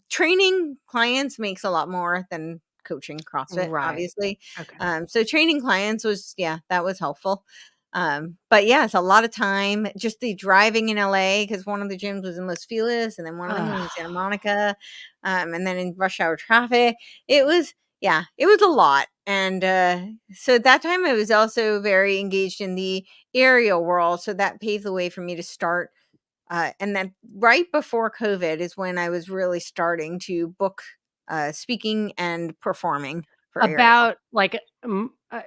Training clients makes a lot more than coaching CrossFit, Right. obviously. Okay. So training clients was, yeah, that was helpful. But yeah, it's a lot of time. Just the driving in LA, because one of the gyms was in Los Feliz and then one of them was in Santa Ugh. Monica. And then in rush hour traffic. It was Yeah, it was a lot. And so at that time, I was also very engaged in the aerial world. So that paved the way for me to start. And then right before COVID is when I was really starting to book speaking and performing for aerial. About, like,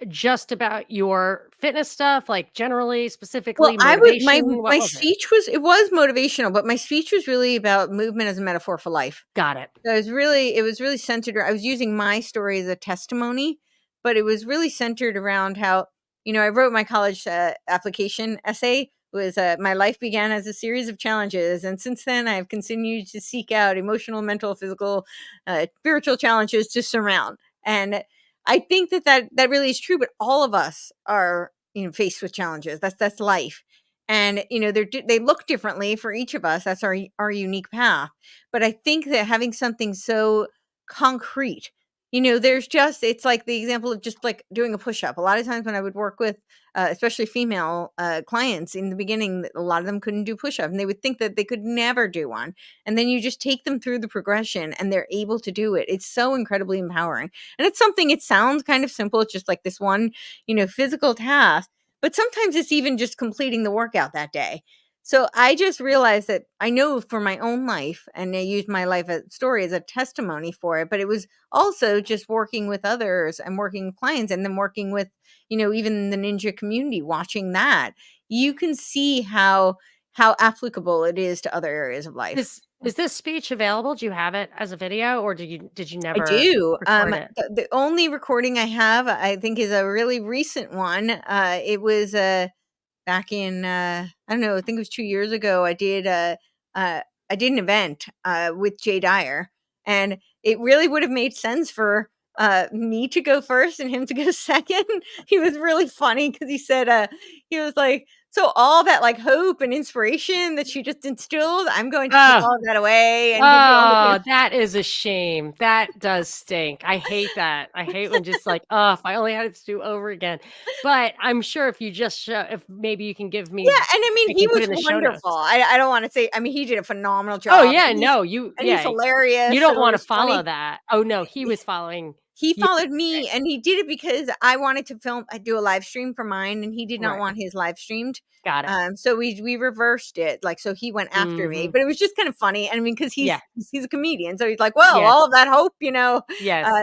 just about your fitness stuff, like, generally, Well, specifically, I would my motivation, what my was it? speech was motivational, but my speech was really about movement as a metaphor for life. Got it. So it was really centered I was using my story as a testimony, but it was really centered around how, I wrote my college application essay was my life began as a series of challenges, and since then I've continued to seek out emotional, mental, physical, spiritual challenges to surmount. And I think that really is true, but all of us are, faced with challenges. That's life. And they look differently for each of us. That's our unique path. But I think that having something so concrete, there's just it's like the example of just like doing a push-up. A lot of times when I would work with especially female clients in the beginning, a lot of them couldn't do push-up and they would think that they could never do one. And then you just take them through the progression and they're able to do it. It's so incredibly empowering. And it's something, it sounds kind of simple. It's just like this one, physical task, but sometimes it's even just completing the workout that day. So I just realized that I know for my own life, and I used my life story as a testimony for it, but it was also just working with others and working with clients and then working with, even the ninja community, watching that. You can see how applicable it is to other areas of life. Is this speech available? Do you have it as a video, or did you I never do. record it? The only recording I have, I think, is a really recent one. It was back in I don't know, I think it was 2 years ago. Uh I did an event with Jay Dyer, and it really would have made sense for me to go first and him to go second. He was really funny because he said he was like, so all that like hope and inspiration that she just instilled, I'm going to take Oh. all of that away and give you all the Oh, that is a shame. That does stink. I hate that. I hate when just like, "Oh, if I only had it to do over again." But I'm sure if you just show if maybe you can give me Yeah, and I mean, I he can put was in the show wonderful. notes. I don't wanna say, I mean, he did a phenomenal Oh, job, yeah, no, and he's you hilarious, so don't it wanna was follow funny. that. Oh, no, he was following He you. followed Okay, me, and he did it because I wanted to I do a live stream for mine, and he did not right, want his live streamed. got it. So we reversed it, like, so he went after me, Mhm. but it was just kind of funny. I mean, because Yeah, he's a comedian, so he's like, "Well, yes, all of that hope, yes.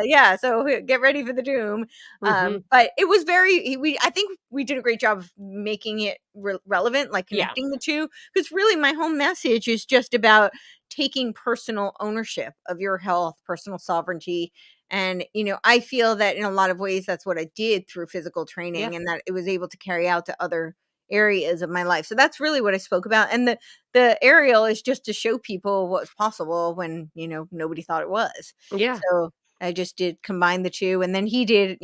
yeah, so get ready for the doom." Mhm. But it was very we I think we did a great job of making it relevant, like, Yeah, connecting the 2, because really my whole message is just about taking personal ownership of your health, personal sovereignty. And, I feel that in a lot of ways, that's what I did through physical yeah, training, and that it was able to carry out to other areas of my life. So that's really what I spoke about. And the aerial is just to show people what's possible when, nobody thought it was. yeah. So I just did combine the two. And then he did,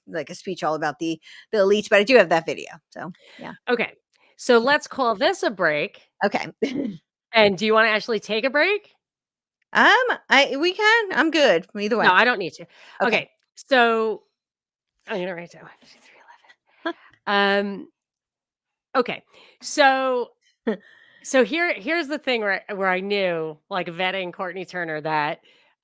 like a speech all about the elites, but I do have that video. So yeah. Okay, so let's call this a break, Okay. and do you wanna actually take a break? I we can. I'm good. Either No, way. I don't need to. Okay. Okay, so I'm gonna write down 5311. Okay, so here's the thing where I knew, like, vetting Courtenay Turner, that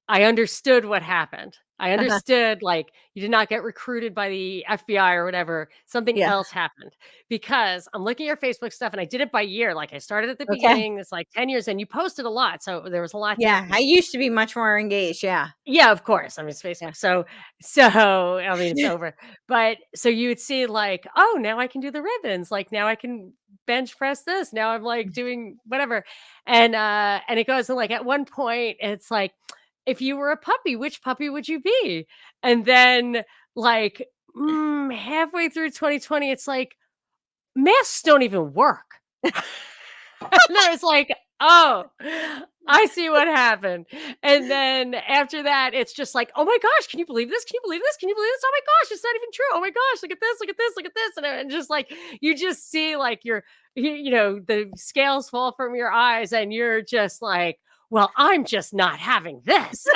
I understood what happened. I understood, like, you did not get recruited by the FBI or whatever. Something Yeah. else happened, because I'm looking at your Facebook stuff, and I did it by year. Like, I started at the Okay. beginning. It's like 10 years, and you posted a lot, so there was a lot Yeah, I happening. used to be much more engaged, yeah. Yeah, of course. I mean, it's Yeah. Facebook. I mean, it's over. But so you would see, like, oh, now I can do the ribbons. Like, now I can bench press this. Now I'm like doing whatever. And it goes, and like at one point it's like, if you were a puppy, which puppy would you be? And then, like, halfway through 2020, it's like, masks don't even work. And I was like, "Oh, I see what happened." And then after that, it's just like, "Oh my gosh, can you believe this? Can you believe this? Can you believe this? Oh my gosh, it's not even true. Oh my gosh, look at this, look at this, look at this." And just like, you just see like the scales fall from your eyes and you're just like, "Well, I'm just not having this."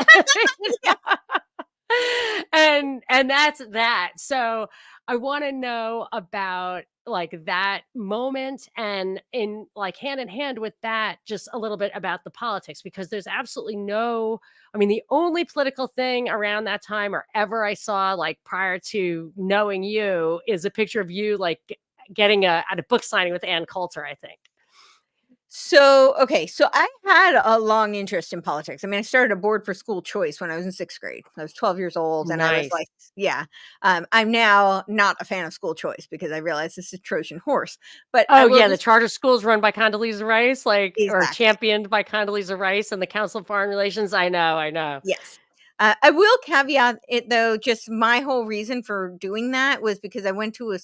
You Yeah. know? And that's that. So I want to know about like that moment, and in like hand in hand with that, just a little bit about the politics, because there's absolutely no, I mean, the only political thing around that time or ever I saw like prior to knowing you is a picture of you like getting at a book signing with Ann Coulter, I think. So, okay, so I had a long interest in politics. I mean, I started a board for school choice when I was in 6th grade. I was 12 years old, and I was Nice. like, yeah. I'm now not a fan of school choice because I realize this is Trojan horse. But I Oh, will yeah, the just charter schools run by Condoleezza Rice, like, or exactly. championed by Condoleezza Rice and the Council of Foreign Relations. I know, I know. Yes. I will caveat it though, just my whole reason for doing that was because I went to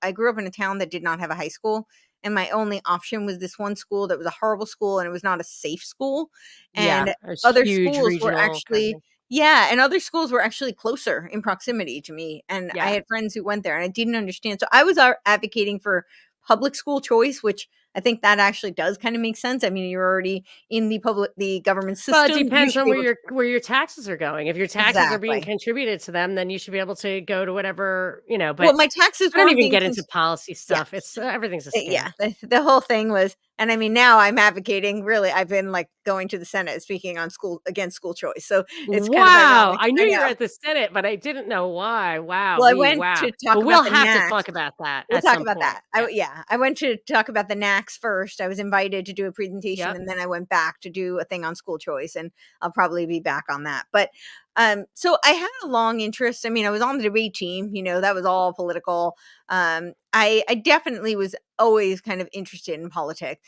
I grew up in a town that did not have a high school. And my only option was this one school that was a horrible school and it was not a safe school. Yeah, And it's other huge schools were regional kind of actually, thing. yeah, and other schools were actually closer in proximity to me. And I Yeah. had friends who went there and I didn't understand. So I was advocating for public school choice, which I think that actually does kind of make sense. I mean, you're already in the government Well, it system. You depends should on be able to. where your taxes are going. If your taxes are being Exactly. contributed to them, then you should be able to go to whatever, Well, but my taxes I don't weren't even being get into policy yeah, stuff. It's everything's a scam. yeah, the whole thing was and I mean, now I'm advocating really, I've been, like, going to the Senate speaking on school against school choice, so it's kind of Wow! ironic. I knew I you were know. at the Senate, but I didn't know why. Wow, Well, I we went wow. to talk But about we'll the have to NACS. talk about that We'll at talk some about point. that. Yeah. Yeah, I went to talk about the NACS first. I was invited to do a presentation, Yep. and then I went back to do a thing on school choice, and I'll probably be back on that. But, so I had a long interest. I mean, I was on the debate team, that was all political. I definitely was always kind of interested in politics.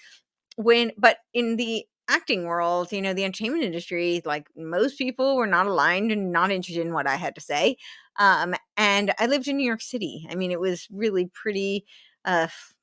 But in the acting world, the entertainment industry, like most people were not aligned and not interested in what I had to say. And I lived in New York City. I mean, it was really pretty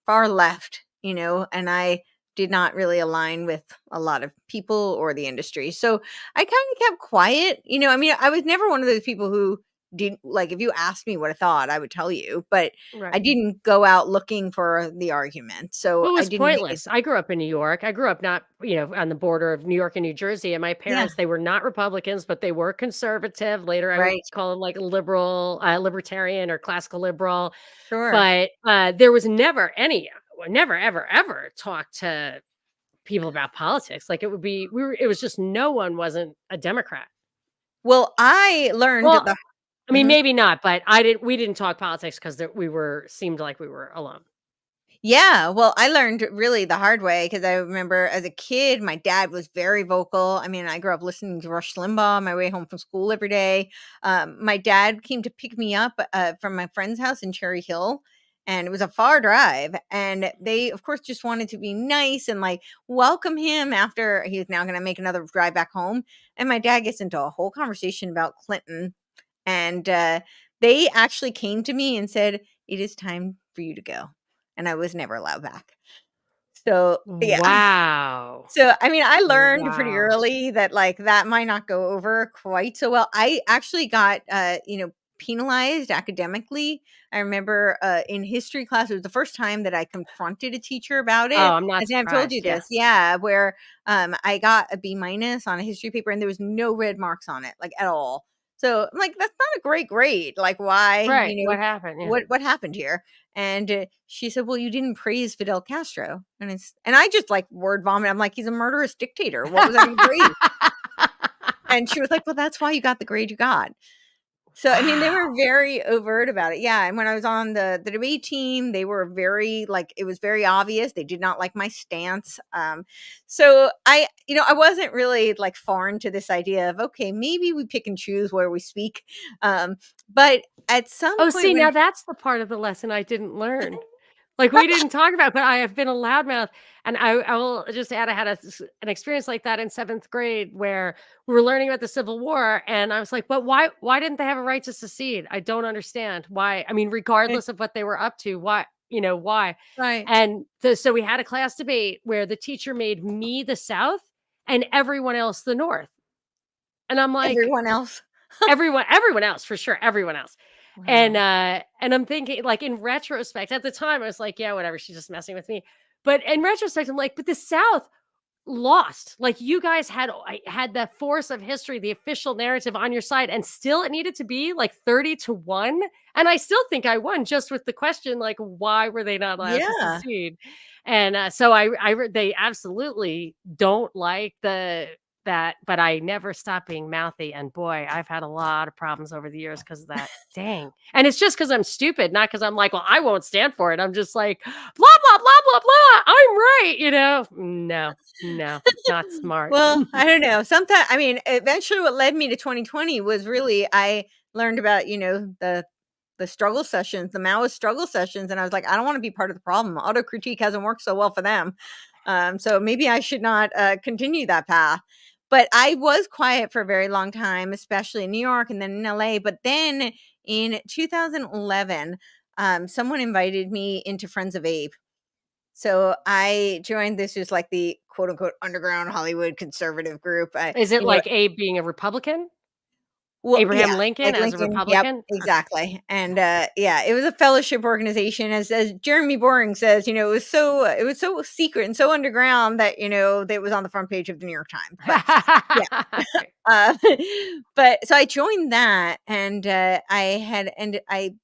far left, and I did not really align with a lot of people or the industry. So I kind of kept quiet. I mean, I was never one of those people who didn't like if you asked me what I thought, I would tell you, but I Right. didn't go out looking for the argument. So Well, it I was didn't think it pointless. I grew up in New York. I grew up not, on the border of New York and New Jersey, and my yeah. parents, they were not Republicans, but they were conservative. Later, I would Right. call them like liberal, libertarian or classical liberal. Sure. But there was never never, ever, ever talk to people about politics. Like it would be, it was just no one wasn't a Democrat. Well, I learned Well, the I mean, mhm. maybe not, but we didn't talk politics because seemed like we were alone. Yeah, well, I learned really the hard way because I remember as a kid, my dad was very vocal. I mean, I grew up listening to Rush Limbaugh on my way home from school every day. My dad came to pick me up from my friend's house in Cherry Hill, and it was a far drive. And they, of course, just wanted to be nice and like welcome him after he was now going to make another drive back home. And my dad gets into a whole conversation about Clinton. And they actually came to me and said, "It is time for you to go." And I was never allowed back. So, yeah. Wow. So, I mean, I learned pretty Wow. early that, like, that might not go over quite so well. I actually got, penalized academically. I remember, in history class, it was the first time that I confronted a teacher about Oh, it. I'm I not think I've told you surprised. Yeah. this. Yeah, where, I got a B minus on a history paper, and there was no red marks on it, like, at all. So, I'm like, "That's not a great grade. Like, why?" Right. What happened? Yeah. What happened here? And, she said, "Well, you didn't praise Fidel Castro." And I just, like, word vomit. I'm like, "He's a murderous dictator. What was I gonna praise?" And she was like, "Well, that's why you got the grade you got." So, I mean, they were Wow. very overt about it. Yeah, and when I was on the debate team, they were very like, it was very obvious. They did not like my stance. So I wasn't really, like, foreign to this idea of, okay, maybe we pick and choose where we speak. But at some Oh, point see, when now that's the part of the lesson I didn't learn. Like, we didn't talk about it, but I have been a loudmouth, and I will just add I had an experience like that in 7th grade where we were learning about the Civil War, and I was like, "But why didn't they have a right to secede? I don't understand why." I mean, regardless of what they were up to, why, why? Right. And so we had a class debate where the teacher made me the South and everyone else the North. And I'm like, Everyone else. everyone else, for sure, everyone else. Wow. And I'm thinking, like, in retrospect, at the time, I was like, "Yeah, whatever, she's just messing with me." But in retrospect, I'm like, "But the South lost. Like, you guys had the force of history, the official narrative on your side, and still it needed to be, like, 30-1, and I still think I won just with the question, like, why were they not allowed to Yeah. secede?" And, so they absolutely don't like that, but I never stop being mouthy, and boy, I've had a lot of problems over the years because of that. Dang. And it's just because 'cause I'm stupid, not because 'cause I'm like, "Well, I won't stand for it." I'm just like, "Blah, blah, blah, blah, blah, I'm right," you know? No, no, not smart. Well, I don't know. Sometimes, I mean, eventually what led me to 2020 was really I learned about, the struggle sessions, the Maoist struggle sessions, and I was like, I don't want to be part of the problem. Auto critique hasn't worked so well for them. So maybe I should not continue that path. But I was quiet for a very long time, especially in New York and then in LA. But then in 2011, someone invited me into Friends of Abe. So I joined this is like the quote unquote underground Hollywood conservative group. Is it like Abe being a Republican? Well, yeah, Abraham Lincoln like as a Lincoln, yep, Republican? Okay. exactly, and, yeah, it was a fellowship organization, as Jeremy Boring says, it was so secret and so underground that, that it was on the front page of the New York Times, but yeah, Okay. uh, but so I joined that, and, I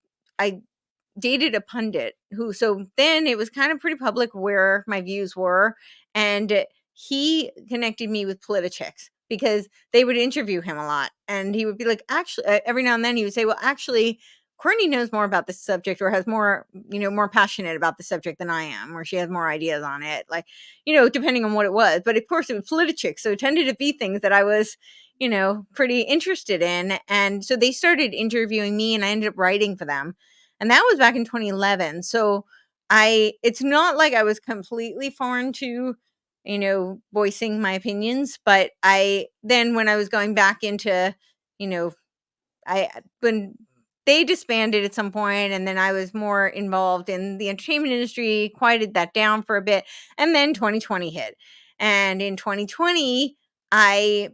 dated a pundit who so then it was kind of pretty public where my views were, and he connected me with politicians because they would interview him a lot, and he would be like, actually, every now and then he would say, well, actually, Courtney knows more about this subject or has more, more passionate about the subject than I am, or she has more ideas on it, like, depending on what it was. But of course, it was politics, so it tended to be things that I was, pretty interested in, and so they started interviewing me, and I ended up writing for them, and that was back in 2011. So it's not like I was completely foreign to, voicing my opinions, but then when I was going back into, you know, when they disbanded at some point, and then I was more involved in the entertainment industry, quieted that down for a bit. And then 2020 hit. And in 2020, I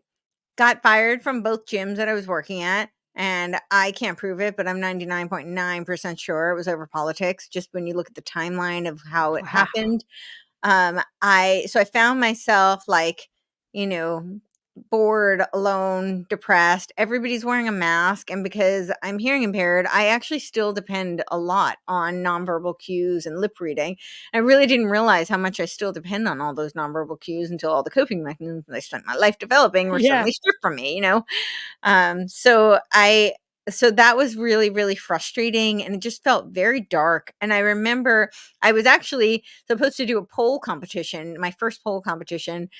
got fired from both gyms that I was working at, and I can't prove it, but I'm 99.9% sure it was over politics, just when you look at the timeline of how it Wow. happened. I found myself, like, you know, bored, alone, depressed. Everybody's wearing a mask, and because I'm hearing impaired, I actually still depend a lot on nonverbal cues and lip reading. I really didn't realize how much I still depend on all those nonverbal cues until all the coping mechanisms I spent my life developing were Yeah. suddenly stripped from me. So that was really, really frustrating, and it just felt very dark. And I remember I was actually supposed to do a pole competition, my first pole competition,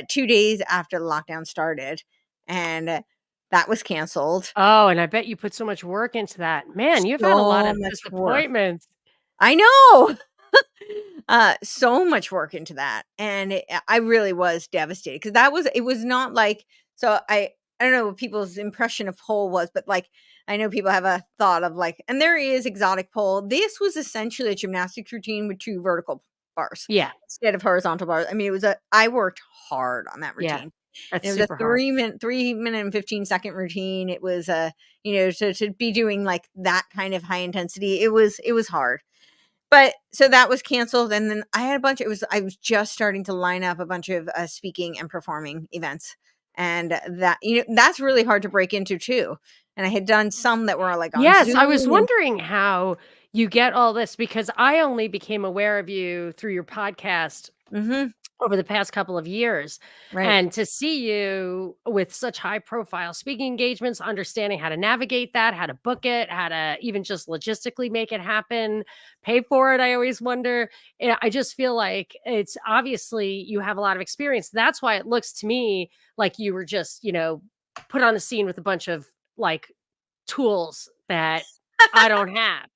2 days after the lockdown started, and that was canceled. Oh, and I bet you put so much work into that. Man, you've had a lot So of much work. disappointments. I know. So much work into that, and I really was devastated because it was not like so I don't know what people's impression of pole was, but like I know people have a thought of like, and there is exotic pole. This was essentially a gymnastics routine with two vertical bars Yeah, instead of horizontal bars. I mean, I worked hard on that yeah. routine. That's And it was a super hard. 3-minute and 15-second routine. It was to be doing like that kind of high intensity. It was hard, but so that was canceled, and then I had a bunch I was just starting to line up a bunch of, speaking and performing events, and that's really hard to break into too, and I had done some that were, like, on Yes, Zoom I was and wondering how you get all this because I only became aware of you through your podcast mhm, over the past couple of years. right. And to see you with such high profile speaking engagements, understanding how to navigate that, how to book it, how to even just logistically make it happen, pay for it. I always wonder. I just feel like it's obviously you have a lot of experience. That's why it looks to me like you were just, put on the scene with a bunch of like tools that I don't have.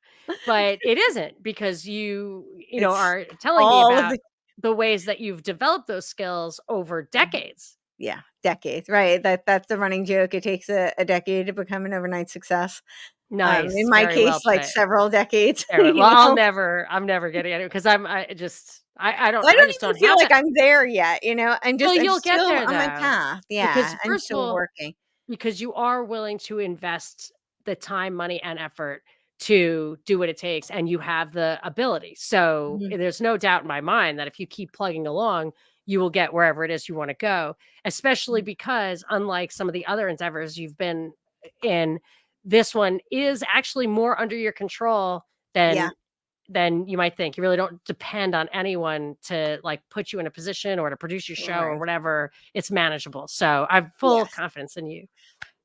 but it isn't because you know, It's are telling me all of about the the ways that you've developed those skills over decades. yeah, decades, right? That's the running joke. It takes a decade to become an overnight success. In Nice, my very well case, like put. several decades, Very well. you know? I'm never getting it because I I don't just even don't feel have like that. I'm there yet, you know? Well, I'm you'll get still there on my though, path. because Yeah, I'm first of still all, working. because you are willing to invest the time, money, and effort to do what it takes, and you have the ability. So Mhm. there's no doubt in my mind that if you keep plugging along, you will get wherever it is you want to go, especially Mhm. because unlike some of the other endeavors you've been in, this one is actually more under your control Yeah, than you might think. You really don't depend on anyone to like put you in a position or to produce your show or right. whatever. It's manageable. So I've full Yes. confidence in you.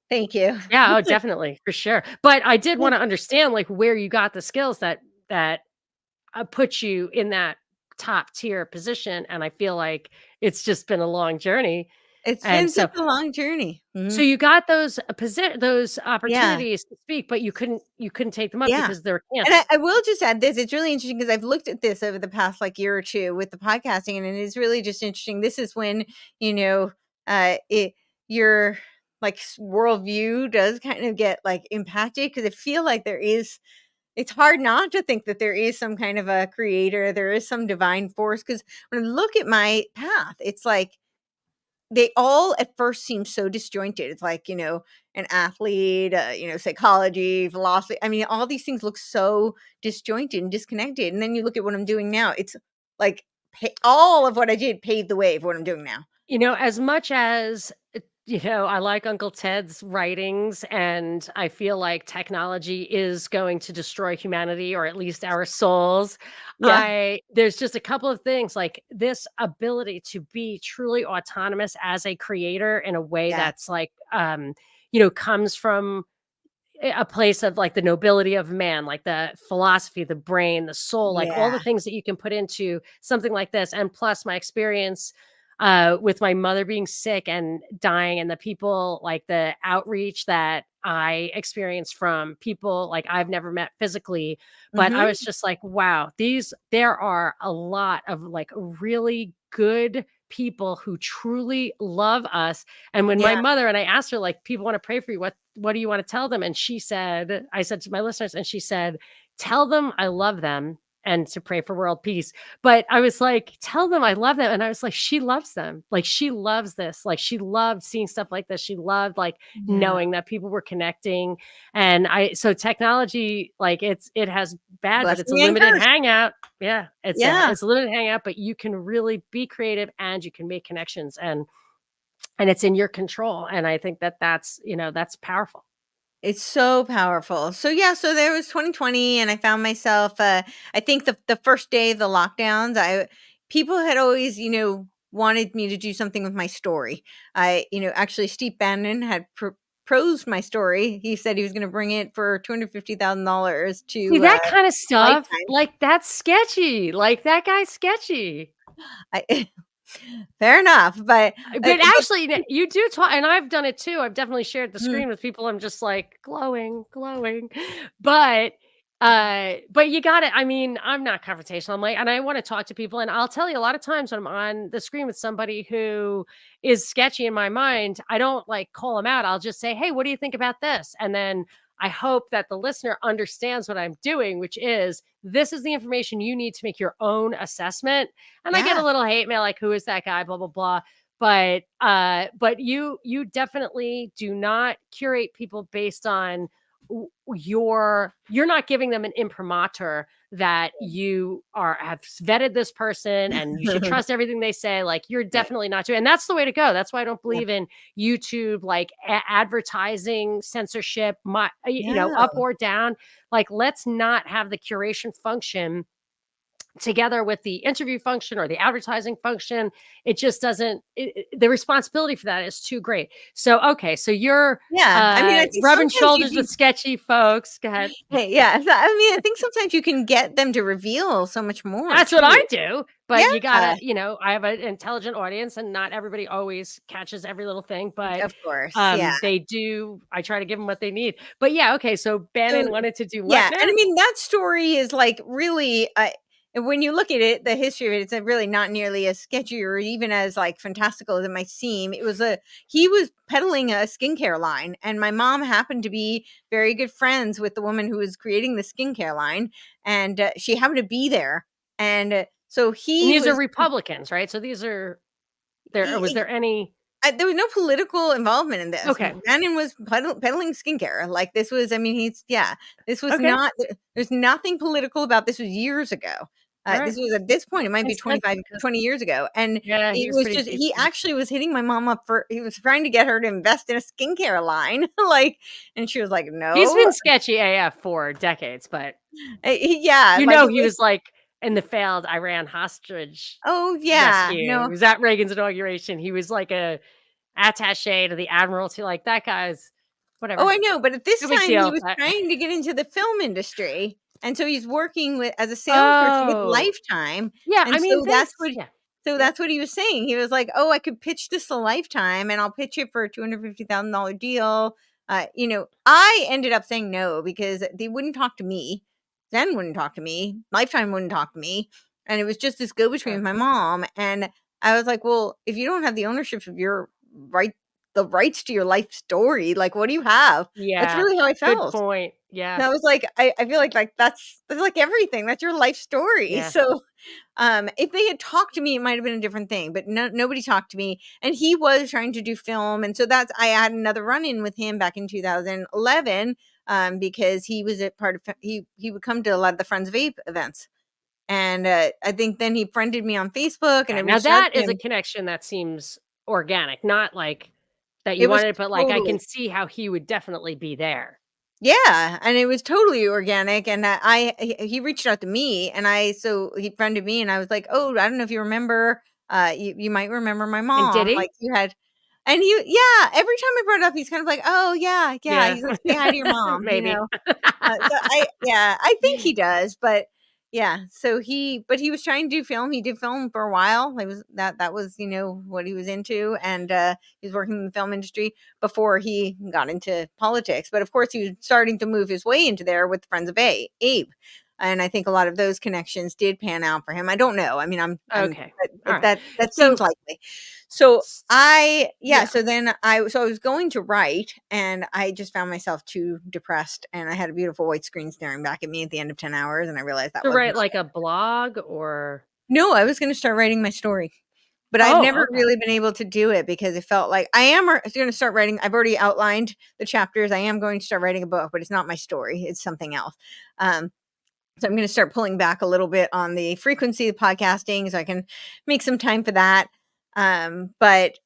Thank you. Yeah, oh, definitely, for sure. But I did Yeah. wanna understand, like, where you got the skills that put you in that top tier position, and I feel like it's just been a long journey, It's and been such so a long journey. so Mhm. you got those Yeah. opportunities to speak, but you couldn't take them up Yeah. because they were And canceled. I will just add this, it's really interesting because I've looked at this over the past, like, year or 2 with the podcasting, and it is really just interesting. This is when, you know, it your, like, worldview does kind of get, like, impacted because I feel like it's hard not to think that there is some kind of a creator, there is some divine force. Because when I look at my path, it's like they all at first seem so disjointed. It's like, an athlete, psychology, philosophy. I mean, all these things look so disjointed and disconnected. And then you look at what I'm doing now. It's like all of what I did paved the way for what I'm doing now. You know, as much as, I like Uncle Ted's writings, and I feel like technology is going to destroy humanity or at least our souls. Yeah. There's just a couple of things like this ability to be truly autonomous as a creator in a way Yeah. that's like, comes from a place of like the nobility of man, like the philosophy, the brain, the soul, like all Yeah. the things that you can put into something like this. And plus my experience with my mother being sick and dying, and the people like the outreach that I experienced from people like I've never met physically. But I Hmm. was just like, wow, there are a lot of like really good people who truly love us. And when Yeah. my mother, and I asked her, like, people want to pray for you, what do you want to tell them? And she said, I said to my listeners, and she said, tell them I love them and to pray for world peace. But I was like, tell them I love them. And I was like, she loves them. Like, she loves this. Like, she loved seeing stuff like this. She loved like Yeah. knowing that people were connecting. So technology, like it has bad, but it's a Blessing and limited curse. hangout. Yeah. Yeah. It's a limited hangout, but you can really be creative and you can make connections, and it's in your control. And I think that's powerful. It's so powerful. So yeah, so there was 2020 and I found myself I think the first day of the lockdowns, I people had always, wanted me to do something with my story. Actually Steve Bannon had prosed my story. He said he was going to bring it for $250,000 See, to that kind of stuff, Lifetime. like, that's sketchy, like, that guy's sketchy. I fair enough, But but actually, you do talk, and I've done it too. I've definitely shared the mm, screen with people. I'm just like glowing, glowing. But but you got it. I mean, I'm not confrontational. I'm like, and I want to talk to people. And I'll tell you a lot of times when I'm on the screen with somebody who is sketchy in my mind, I don't like call them out. I'll just say, hey, what do you think about this? And then I hope that the listener understands what I'm doing, which is this is the information you need to make your own assessment. And I get yeah. a little hate mail like, who is that guy? Blah, blah, blah. But you definitely do not curate people based on you're not giving them an imprimatur that you have vetted this person and you should trust everything they say. Like, you're Right. definitely not doing, and that's the way to go. That's why I don't Yeah. believe in YouTube, like advertising censorship, Yeah. up or down. Like, let's not have the curation function together with the interview function or the advertising function. It just doesn't, the responsibility for that is too great. So okay, so you're Yeah. I mean, I think rubbing sometimes shoulders you with sketchy folks. Go ahead. Hey, yeah, so, I mean, I think sometimes you can get them to reveal so much more That's what too. I do. but you Yeah, gotta, I have an intelligent audience and not everybody always catches every little thing, but, of course, yeah. they do. I try to give them what they need. But yeah, okay, so So Bannon wanted to do what yeah, now? and I mean, that story is, like, really, and when you look at it, the history of it, it's, really not nearly as sketchy or even as, like, fantastical as it might seem. He was peddling a skincare line, and my mom happened to be very good friends with the woman who was creating the skincare line, and, she happened to be there, and, so And he these are was Republicans, right? So these are there was he there any there was no political involvement in this. Okay. Bannon was peddling skincare. Like, this was, I mean, this was Okay. not, there's nothing political about this. Was years ago. This Alright. was at this point, it might be That's 25, because 20 years ago. And yeah, he it was was pretty just, cheap. he actually was hitting my mom up he was trying to get her to invest in a skincare line. Like, and she was like, He's no. been sketchy AF for decades, but Yeah, like it he was, was, like, in the failed Iran hostage oh, yeah, rescue. It no. was at Reagan's inauguration. He was like a attaché to the Admiralty, like, that guy's Oh, whatever. I know, but at No this big time, he deal, was but trying to get into the film industry, and so he's working with as a salesperson with Oh. Lifetime, Yeah, and I mean, so that's this what yeah. so Yep. that's what he was saying. He was like, "Oh, I could pitch this to Lifetime, and I'll pitch it for a $250,000 deal." I ended up saying no because they wouldn't talk to me. Zen wouldn't talk to me. Lifetime wouldn't talk to me, and it was just this go-between Sure. with my mom, and I was like, "Well, if you don't have the ownership of your right the rights to your life story, like, what do you have?" That's Yeah. really how I Good felt. point. Yeah. And I was like, I feel like that's like everything. That's your life story. Yeah. So, if they had talked to me, it might have been a different thing, but nobody talked to me. And he was trying to do film. And so I had another run in with him back in 2011, because he was a part of, he would come to a lot of the Friends of Ape events. And, I think then he friended me on Facebook and I Okay, now reached out that to is a him. connection that seems organic, not like that you It was wanted, but, like, I can totally, see how he would definitely be there. yeah, and it was totally organic, and he reached out to me, and he friended me, and I was like, "Oh, I don't know if you remember, you might remember my And did mom, like, he? you had," and yeah, every time I brought it up, he's kind of like, "Oh, yeah, yeah," Yeah. he's like, "Say hi to your mom," you Maybe. know? So I think he does, but yeah, but he was trying to do film. He did film for a while. He was that was, what he was into, and he was working in the film industry before he got into politics. But of course, he was starting to move his way into there with Friends of Abe. And I think a lot of those connections did pan out for him. I don't know. I mean, Okay. but Alright. that seems So likely. So yeah. so then I was going to write, and I just found myself too depressed, and I had a beautiful white screen staring back at me at the end of 10 hours, and I realized that To was write, not like, a it. blog or No, I was gonna start writing my story, but I've Oh, never okay. really been able to do it because it felt like I am gonna start writing. I've already outlined the chapters. I am going to start writing a book, but it's not my story. It's something else. Um, so I'm gonna start pulling back a little bit on the frequency of podcasting so I can make some time for that. But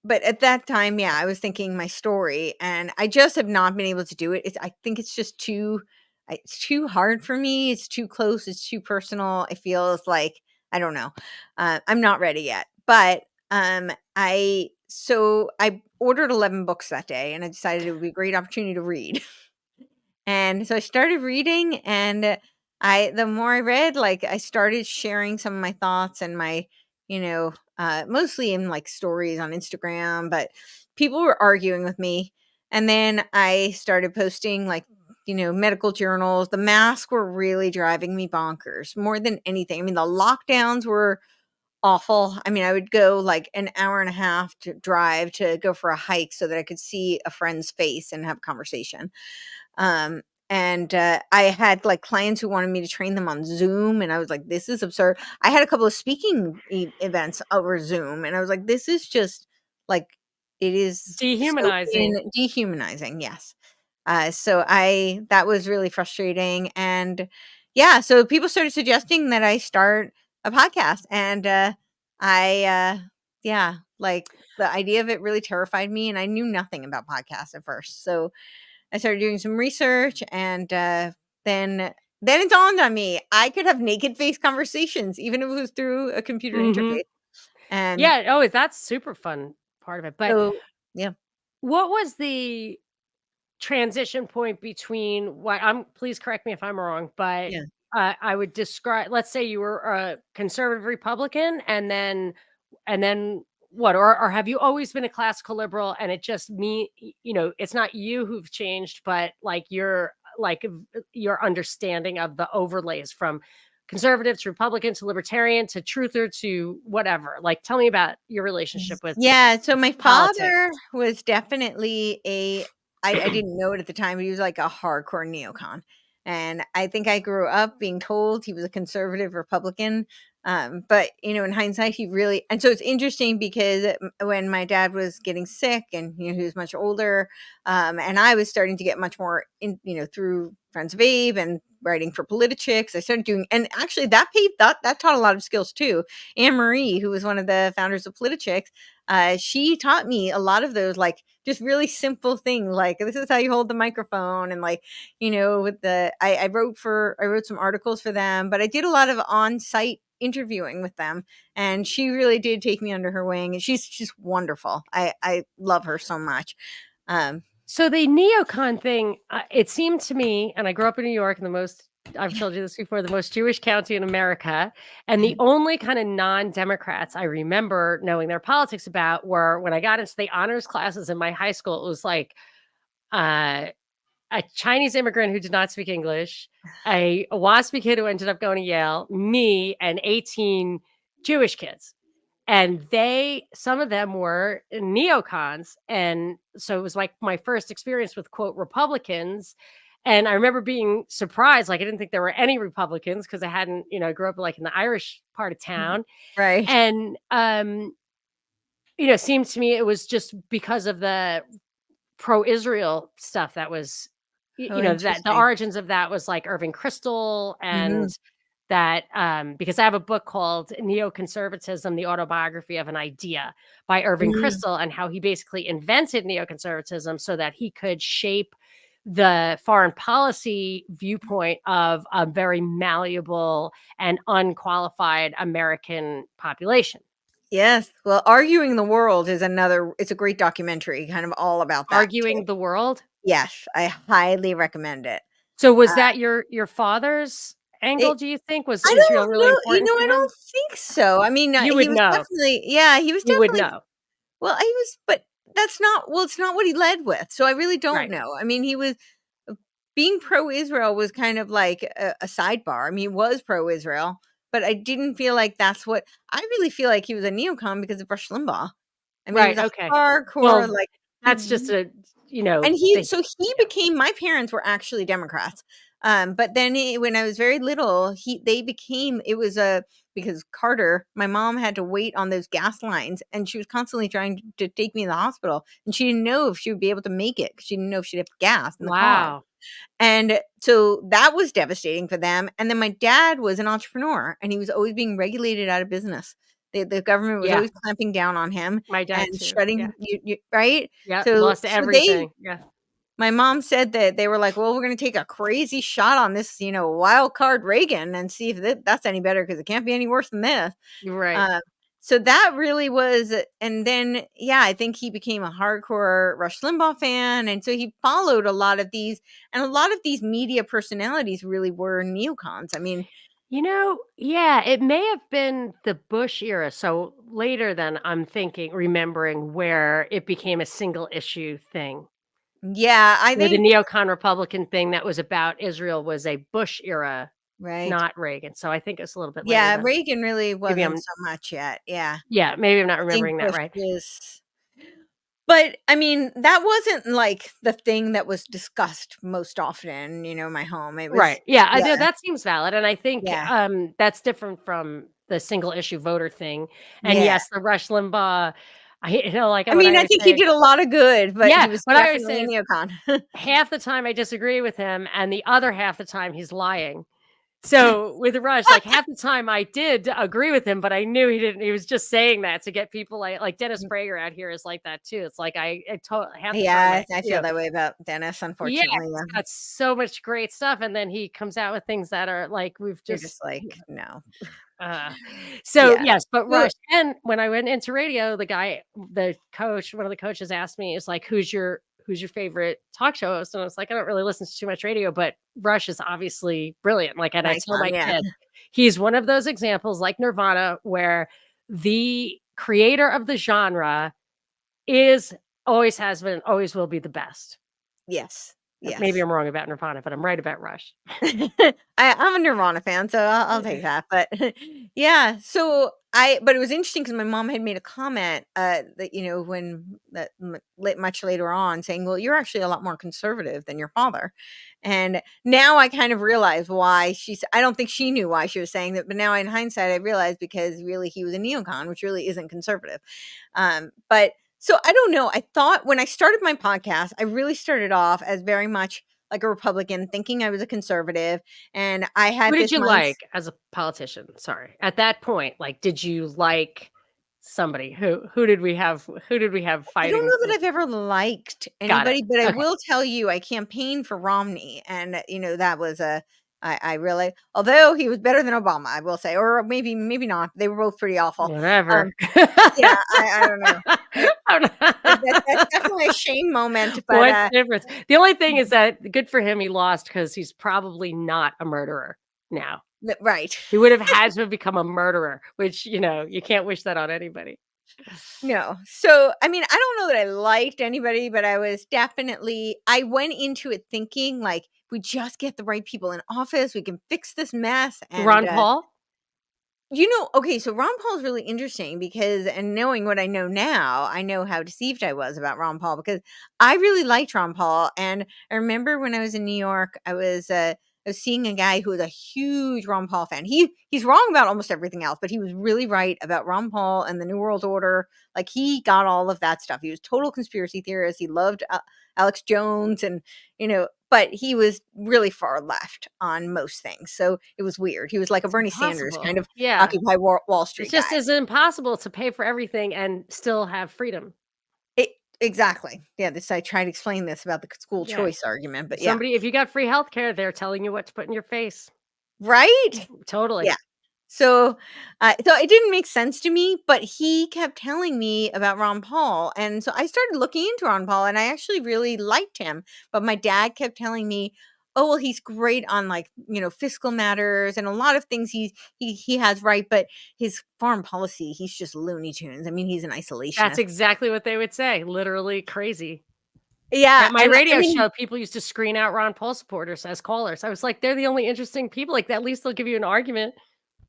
but at that time, yeah, I was thinking my story, and I just have not been able to do it. I think it's just it's too hard for me. It's too close. It's too personal. It feels like, I don't know. I'm not ready yet. But I ordered 11 books that day, and I decided it would be a great opportunity to read. And so I started reading, and the more I read, like, I started sharing some of my thoughts and mostly in, like, stories on Instagram, but people were arguing with me. And then I started posting, like, medical journals. The masks were really driving me bonkers more than anything. I mean, the lockdowns were awful. I mean, I would go like an hour and a half to drive to go for a hike so that I could see a friend's face and have a conversation. Um, and I had, like, clients who wanted me to train them on Zoom, and I was like, "This is absurd." I had a couple of speaking events over Zoom, and I was like, "This is just like, it is so dehumanizing. dehumanizing." Yes. So that was really frustrating, and yeah, so people started suggesting that I start a podcast, and yeah, like, the idea of it really terrified me, and I knew nothing about podcasts at first. So I started doing some research, and then it dawned on me I could have naked face conversations even if it was through a computer Mhm. interface. And Yeah, oh, that's super fun part of it, but so yeah, what was the transition point between what please correct me if I'm wrong, but yeah. I would describe, let's say you were a conservative Republican, and then what? Or have you always been a classical liberal, and it just it's not you who've changed, but like your understanding of the overlays from conservative to Republican to libertarian to truther to whatever. Like, tell me about your relationship with Yeah, so my politics. father was definitely I didn't know it at the time, but he was like a hardcore neocon. And I think I grew up being told he was a conservative Republican. But in hindsight, he really, and so it's interesting because when my dad was getting sick and he was much older, and I was starting to get much more through Friends of Abe and writing for Politichicks, I started doing, and actually that taught a lot of skills too. Anne Marie, who was one of the founders of Politichicks, she taught me a lot of those, like, just really simple things, like this is how you hold the microphone, and like, with I wrote some articles for them, but I did a lot of on-site interviewing with them, and she really did take me under her wing, and she's just wonderful. I love her so much. Um, So the neocon thing, it seemed to me, and I grew up in New York, in I've told you this before, the most Jewish county in America. And the only kind of non-Democrats I remember knowing their politics about were when I got into the honors classes in my high school. It was like uh, a Chinese immigrant who did not speak English, a WASPy kid who ended up going to Yale, me, and 18 Jewish kids. And some of them were neocons. And so it was like my first experience with quote Republicans. And I remember being surprised. Like, I didn't think there were any Republicans because I hadn't, grew up like in the Irish part of town. right. And, it seemed to me it was just because of the pro-Israel stuff that was, Oh, that the interesting. origins of that was like Irving Kristol, Hmm. and that because I have a book called Neoconservatism, the Autobiography of an Idea by Irving Hmm. Kristol, and how he basically invented neoconservatism so that he could shape the foreign policy viewpoint of a very malleable and unqualified American population. Yes. Well, Arguing the World is it's a great documentary, kind of all about that too. Arguing the world. Yes, I highly recommend it. So was Uh, that your father's angle, it do you think? Was I Israel don't really know, important to I don't him? think so. I mean, You he would was know. definitely, yeah, he was You would definitely, know. well, he was, but it's not what he led with. So I really don't Right. know. I mean, he was uh, being pro-Israel was kind of like a sidebar. I mean, he was pro-Israel, but I didn't feel like that's what I really feel like he was a neocon because of Rush Limbaugh. I mean, he Right, was a okay. hardcore, Well, like, he that's just and the he yeah. became my parents were actually Democrats. But then when I was very little, they became it was a because Carter, my mom had to wait on those gas lines, and she was constantly trying to take me to the hospital, and she didn't know if she would be able to make it 'cause she didn't know if she'd have gas in the car. Wow. And so that was devastating for them. And then my dad was an entrepreneur, and he was always being regulated out of business. The government was Yeah, always clamping down on him my and dad too. Yeah. shutting right? Yep, So lost everything. Yeah. my mom said that they were like, "Well, we're gonna take a crazy shot on this, wild card Reagan and see if that's any better because it can't be any worse than this." You're right. Uh, so that really was, and then yeah, I think he became a hardcore Rush Limbaugh fan, and so he followed a lot of these, and a lot of these media personalities really were neocons. I mean, Yeah, it may have been the Bush era, so later than I'm remembering where it became a single issue thing. yeah, I Where the think neocon Republican thing that was about Israel was a Bush era, right. not Reagan, so I think it's a little bit later Yeah, than Reagan really maybe wasn't I'm so much yet. Yeah, yeah, maybe I'm not I think remembering that Bush right. was. But, I mean, that wasn't, like, the thing that was discussed most often, in my home. It was Right, yeah, I yeah, know that seems valid, and I think, yeah, that's different from the single issue voter thing, and yeah. yes, the Rush Limbaugh, like, I what I mean, I always think he say did a lot of good, but yeah, he was what I always definitely say a is neocon. half the time I disagree with him, and the other half the time he's lying. So, with Rush, like, half the time I did agree with him, but I knew he was just saying that to get people like Dennis Prager out here is like that too. It's like half the time Yeah, I feel that way about Dennis, yeah, unfortunately, he's yeah. got so much great stuff, and then he comes out with things that are like we've You're just just like, "No." uh so Yeah. yes, but So Rush, and when I went into radio, the coach, one of the coaches asked me, is like, who's your favorite talk show host? And I was like, I don't really listen to too much radio, but Rush is obviously brilliant. Like, and An I tell icon, my yeah. kids, he's one of those examples like Nirvana, where the creator of the genre is always has been, always will be the best. Yes, Maybe yes. I'm wrong about Nirvana, but I'm right about Rush. I'm a Nirvana fan, so I'll take that. But yeah, so but it was interesting because my mom had made a comment that when much later on saying, "Well, you're actually a lot more conservative than your father," and now I kind of realize why she's. I don't think she knew why she was saying that, but now in hindsight, I realize because really he was a neocon, which really isn't conservative. But so I don't know. I thought when I started my podcast, I really started off as very much like a Republican, thinking I was a conservative, and I Who had did this you mind. like as a politician? Sorry. At that point, like, did you like somebody? Who did we have I don't fighting know that for I've ever liked got it. anybody, but I Okay. will tell you, I campaigned for Romney, and that was I really, although he was better than Obama, I will say, or maybe not. They were both pretty awful. Whatever. Yeah, I don't know. I'm That's not- definitely a shame moment, but What difference? The only thing is that good for him, he lost because he's probably not a murderer now. right. He would have had to have become a murderer, which, you can't wish that on anybody. No. So, I mean, I don't know that I liked anybody, but I went into it thinking like, if we just get the right people in office, we can fix this mess. And Ron Paul? okay, so Ron Paul is really interesting because, and knowing what I know now, I know how deceived I was about Ron Paul because I really liked Ron Paul. And I remember when I was in New York, I was seeing a guy who was a huge Ron Paul fan. He's wrong about almost everything else, but he was really right about Ron Paul and the New World Order. Like he got all of that stuff. He was total conspiracy theorist. He loved Alex Jones, and but he was really far left on most things. So it was weird. He was like a It's Bernie Sanders impossible. kind of Yeah. Occupy Wall It Street just guy. is impossible to pay for everything and still have freedom. Exactly. Yeah, I tried to explain this about the school Yeah. choice argument, but yeah. If you got free healthcare, they're telling you what to put in your face. Right? Totally. Yeah. So it didn't make sense to me, but he kept telling me about Ron Paul, and so I started looking into Ron Paul, and I actually really liked him. But my dad kept telling me, "Oh, well, he's great on like fiscal matters and a lot of things he has right, but his foreign policy, he's just Looney Tunes. I mean, he's an That's isolationist." exactly what they would say, literally crazy. Yeah, At my and I radio mean, show, people used to screen out Ron Paul supporters as callers. I was like, "They're the only interesting people, like, at least they'll give you an argument."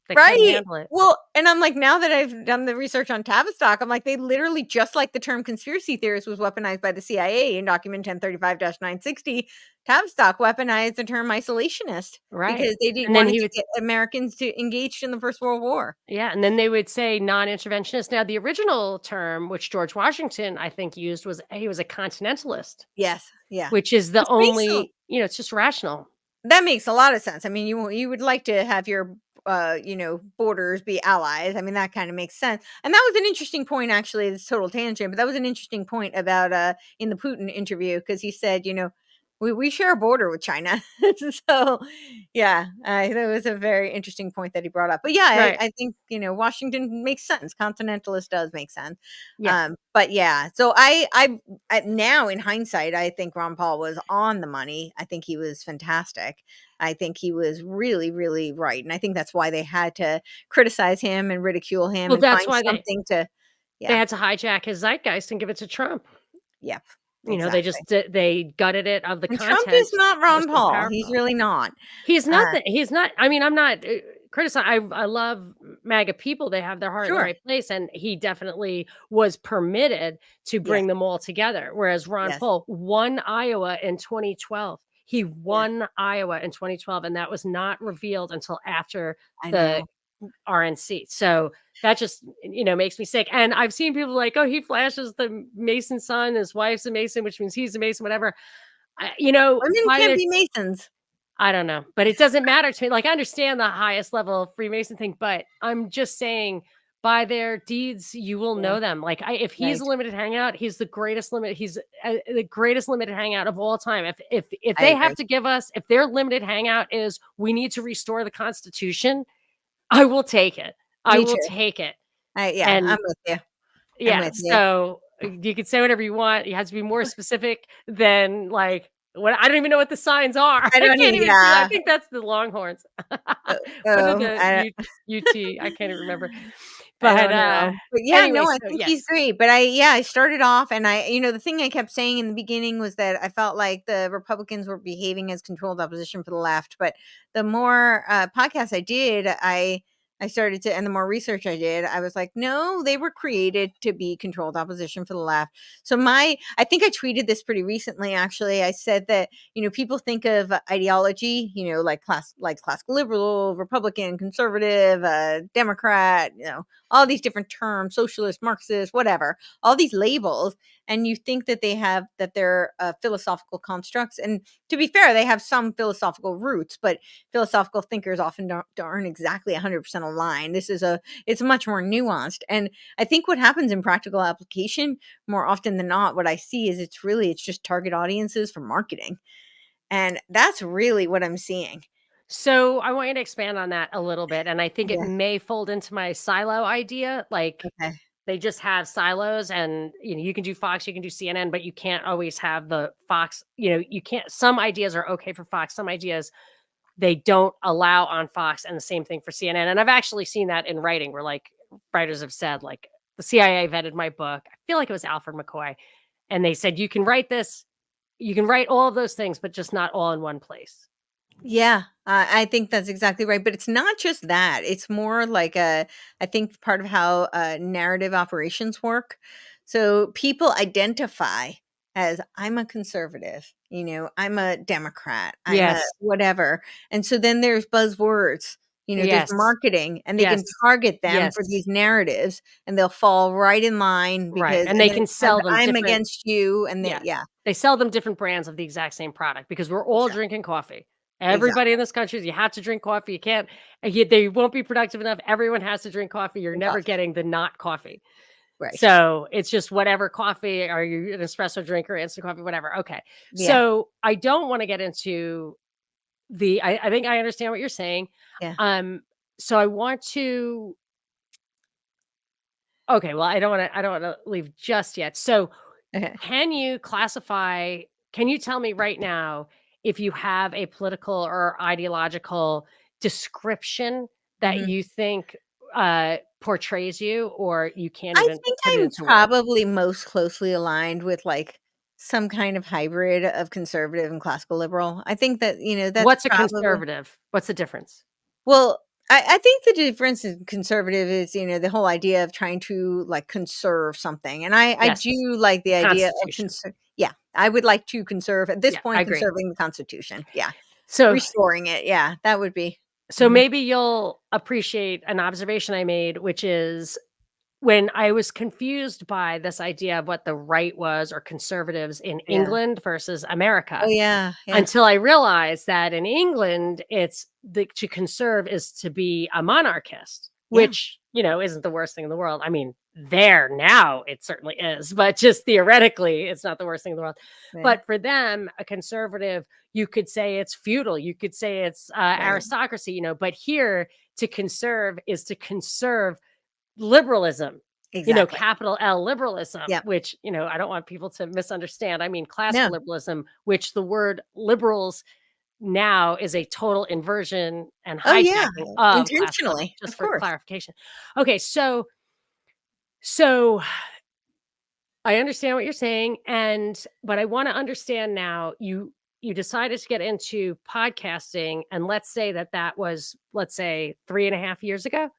They couldn't right. handle it. Well, and I'm like, now that I've done the research on Tavistock, I'm like, they literally, just like the term conspiracy theorist was weaponized by the CIA in document 1035-960, Tavistock weaponized the term isolationist Right. because they didn't And then wanted he to would get Americans to engaged in the First World War. yeah, and then they would say non-interventionist. Now, the original term, which George Washington, I think, used was he was a continentalist, Yes, yeah. which is the Which makes only it's just rational. That makes a lot of sense. I mean, you would like to have your borders be allies. I mean, that kind of makes sense. And that was an interesting point actually, it's total tangent, but that was an interesting point about in the Putin interview because he said, we share a border with China. So, yeah, that was a very interesting point that he brought up. But yeah, Right. I think, Washington makes sense. Continentalist does make sense. Yeah. But yeah, so now in hindsight, I think Ron Paul was on the money. I think he was fantastic. I think he was really, really right. And I think that's why they had to criticize him and ridicule him Well, and that's find why something to, they yeah, had to hijack his zeitgeist and give it to Trump. yep, They exactly. just they gutted it of the And Trump is content. not It was Ron so Paul. He's powerful. really not. He's Uh, not he's not I mean, I'm not, criticizing. I love MAGA people, they have their heart in the sure. right place, and he definitely was permitted to Yes, bring them all together, whereas Ron yes, Paul won Iowa in 2012. He yeah, won Iowa in 2012, and that was not revealed until after I the know. RNC. So that just, makes me sick. And I've seen people like, oh, he flashes the Mason son, his wife's a Mason, which means he's a Mason, whatever. Women By can't their be Masons. I don't know, but it doesn't matter to me. Like, I understand the highest level of Freemason thing, but I'm just saying by their deeds, you will Yeah, know them. Like, if he's right. a limited hangout, he's the greatest limit. He's the greatest limited hangout of all time. If I they agree. have to give us, if their limited hangout is we need to restore the Constitution, I will take it. I Me will too. take it. Yeah, I'm And with you. I'm yeah, with you. so You can say whatever you want. You have to be more specific than like what I don't even know what the signs are. I I don't can't e even do. I yeah. think that's the Longhorns. What are Oh, the UT? I can't even remember. I But don't know. But yeah, anyway, no, I so think he's yes. great. But I started off and the thing I kept saying in the beginning was that I felt like the Republicans were behaving as controlled opposition for the left. But the more podcasts I did, I started to, and the more research I did, I was like, no, they were created to be controlled opposition for the left. So I think I tweeted this pretty recently, actually. I said that, people think of ideology, like classical liberal, Republican, conservative, Democrat, all these different terms, socialist, Marxist, whatever, all these labels. And you think that they're philosophical constructs. And to be fair, they have some philosophical roots, but philosophical thinkers often aren't exactly 100% aligned. It's much more nuanced. And I think what happens in practical application more often than not, what I see is it's just target audiences for marketing. And that's really what I'm seeing. So I want you to expand on that a little bit, and I think it Yeah. may fold into my silo idea. Like Okay. they just have silos, and you can do Fox, you can do CNN, but you can't always have the Fox. You can't. Some ideas are okay for Fox, some ideas they don't allow on Fox, and the same thing for CNN. And I've actually seen that in writing, where like writers have said, like the CIA vetted my book. I feel like it was Alfred McCoy, and they said you can write this, you can write all of those things, but just not all in one place. Yeah, I think that's exactly right. But it's not just that. It's more like I think part of how narrative operations work. So people identify as I'm a conservative, I'm a Democrat, I'm a Yes, whatever. And so then there's buzzwords, there's yes, marketing, and they yes, can target them yes. for these narratives and they'll fall right in line Right, because, and and they then can it says, sell them I'm different. against you. And Yeah. yeah, They sell them different brands of the exact same product because we're all exactly. drinking coffee. Everybody Exactly. in this country, you have to drink coffee. You can't they won't be productive enough. Everyone has to drink coffee. You're And never coffee. getting the not coffee. Right. So, it's just whatever coffee. Are you an espresso drinker, instant coffee, whatever. Okay. Yeah. So, I don't wanna get into I think I understand what you're saying. Yeah. Um, so I want to okay, well, I don't wanna leave just yet. So, Okay. can you tell me right now if you have a political or ideological description that Mhm. you think, portrays you, or you can't I even think put it I'm into words? probably most closely aligned with, like, some kind of hybrid of conservative and classical liberal. I think that, that's What's a probably conservative? What's the difference? well, I think the difference in conservative is, the whole idea of trying to, like, conserve something, and I Yes, do like the the idea of Constitution. yeah, I would like to conserve at this Yeah, I point, agree. conserving the Constitution, yeah. So Restoring it, yeah, that would be so mhm, maybe you'll appreciate an observation I made, which is when I was confused by this idea of what the right was or conservatives in yeah. England versus Oh, America, yeah, yeah, until I realized that in England, it's to conserve is to be a monarchist, yeah, which, isn't the worst thing in the world. I mean, there now it certainly is, but just theoretically, it's not the worst thing in the world. right, But for them, a conservative, you could say it's feudal, you could say it's right, aristocracy, but here to conserve is to conserve liberalism, exactly. capital L liberalism, Yep, which, I don't want people to misunderstand. I mean, classical no. liberalism, which the word liberals now is a total inversion and Oh, yeah, hijacking of classical liberal, intentionally, just of for course. clarification. Okay, so I understand what you're saying, but I want to understand now. You decided to get into podcasting, and let's say that was, let's say, 3.5 years ago.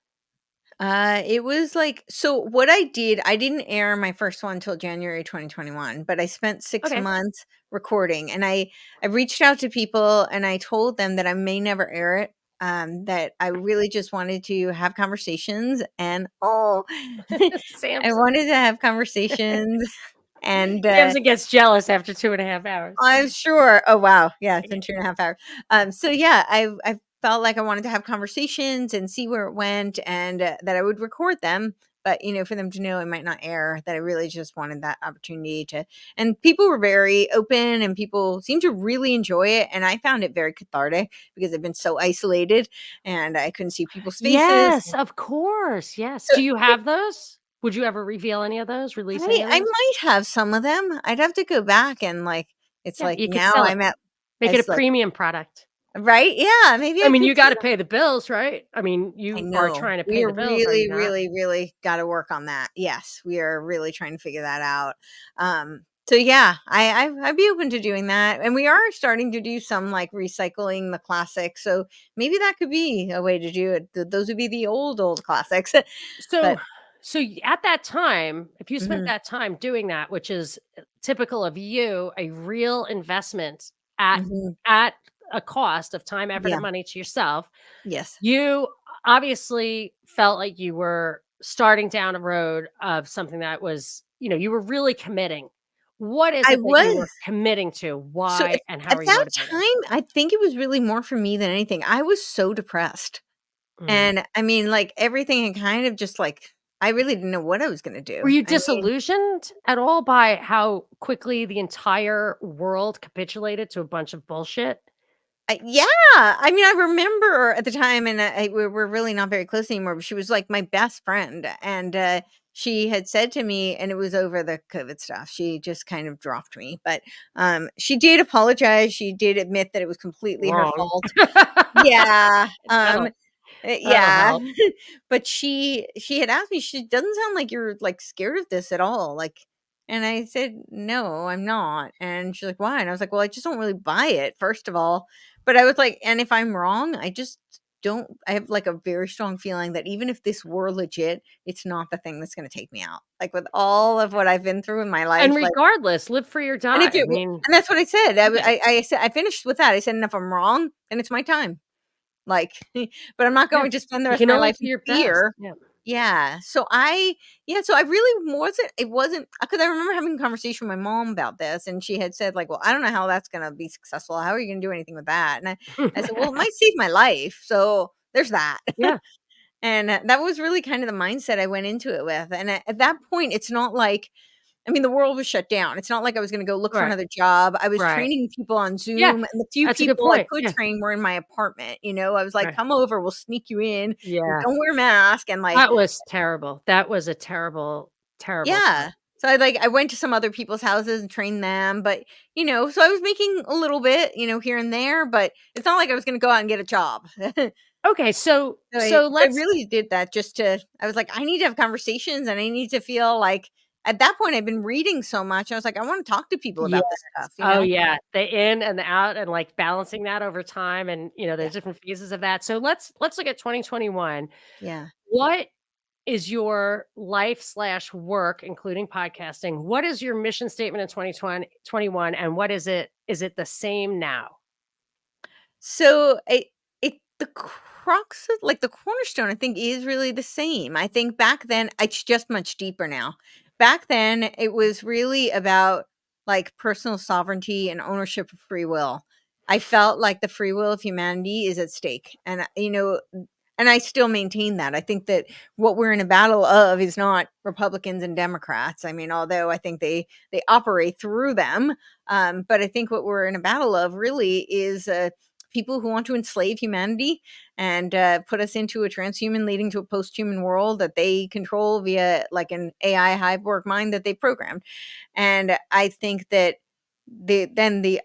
It was like so what I did, I didn't air my first one till January 2021, but I spent 6 Okay. months recording and I reached out to people and I told them that I may never air it. That I really just wanted to have conversations and I Samson. wanted to have conversations and Samson gets jealous after 2.5 hours. I'm sure. Oh, wow. Yeah, it's been Okay. 2.5 hours. So yeah, I felt like I wanted to have conversations and see where it went and, that I would record them, but, for them to know it might not air, that I really just wanted that opportunity to and people were very open and people seemed to really enjoy it, and I found it very cathartic because I've been so isolated and I couldn't see people's faces. Yes, of course, yes. So Do you it have those? Would you ever reveal any of those, release any I of I those? might have some of them. I'd have to go back and, like, it's Yeah, like you could now sell it. I'm at Make it a as, like, premium product. right? Yeah, maybe I I mean, could you do gotta pay the bills, right? I mean, I you are know. trying to We pay are the bills, are you really, not? really, really gotta work on that. Yes, we are really trying to figure that out. So yeah, I'd be open to doing that. And we are starting to do some like recycling the classics. So maybe that could be a way to do it. Those would be the old classics. So But at that time, if you spent mhm, that time doing that, which is typical of you, a real investment at mhm, at a cost of time, effort, yeah, and money to yourself, yes. you obviously felt like you were starting down a road of something that was, you were really committing. What is I it that you were was. committing to? So Why and how at are you that motivated? time, I think it was really more for me than anything. I was so depressed. Mm. And I mean, like, everything had kind of just like I really didn't know what I was gonna Were do. you I mean, disillusioned at all by how quickly the entire world capitulated to a bunch of bullshit? yeah, I mean, I remember at the time, and we're really not very close anymore, but she was like my best friend, and she had said to me, and it was over the COVID stuff. She just kind of dropped me, but she did apologize. She did admit that it was completely her Wrong. fault. Yeah, That'll that'll yeah, help. but she had asked me, she doesn't sound like you're like scared of this at all, like, and I said, no, I'm not. And she's like, why? And I was like, well, I just don't really buy it, first of all. But I was like, and if I'm wrong, I just don't, I have like a very strong feeling that even if this were legit, it's not the thing that's going to take me out. Like with all of what I've been through in my And life, like, regardless, live free or and if die. I it, mean, and that's what I said. yeah, I said, I finished with that. I said, and if I'm wrong, then it's my time. Like, but I'm not yeah. going to spend the You rest of can my only life do in your best. fear. Yeah. Yeah. So I really wasn't, it wasn't, because I remember having a conversation with my mom about this, and she had said, like, well, I don't know how that's going to be successful. How are you going to do anything with that? And I said, well, it might save my life. So there's that. Yeah, And that was really kind of the mindset I went into it with. And at that point, it's not like, I mean, the world was shut down. It's not like I was gonna go look for right, another job. I was right. training people on Yeah, Zoom, and the few that's a good people I point. could Yeah, train were in my apartment, you know? I was like, right. "Come over, we'll sneak you in, and Yeah, don't wear a mask," and, like, that was terrible. That was a terrible, terrible time. yeah. So I went to some other people's houses and trained them, but, so I was making a little bit, here and there, but it's not like I was gonna go out and get a job. Okay, so So so I let's really did that just to I was like, "I need to have conversations, and I need to feel like" at that point, I'd been reading so much, I was like, "I wanna talk to people Yes. about this stuff," you Oh, know? yeah. The in and the out and, like, balancing that over time and, Yeah, there's different phases of that. So let's look at 2021. yeah. What is your life/work, including podcasting? What is your mission statement in 2021, and what is it the same now? So it the crux of like the cornerstone, I think, is really the same. I think back then it's just much deeper now. Back then it was really about like personal sovereignty and ownership of free will. I felt like the free will of humanity is at stake. And and I still maintain that. I think that what we're in a battle of is not Republicans and Democrats. I mean, although I think they operate through them, but I think what we're in a battle of really is people who want to enslave humanity and put us into a transhuman leading to a post-human world that they control via like an AI hybrid mind that they programmed. And I think that the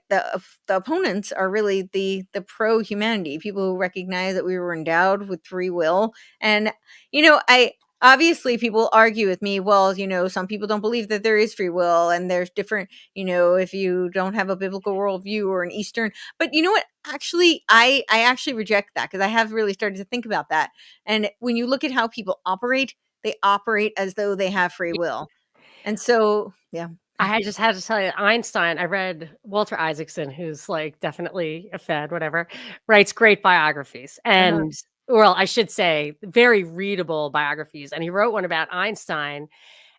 opponents are really the pro humanity people who recognize that we were endowed with free will. And I obviously people argue with me, well, some people don't believe that there is free will, and there's different, if you don't have a biblical worldview or an Eastern. But you know what, actually, I actually reject that, because I have really started to think about that. And when you look at how people operate, they operate as though they have free will. And so yeah. I just had to tell you, Einstein, I read Walter Isaacson, who's like definitely a fed, whatever, writes great biographies. Uh-huh. And, well, I should say, very readable biographies. And he wrote one about Einstein.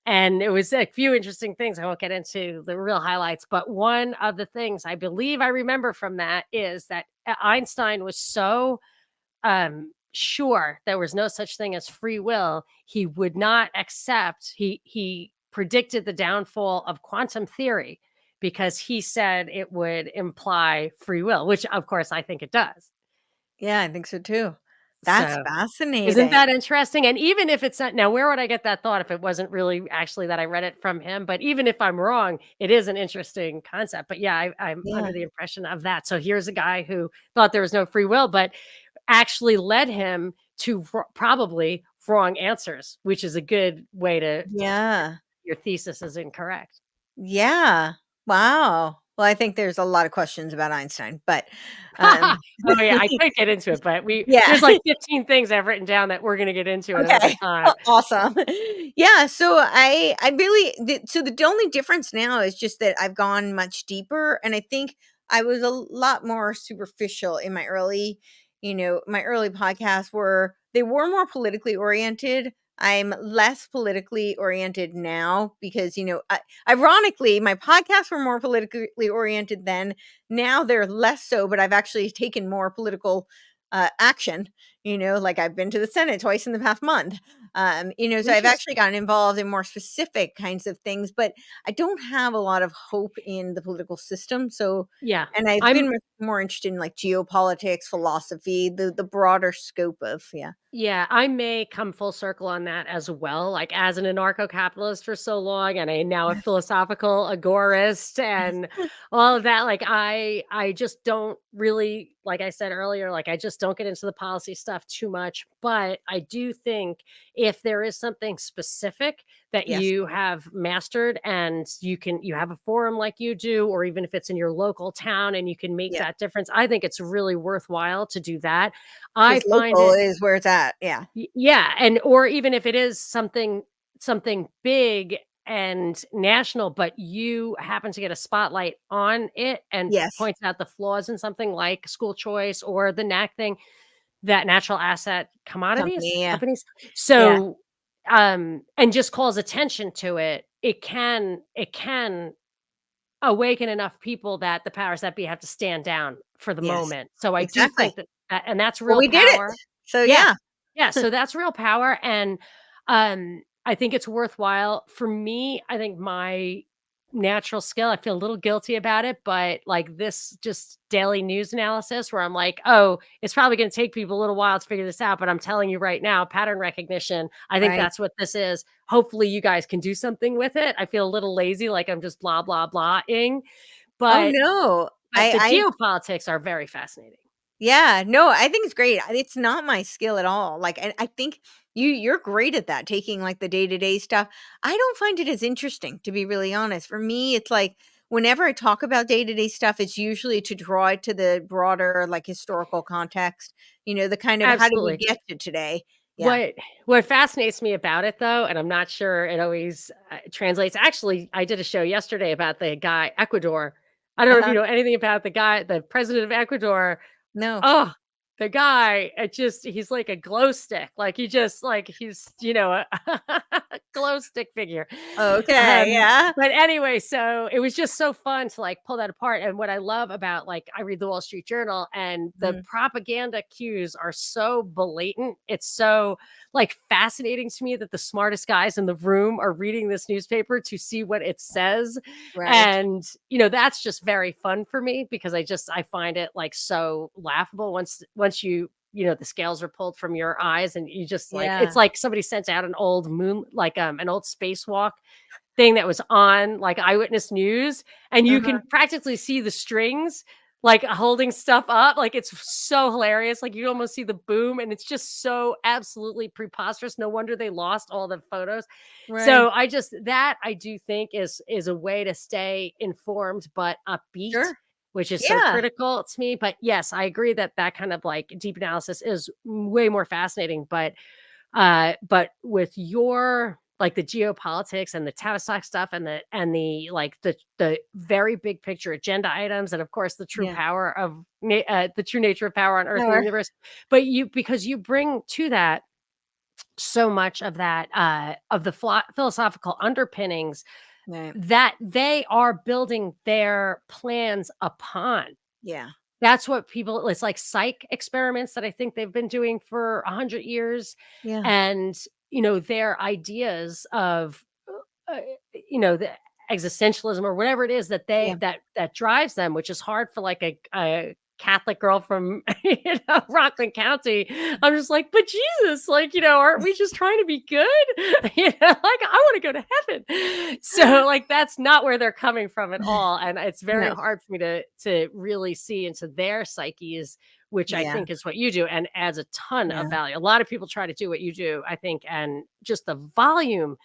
And it was a few interesting things. I won't get into the real highlights, but one of the things I believe I remember from that is that Einstein was so sure there was no such thing as free will, he would not accept he predicted the downfall of quantum theory because he said it would imply free will, which of course I think it does. Yeah, I think so too. That's So, isn't fascinating. that interesting? And even if it's not now, where would I get that thought if it wasn't really actually that I read it from him? But even if I'm wrong, it is an interesting concept. But yeah, I'm under Yeah. the impression of that. So here's a guy who thought there was no free will, but actually led him to probably wrong answers, which is a good way to Yeah. your thesis is incorrect. Yeah. Wow. Well, I think there's a lot of questions about Einstein, but, um Oh, yeah, I could get into it, but we yeah. there's like 15 things I've written down that we're gonna get into at another Okay. time. Awesome. Yeah, so I really the only difference now is just that I've gone much deeper, and I think I was a lot more superficial in my early, my early podcasts they were more politically oriented. I'm less politically oriented now because, ironically, my podcasts were more politically oriented then. Now they're less so, but I've actually taken more political action. Like I've been to the Senate twice in the past month. So I've actually Interesting. gotten involved in more specific kinds of things, but I don't have a lot of hope in the political system. So, Yeah. and I've I'm been much more interested in like geopolitics, philosophy, the broader scope of, yeah. Yeah, I may come full circle on that as well. Like as an anarcho-capitalist for so long, and I now a philosophical agorist and all of that. Like I just don't really, like I said earlier, like I just don't get into the policy stuff too much. But I do think if there is something specific that Yes. you have mastered and you have a forum like you do, or even if it's in your local town and you can make Yeah. that difference, I think it's really worthwhile to do that. I Because find local it is where it's at. Yeah. Yeah, and or even if it is something big and national, but you happen to get a spotlight on it and Yes. points out the flaws in something like school choice or the NAC thing, that natural asset Company. Yeah. companies. Yeah. So, and just calls attention to it, it can awaken enough people that the powers that be have to stand down for the Yes. moment. So I do Exactly. think that and that's Well, real we did it. power. So Yeah. yeah. Yeah, so that's real power, and, I think it's worthwhile. For me, I think my natural skill, I feel a little guilty about it, but, like, this just daily news analysis where I'm like, "Oh, it's probably gonna take people a little while to figure this out, but I'm telling you right now, pattern recognition, I think Right. that's what this is. Hopefully, you guys can do something with it." I feel a little lazy, like I'm just blah, blah, blahing, Oh but no. the I geopolitics are very fascinating. Yeah, no, I think it's great. It's not my skill at all. Like, and I think you're great at that, taking like the day-to-day stuff. I don't find it as interesting, to be really honest. For me, it's like whenever I talk about day-to-day stuff, it's usually to draw it to the broader like historical context, the kind of how did we Absolutely. get to today? Yeah. What what fascinates me about it though, and I'm not sure it always, translates actually, I did a show yesterday about the guy Ecuador. I don't know if you Uh-huh. know anything about the president of Ecuador. No. Oh, the guy, he's like a glow stick. Like he's, a glow stick figure. Okay, Um, yeah. but anyway, so it was just so fun to like pull that apart. And what I love about like I read the Wall Street Journal and the Mhm. propaganda cues are so blatant. It's so like fascinating to me that the smartest guys in the room are reading this newspaper to see what it says. Right. And, that's just very fun for me because I find it like so laughable once the scales are pulled from your eyes and you just like it's Yeah. like somebody sent out an old moon like an old spacewalk thing that was on like Eyewitness News, and you Uh-huh. can practically see the strings like holding stuff up. Like it's so hilarious. Like you almost see the boom, and it's just so absolutely preposterous. No wonder they lost all the photos. Right. So I do think is a way to stay informed but upbeat, Sure. which is so Yeah. critical to me. But yes, I agree that that kind of like deep analysis is way more fascinating. But with your like the geopolitics and the Tavistock stuff and the like the very big picture agenda items and of course the true Yeah. power of the true nature of power on earth and the Sure. universe, but because you bring to that so much of that of the philosophical underpinnings Right. that they are building their plans upon. Yeah. That's what people it's like psych experiments that I think they've been doing for 100 years, Yeah. and, their ideas of, uh, the existentialism or whatever it is that Yeah. that drives them, which is hard for, like, a Catholic girl from, Rockland County. I'm just like, but Jesus, like, aren't we just trying to be good? Like, I want to go to heaven. So, like, that's not where they're coming from at all. And it's very No. hard for me to really see into their psyches, which I Yeah. think is what you do and adds a ton of Yeah. value. A lot of people try to do what you do, I think, and just the volume,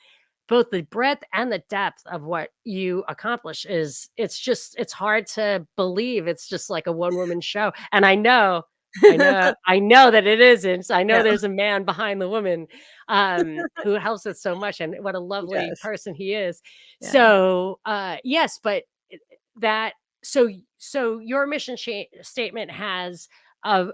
both the breadth and the depth of what you accomplish it's hard to believe it's just like a one woman show. And I know that it isn't. I know No, there's a man behind the woman who helps it so much, and what a he lovely does. person he is. Yeah. So yes, but that so your mission statement has uh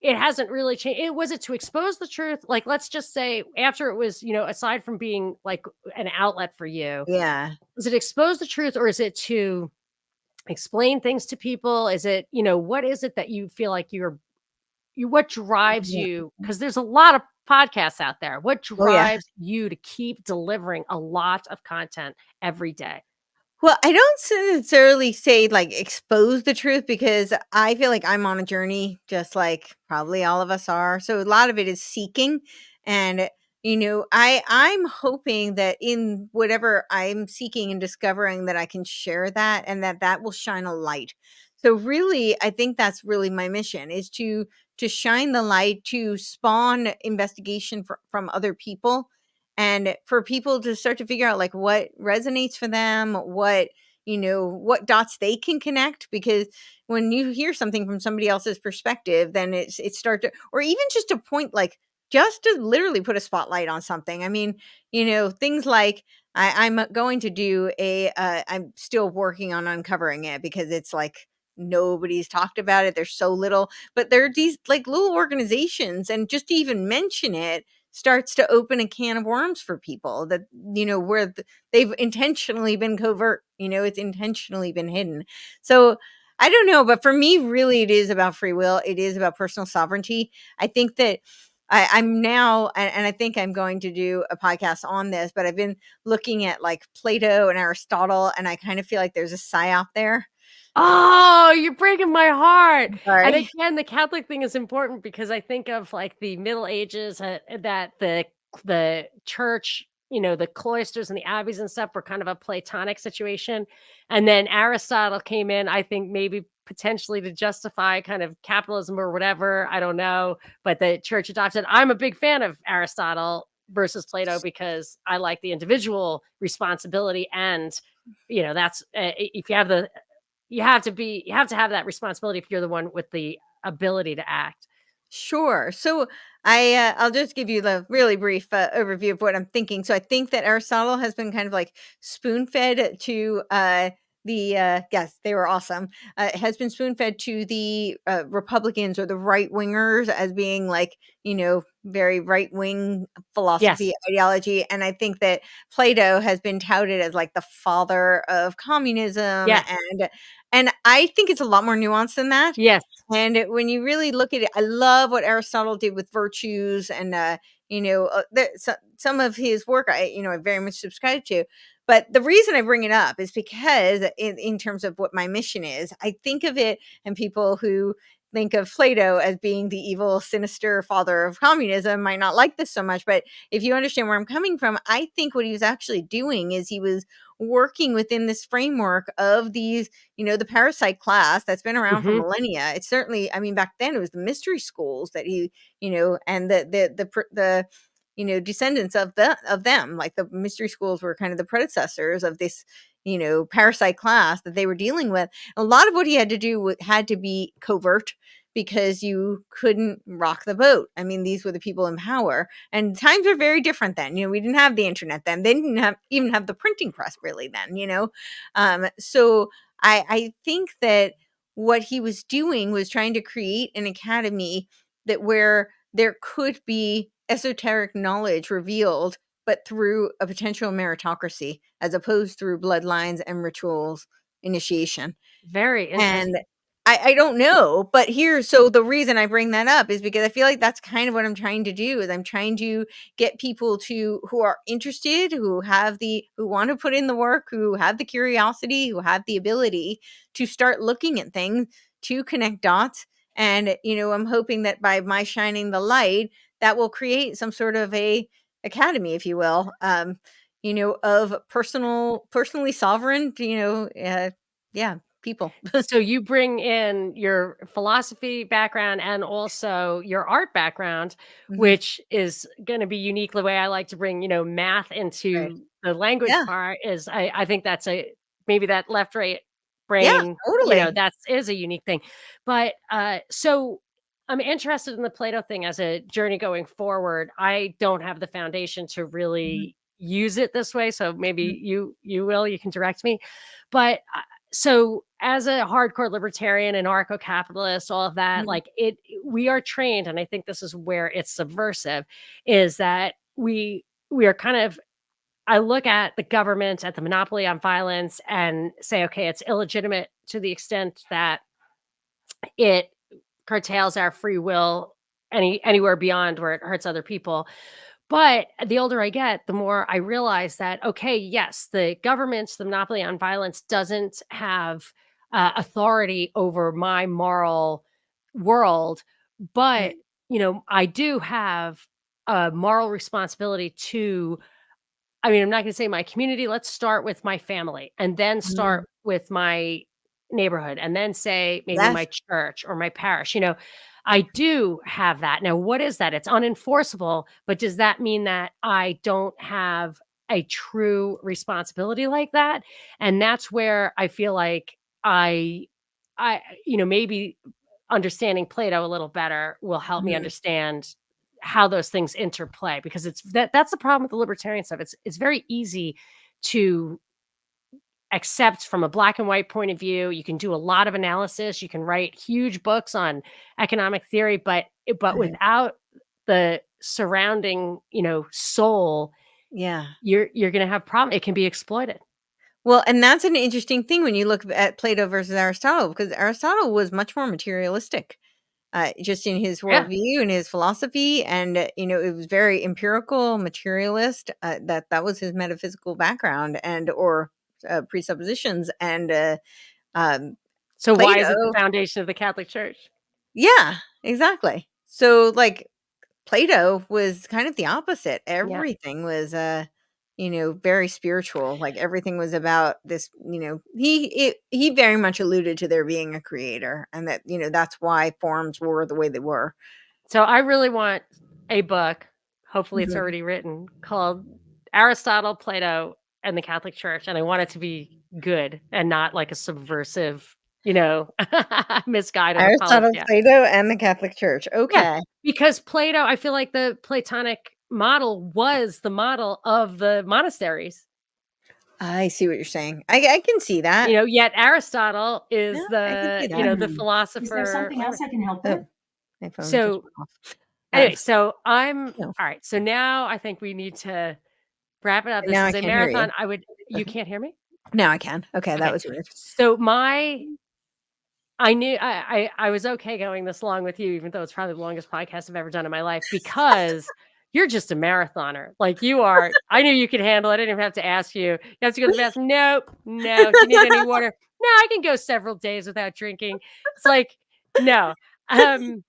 it hasn't really changed. It was it to expose the truth? Like, let's just say after it was, aside from being like an outlet for you, Yeah. is it expose the truth or is it to explain things to people? Is it, what is it that you feel like what drives Yeah. you? Because there's a lot of podcasts out there. What Oh, yeah. drives you to keep delivering a lot of content every day? Well, I don't necessarily say, like, expose the truth because I feel like I'm on a journey just like probably all of us are. So a lot of it is seeking and I'm hoping that in whatever I'm seeking and discovering that I can share that and that will shine a light. So really, I think that's really my mission is to shine the light, to spawn investigation from other people and for people to start to figure out like what resonates for them, what dots they can connect because when you hear something from somebody else's perspective then it start to or even just a point like just to literally put a spotlight on something. I mean, things like I'm going to do I'm still working on uncovering it because it's like nobody's talked about it. There's so little, but there are these like little organizations, and just to even mention it starts to open a can of worms for people that where they've intentionally been covert. It's intentionally been hidden. So I don't know, but for me really it is about free will, it is about personal sovereignty. I think that I'm now and I think I'm going to do a podcast on this, but I've been looking at like Plato and Aristotle and I kind of feel like there's a psyop there. Oh, you're breaking my heart. And Sorry. again, the Catholic thing is important because I think of like the Middle Ages that the church, the cloisters and the abbeys and stuff were kind of a Platonic situation. And then Aristotle came in, I think maybe potentially to justify kind of capitalism or whatever. I don't know. But the church adopted. I'm a big fan of Aristotle versus Plato because I like the individual responsibility and that's if you have you have to have that responsibility if you're the one with the ability to act. Sure. So I'll just give you the really brief overview of what I'm thinking. So I think that Aristotle has been kind of like spoon fed to the yes, they were awesome. Has been spoon fed to the Republicans or the right wingers as being like very right wing philosophy Yes. ideology, and I think that Plato has been touted as like the father of communism, Yes. and I think it's a lot more nuanced than that. Yes. And when you really look at it, I love what Aristotle did with virtues, and some of his work, I very much subscribe to. But the reason I bring it up is because, in terms of what my mission is, I think of it, and people who think of Plato as being the evil, sinister father of communism might not like this so much. But if you understand where I'm coming from, I think what he was actually doing is he was working within this framework of these the parasite class that's been around for Mhm. millennia. It's certainly, I mean, back then it was the mystery schools that he, and the descendants of them, like the mystery schools were kind of the predecessors of this, parasite class that they were dealing with. A lot of what he had to do had to be covert because you couldn't rock the boat. I mean, these were the people in power, and times were very different then. We didn't have the internet then. They didn't even have the printing press really then. So I think that what he was doing was trying to create an academy that where there could be esoteric knowledge revealed, but through a potential meritocracy as opposed through bloodlines and rituals initiation. Very And interesting. I don't know, but so the reason I bring that up is because I feel like that's kind of what I'm trying to do is I'm trying to get people who are interested, who want to put in the work, who have the curiosity, who have the ability to start looking at things to connect dots. And, I'm hoping that by my shining the light, that will create some sort of a academy, if you will, of personally sovereign, yeah, people. So you bring in your philosophy background and also your art background, Mhm. which is going to be unique. The way I like to bring, math Right. into the language Yeah. part is I think that's maybe that left right Yeah, brain, totally. that is a unique thing. But so I'm interested in the Plato thing as a journey going forward. I don't have the foundation to Mhm, really use it this way, so mhm, maybe you can direct me. But so as a hardcore libertarian, anarcho-capitalist, all of that, mhm, like we are trained, and I think this is where it's subversive, is that we are kind of I look at the government, at the monopoly on violence and say, okay, it's illegitimate to the extent that it curtails our free will anywhere beyond where it hurts other people. But the older I get, the more I realize that, okay, yes, the government, the monopoly on violence doesn't have authority over my moral world. But, right, I do have a moral responsibility to I'm not gonna say my community, let's start with my family, and then mhm, start with my neighborhood, and then say maybe yes, my church or my parish, I do have that. Now what is that? It's unenforceable, but does that mean that I don't have a true responsibility like that? And that's where I feel like I maybe understanding Plato a little better will help me mhm, understand how those things interplay because that's the problem with the libertarian stuff. It's very easy to accept from a black and white point of view. You can do a lot of analysis, you can write huge books on economic theory, but right, without the surrounding, soul, yeah. you're going to have problem. It can be exploited. Well, and that's an interesting thing when you look at Plato versus Aristotle, because Aristotle was much more materialistic, just in his Yeah. worldview and his philosophy, and it was very empirical, materialist. That was his metaphysical background and or presuppositions, and um, So why is it the Plato, foundation of the Catholic Church? yeah, exactly. So, like, Plato was kind of the opposite. Yeah. Everything was, very spiritual. Like everything was about this, he very much alluded to there being a creator and that, that's why forms were the way they were. So I really want a book, hopefully it's Mhm. already written, called Aristotle, Plato, and the Catholic Church, and I want it to be good and not like a subversive, misguided Aristotle, apologia. Plato, and the Catholic Church. Yeah, Okay. because Plato, I feel like the Platonic model was the model of the monasteries. I see what you're saying. I can see that. Yet Aristotle Yeah, is I can see the, that. the Is there philosopher, something else whatever. I can help with? Oh, my phone just So went off. anyway, so I'm No, all right. So now I think we need to wrap it up. This now I is a can't hear you. marathon. You Okay. can't hear me? Now I can. Okay, that Okay. was weird. So I knew I was okay going this long with you, even though it's probably the longest podcast I've ever done in my life, because you're just a marathoner. Like you are. I knew you could handle it. I didn't even have to ask you. You have to go to the bathroom. Nope. No. Do you need any water? No, I can go several days without drinking. It's like, no. Um,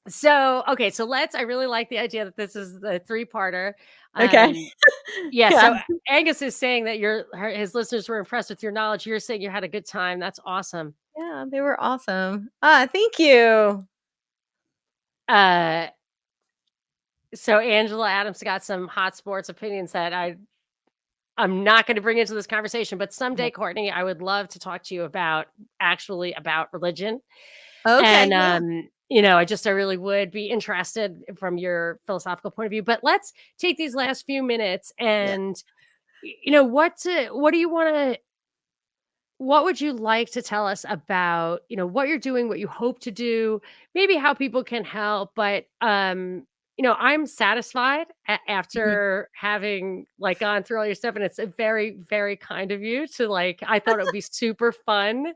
so okay, so I really like the idea that this is the three-parter. Okay. Um, yeah, Yeah. so Angus is saying that his listeners were impressed with your knowledge. You're saying you had a good time. That's awesome. Yeah, they were awesome. Thank you. Uh, so Angela Adams got some hot sports opinions that I'm not going to bring into this conversation, but someday, Courtney, I would love to talk to you about religion. Okay, And yeah, I really would be interested from your philosophical point of view. But let's take these last few minutes yeah. and what do you want to what would you like to tell us about, what you're doing, what you hope to do, maybe how people can help? But I'm satisfied Mhm, after having like gone through all your stuff, and it's a very, very kind of you to like. I thought it would be super fun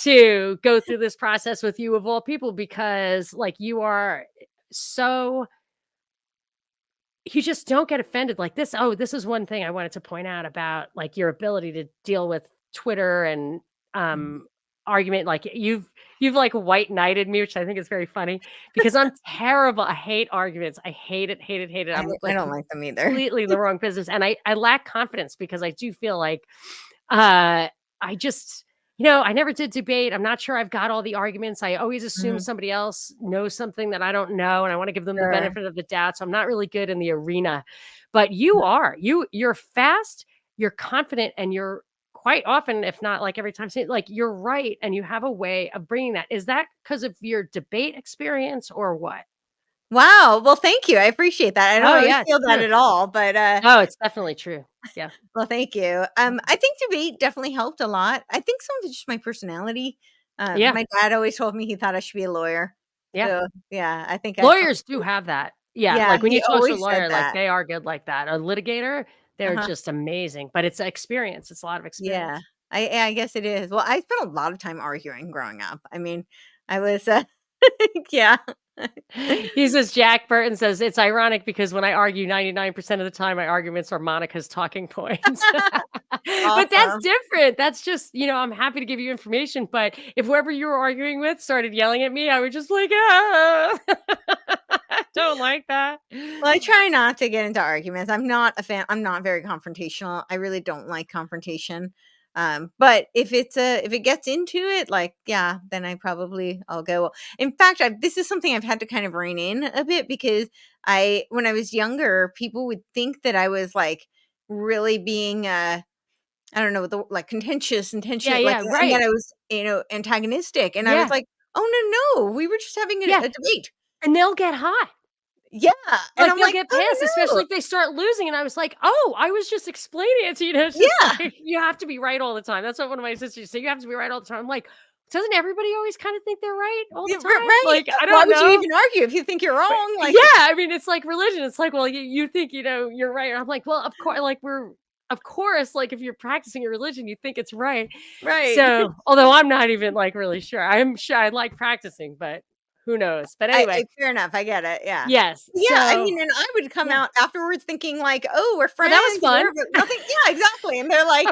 to go through this process with you of all people because like you are so you just don't get offended like this. Oh, this is one thing I wanted to point out about like your ability to deal with Twitter and mhm, argument. Like You've like white knighted me, which I think is very funny because I'm terrible. I hate arguments. I hate it, hate it, hate it. I I'm I like don't like them either. completely in the wrong business. And I lack confidence because I do feel like uh I just I never did debate. I'm not sure I've got all the arguments. I always assume Mhm. somebody else knows something that I don't know, and I want to give them the Sure. benefit of the doubt. So I'm not really good in the arena. But you are. You're fast, you're confident, and you're quite often, if not like every time, like you're right, and you have a way of bringing that. Is that because of your debate experience or what? Wow, well, thank you, I appreciate that. I don't Oh always yeah, it's feel that true. at all, but, Oh, it's definitely true. Yeah. well, thank you. I think debate definitely helped a lot. I think some of it's just my personality. Yeah. My dad always told me he thought I should be a lawyer. Yeah. So, yeah, I think I Lawyers do probably have that. Yeah, yeah, like, when he you talk to a always said lawyer, like, that. they are good like that. A litigator, they're Uh-huh. just amazing, but it's experience, it's a lot of Yeah. experience. I guess it is. Well, I spent a lot of time arguing growing up. I mean, I was, yeah. He says Jack Burton says, "It's ironic because when I argue 99% of the time, my arguments are Monica's talking points." But that's Awesome. different. That's just, I'm happy to give you information, but if whoever you were arguing with started yelling at me, I would just like, "Ah." I don't like that. Well, I try not to get into arguments. I'm not a fan. I'm not very confrontational. I really don't like confrontation. But if it gets into it, like, yeah, then I'll go. In fact, this is something I've had to kind of rein in a bit because when I was younger, people would think that I was like really being, I don't know, like contentious, Yeah, like, yeah, and that right. I was, antagonistic. And I was Yeah, like, oh no, we were just having yeah, a debate. and they'll get hot. Yeah. And Like, I'm they'll like, get past, oh no. especially if they start losing, and I was like, "Oh, I was just explaining it to you." It's just Yeah. like, you have to be right all the time. That's what one of my sisters said, "You have to be right all the time." I'm like, "Doesn't everybody always kinda think they're right all the Yeah, time?" right. Like, I Why don't would you know. even argue if you think you're But wrong? yeah, Like, I mean, it's like religion. It's like, well, you think, you're right. And I'm like, well, of course, like, of course, like, if you're practicing your religion, you think it's right. right. So, although I'm not even, like, really sure. I'm sure I like practicing, but who knows? But I anyway, fair enough. I get it. Yeah. yes. Yeah, I So, mean, and I would come yeah. out afterwards thinking like, "Oh, we're Oh, that was friends, fun. but nothing." Yeah, exactly. And they're like,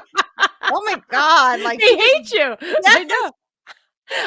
"Oh my god, like They you just." hate you. Yes. I know.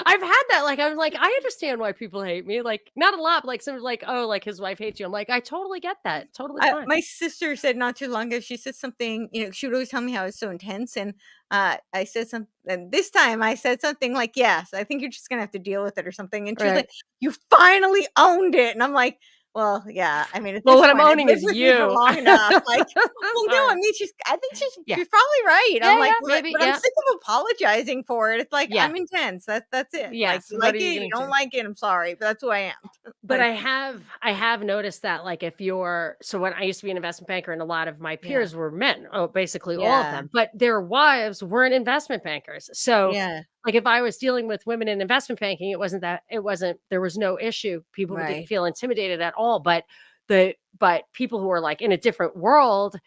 I've had that, like, I'm like, "I understand why people hate me," like, not a lot, but, like, someone's like, "Oh, like, his wife hates you." I'm like, "I totally get that, totally fine." My sister said not too long ago, she said something, she would always tell me how I was so intense. And I said something, and this time I said something like, "Yes, I think you're just gonna have to deal with it or something." And she was Right. like, "You finally owned it." And I'm like, well, yeah, I mean, at Well, this what I'm point, I've owning lived is with you for you. long enough. Like, well, no, I Sorry. mean, I think Yeah. she's probably right. I'm Yeah, like, yeah, but, maybe, I'm yeah. sick of apologizing for it. It's like, Yeah. I'm intense. That's it. Like, Yes, you what like are you it, you gonna don't do? like it. I'm sorry, but that's who I am. But Like, I have noticed that, like, if you're so when I used to be an investment banker and a lot of my yeah, peers were men, oh, basically all of yeah, them, but their wives weren't investment bankers. So, yeah, like, if I was dealing with women in investment banking, it wasn't there was no issue. People didn't right. feel intimidated at all, but people who are, like, in a different world,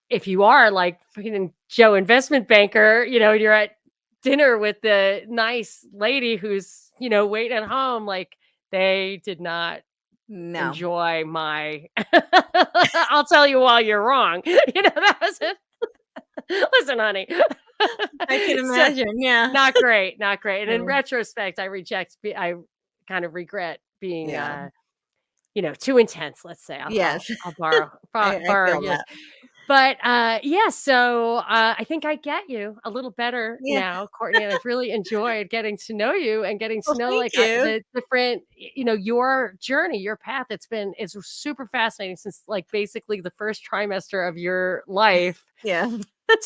if you are, like, freaking Joe investment banker, you're at dinner with the nice lady who's, waiting at home, like, they did not No. enjoy my I'll tell you while you're wrong. That was it. Listen, honey. I can So, imagine, yeah. not great, not great. And in Mm, retrospect, I kind of regret being, yeah. too intense, let's say. Yes. I'll borrow I borrow feel yours. that. But, yeah, so, I think I get you a little better Yeah. now, Courtney, and I've really enjoyed getting to know you and getting Well, to know, thank like, you. the different your journey, your path. It's super fascinating since, like, basically the first trimester of your life Yeah.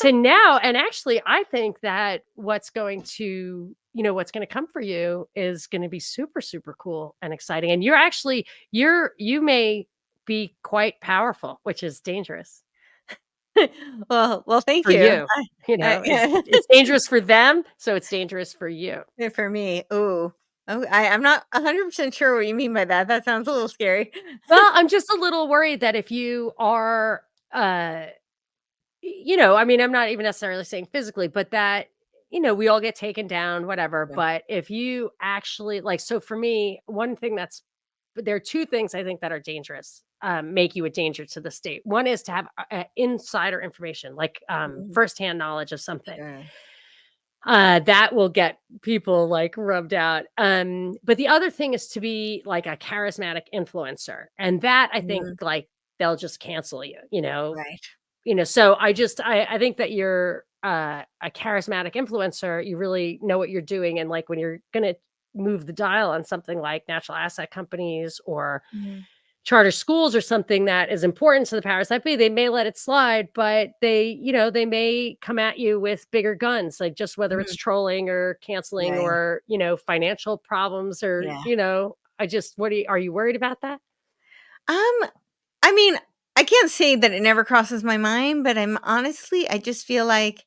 to now, and actually, I think that what's gonna come for you is gonna be super, super cool and exciting, and you may be quite powerful, which is dangerous. Well, thank For you. you, Yeah. it's dangerous for them, so it's dangerous for you. Yeah, for me, ooh. Oh, I'm not 100% sure what you mean by that. That sounds a little scary. Well, I'm just a little worried that if you are, I mean, I'm not even necessarily saying physically, but that, we all get taken down, whatever. Yeah. But if you actually like, so for me, but there are two things I think that are dangerous, make you a danger to the state. One is to have insider information, like Mhm. firsthand knowledge of something. Sure. That will get people like rubbed out. But the other thing is to be like a charismatic influencer. And that I think Mhm. like they'll just cancel you, Right. so I think that you're a charismatic influencer, you really know what you're doing. And like when you're gonna move the dial on something like natural asset companies or Mhm. charter schools or something that is important to the powers that be, they may let it slide, but they may come at you with bigger guns, like just whether it's Mhm. trolling or canceling Yeah. or, financial problems or, Yeah. I just are you worried about that? Um, I mean, I can't say that it never crosses my mind, but I just feel like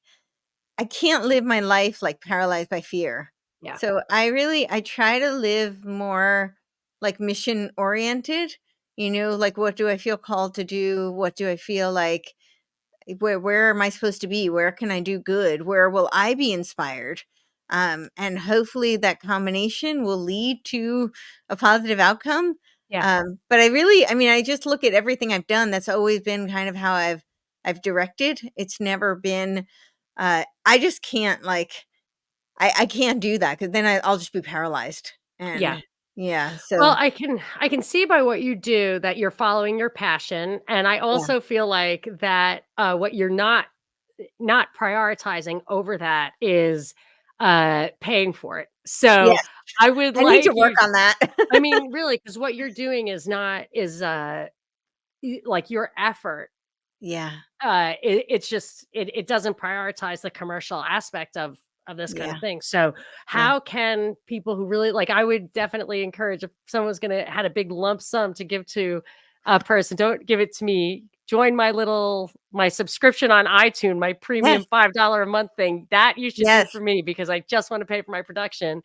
I can't live my life like paralyzed by fear. Yeah. So I try to live more like mission oriented, like what do I feel called to do? What do I feel like where am I supposed to be? Where can I do good? Where will I be inspired? And hopefully that combination will lead to a positive outcome. Yeah. But I just look at everything I've done. That's always been kind of how I've directed. It's never been. I just can't I can't do that because then I'll just be paralyzed. Yeah. And yeah, Well, so I can see by what you do that you're following your passion, and I yeah, also feel like that what you're not prioritizing over that is paying for it. So yes, I would I need to like work you on that. I mean, really, because what you're doing is not is like your effort. Yeah, It's just it doesn't prioritize the commercial aspect of this kind of yeah, thing. So, yeah, how can people who really like I would definitely encourage if someone's gonna had a big lump sum to give to a person, don't give it to me. Join my subscription on iTunes, my yes, premium $5 a month thing. That you should do yes, for me because I just want to pay for my production.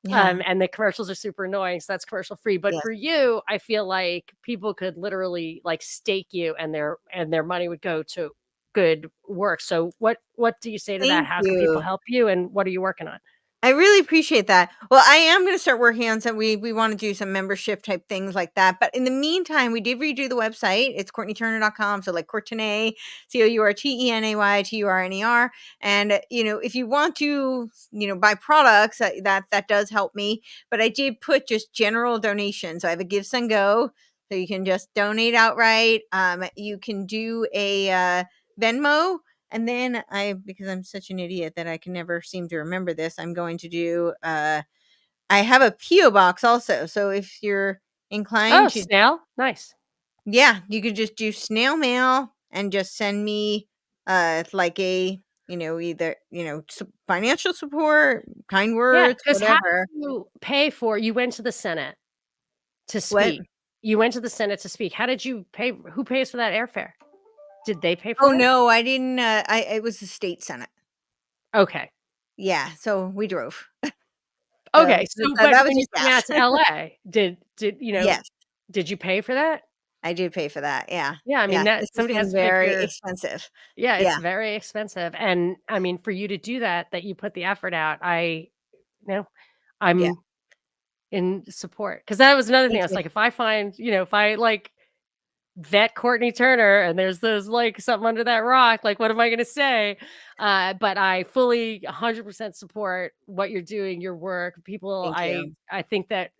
yeah, And the commercials are super annoying, so that's commercial free. But yes. for you, I feel like people could literally like stake you, and their money would go to good work. So what do you say to that? Thank How can people you. help you, and what are you working on? I really appreciate that. Well, I am gonna start working on some we wanna do some membership type things like that, but in the meantime, we did redo the website. It's CourtenayTurner.com, so like Courtenay, Courtener, and, if you want to, buy products, that does help me, but I did put just general donations. So I have a Give, Send, Go, so you can just donate outright. You can do a, Venmo, and then because I'm such an idiot that I can never seem to remember this, I'm going to do, I have a PO box also. So if you're Oh, inclined to, snail, nice. yeah, you could just do snail mail and just send me, like a, either, financial support, kind Yeah, words, because how whatever. do you pay for? You went to the Senate to What? speak. You went to the Senate to speak. How did you pay? Who pays for that airfare? Did they pay Oh for it? no, I didn't. It was the state senate. Okay. Yeah, so we drove. So Okay. So, that but was when you just came out gas. to LA, Yes, did you pay for that? I did pay for that. Yeah, Yeah, I mean, yeah. that This has somebody has been to pay for very your expensive. yeah, it's Yeah, very expensive, and, I mean, for you to do that you put the effort out, you know, yeah. I'm in support because that was another thing, Thank I was you. like, if I find if I, like, vet Courtenay Turner and there's, like, something under that rock, like, what am I gonna say? But I fully 100% support what you're doing, your work, people Thank you. I think that,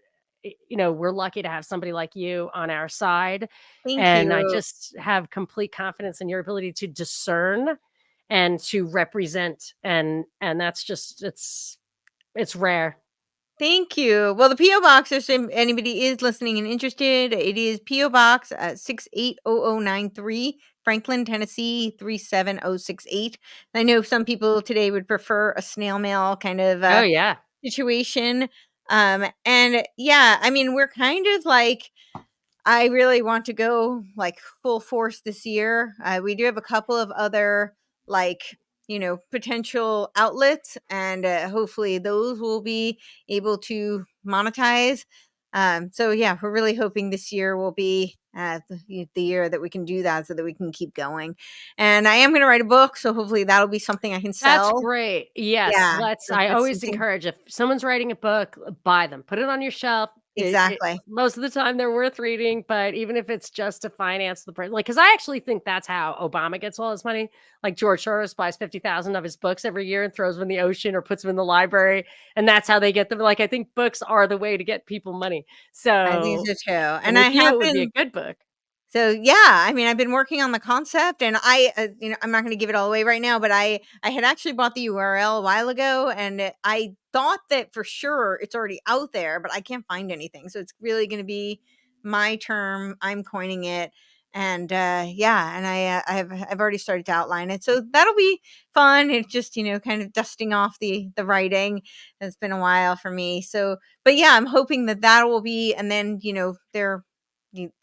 we're lucky to have somebody like you on our side, Thank and I you. just have complete confidence in your ability to discern and to represent, and that's just it's rare. Thank you. Well, the PO box, if anybody is listening and interested, it is PO Box 680093, Franklin, Tennessee 37068. I know some people today would prefer a snail mail kind of Oh, yeah. situation. And yeah, we're kind of like I really want to go like full force this year. We do have a couple of other like, potential outlets, and hopefully those will be able to monetize. So yeah, we're really hoping this year will be the year that we can do that so that we can keep going. And I am going to write a book, so hopefully that'll be something I can That's sell. great. Yes, Yeah, so I that's always something. encourage if someone's writing a book, buy them. Put it on your shelf, Exactly. Most of the time they're worth reading, but even if it's just to finance the print, like, because I actually think that's how Obama gets all his money. Like George Soros buys 50,000 of his books every year and throws them in the ocean or puts them in the library, and that's how they get them. Like, I think books are the way to get people money. I think So, so too, and and with I you, have it would be a been. good book. So yeah, I mean, I've been working on the concept, and I'm not going to give it all away right now, but I had actually bought the URL a while ago, and I thought that for sure it's already out there, but I can't find anything. So it's really going to be my term. I'm coining it, and yeah, and I've already started to outline it, so that'll be fun. It's just kind of dusting off the writing. It's been a while for me, so but yeah, I'm hoping that that will be, and then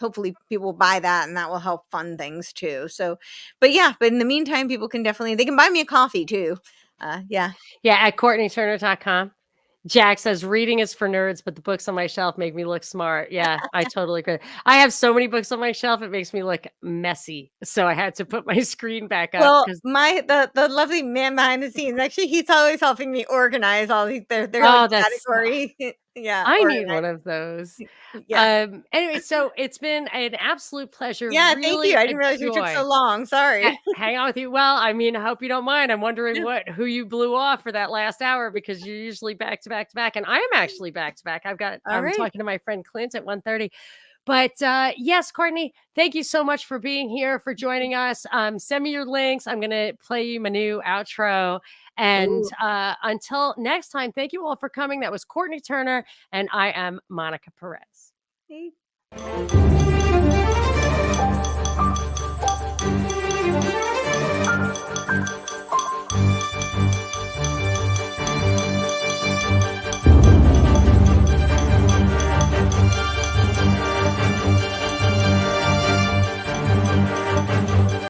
hopefully people will buy that, and that will help fund things too. So but yeah, but in the meantime, people can definitely, they can buy me a coffee too. Yeah. Yeah, at CourtenayTurner.com. Jack says reading is for nerds, but the books on my shelf make me look smart. Yeah, I totally agree. I have so many books on my shelf, it makes me look messy. So I had to put my screen back up Well, because, my the lovely man behind the scenes, actually, he's always helping me organize all these, they're like oh, that's category. Yeah, I need one organize. of those. Yeah. Anyway, so it's been an absolute pleasure. Yeah, thank you. Really I a didn't realize we took so joy. long. Sorry. Hang on with you. Well, I mean, I hope you don't mind. I'm wondering No. who you blew off for that last hour because you're usually back to back to back, and I am actually back to back. All I'm right. talking to my friend Clint at 1:30. But yes, Courtney, thank you so much for being here, for joining us. Send me your links. I'm gonna play you my new outro. And Ooh. until next time, thank you all for coming. That was Courtenay Turner, and I am Monica Perez. See?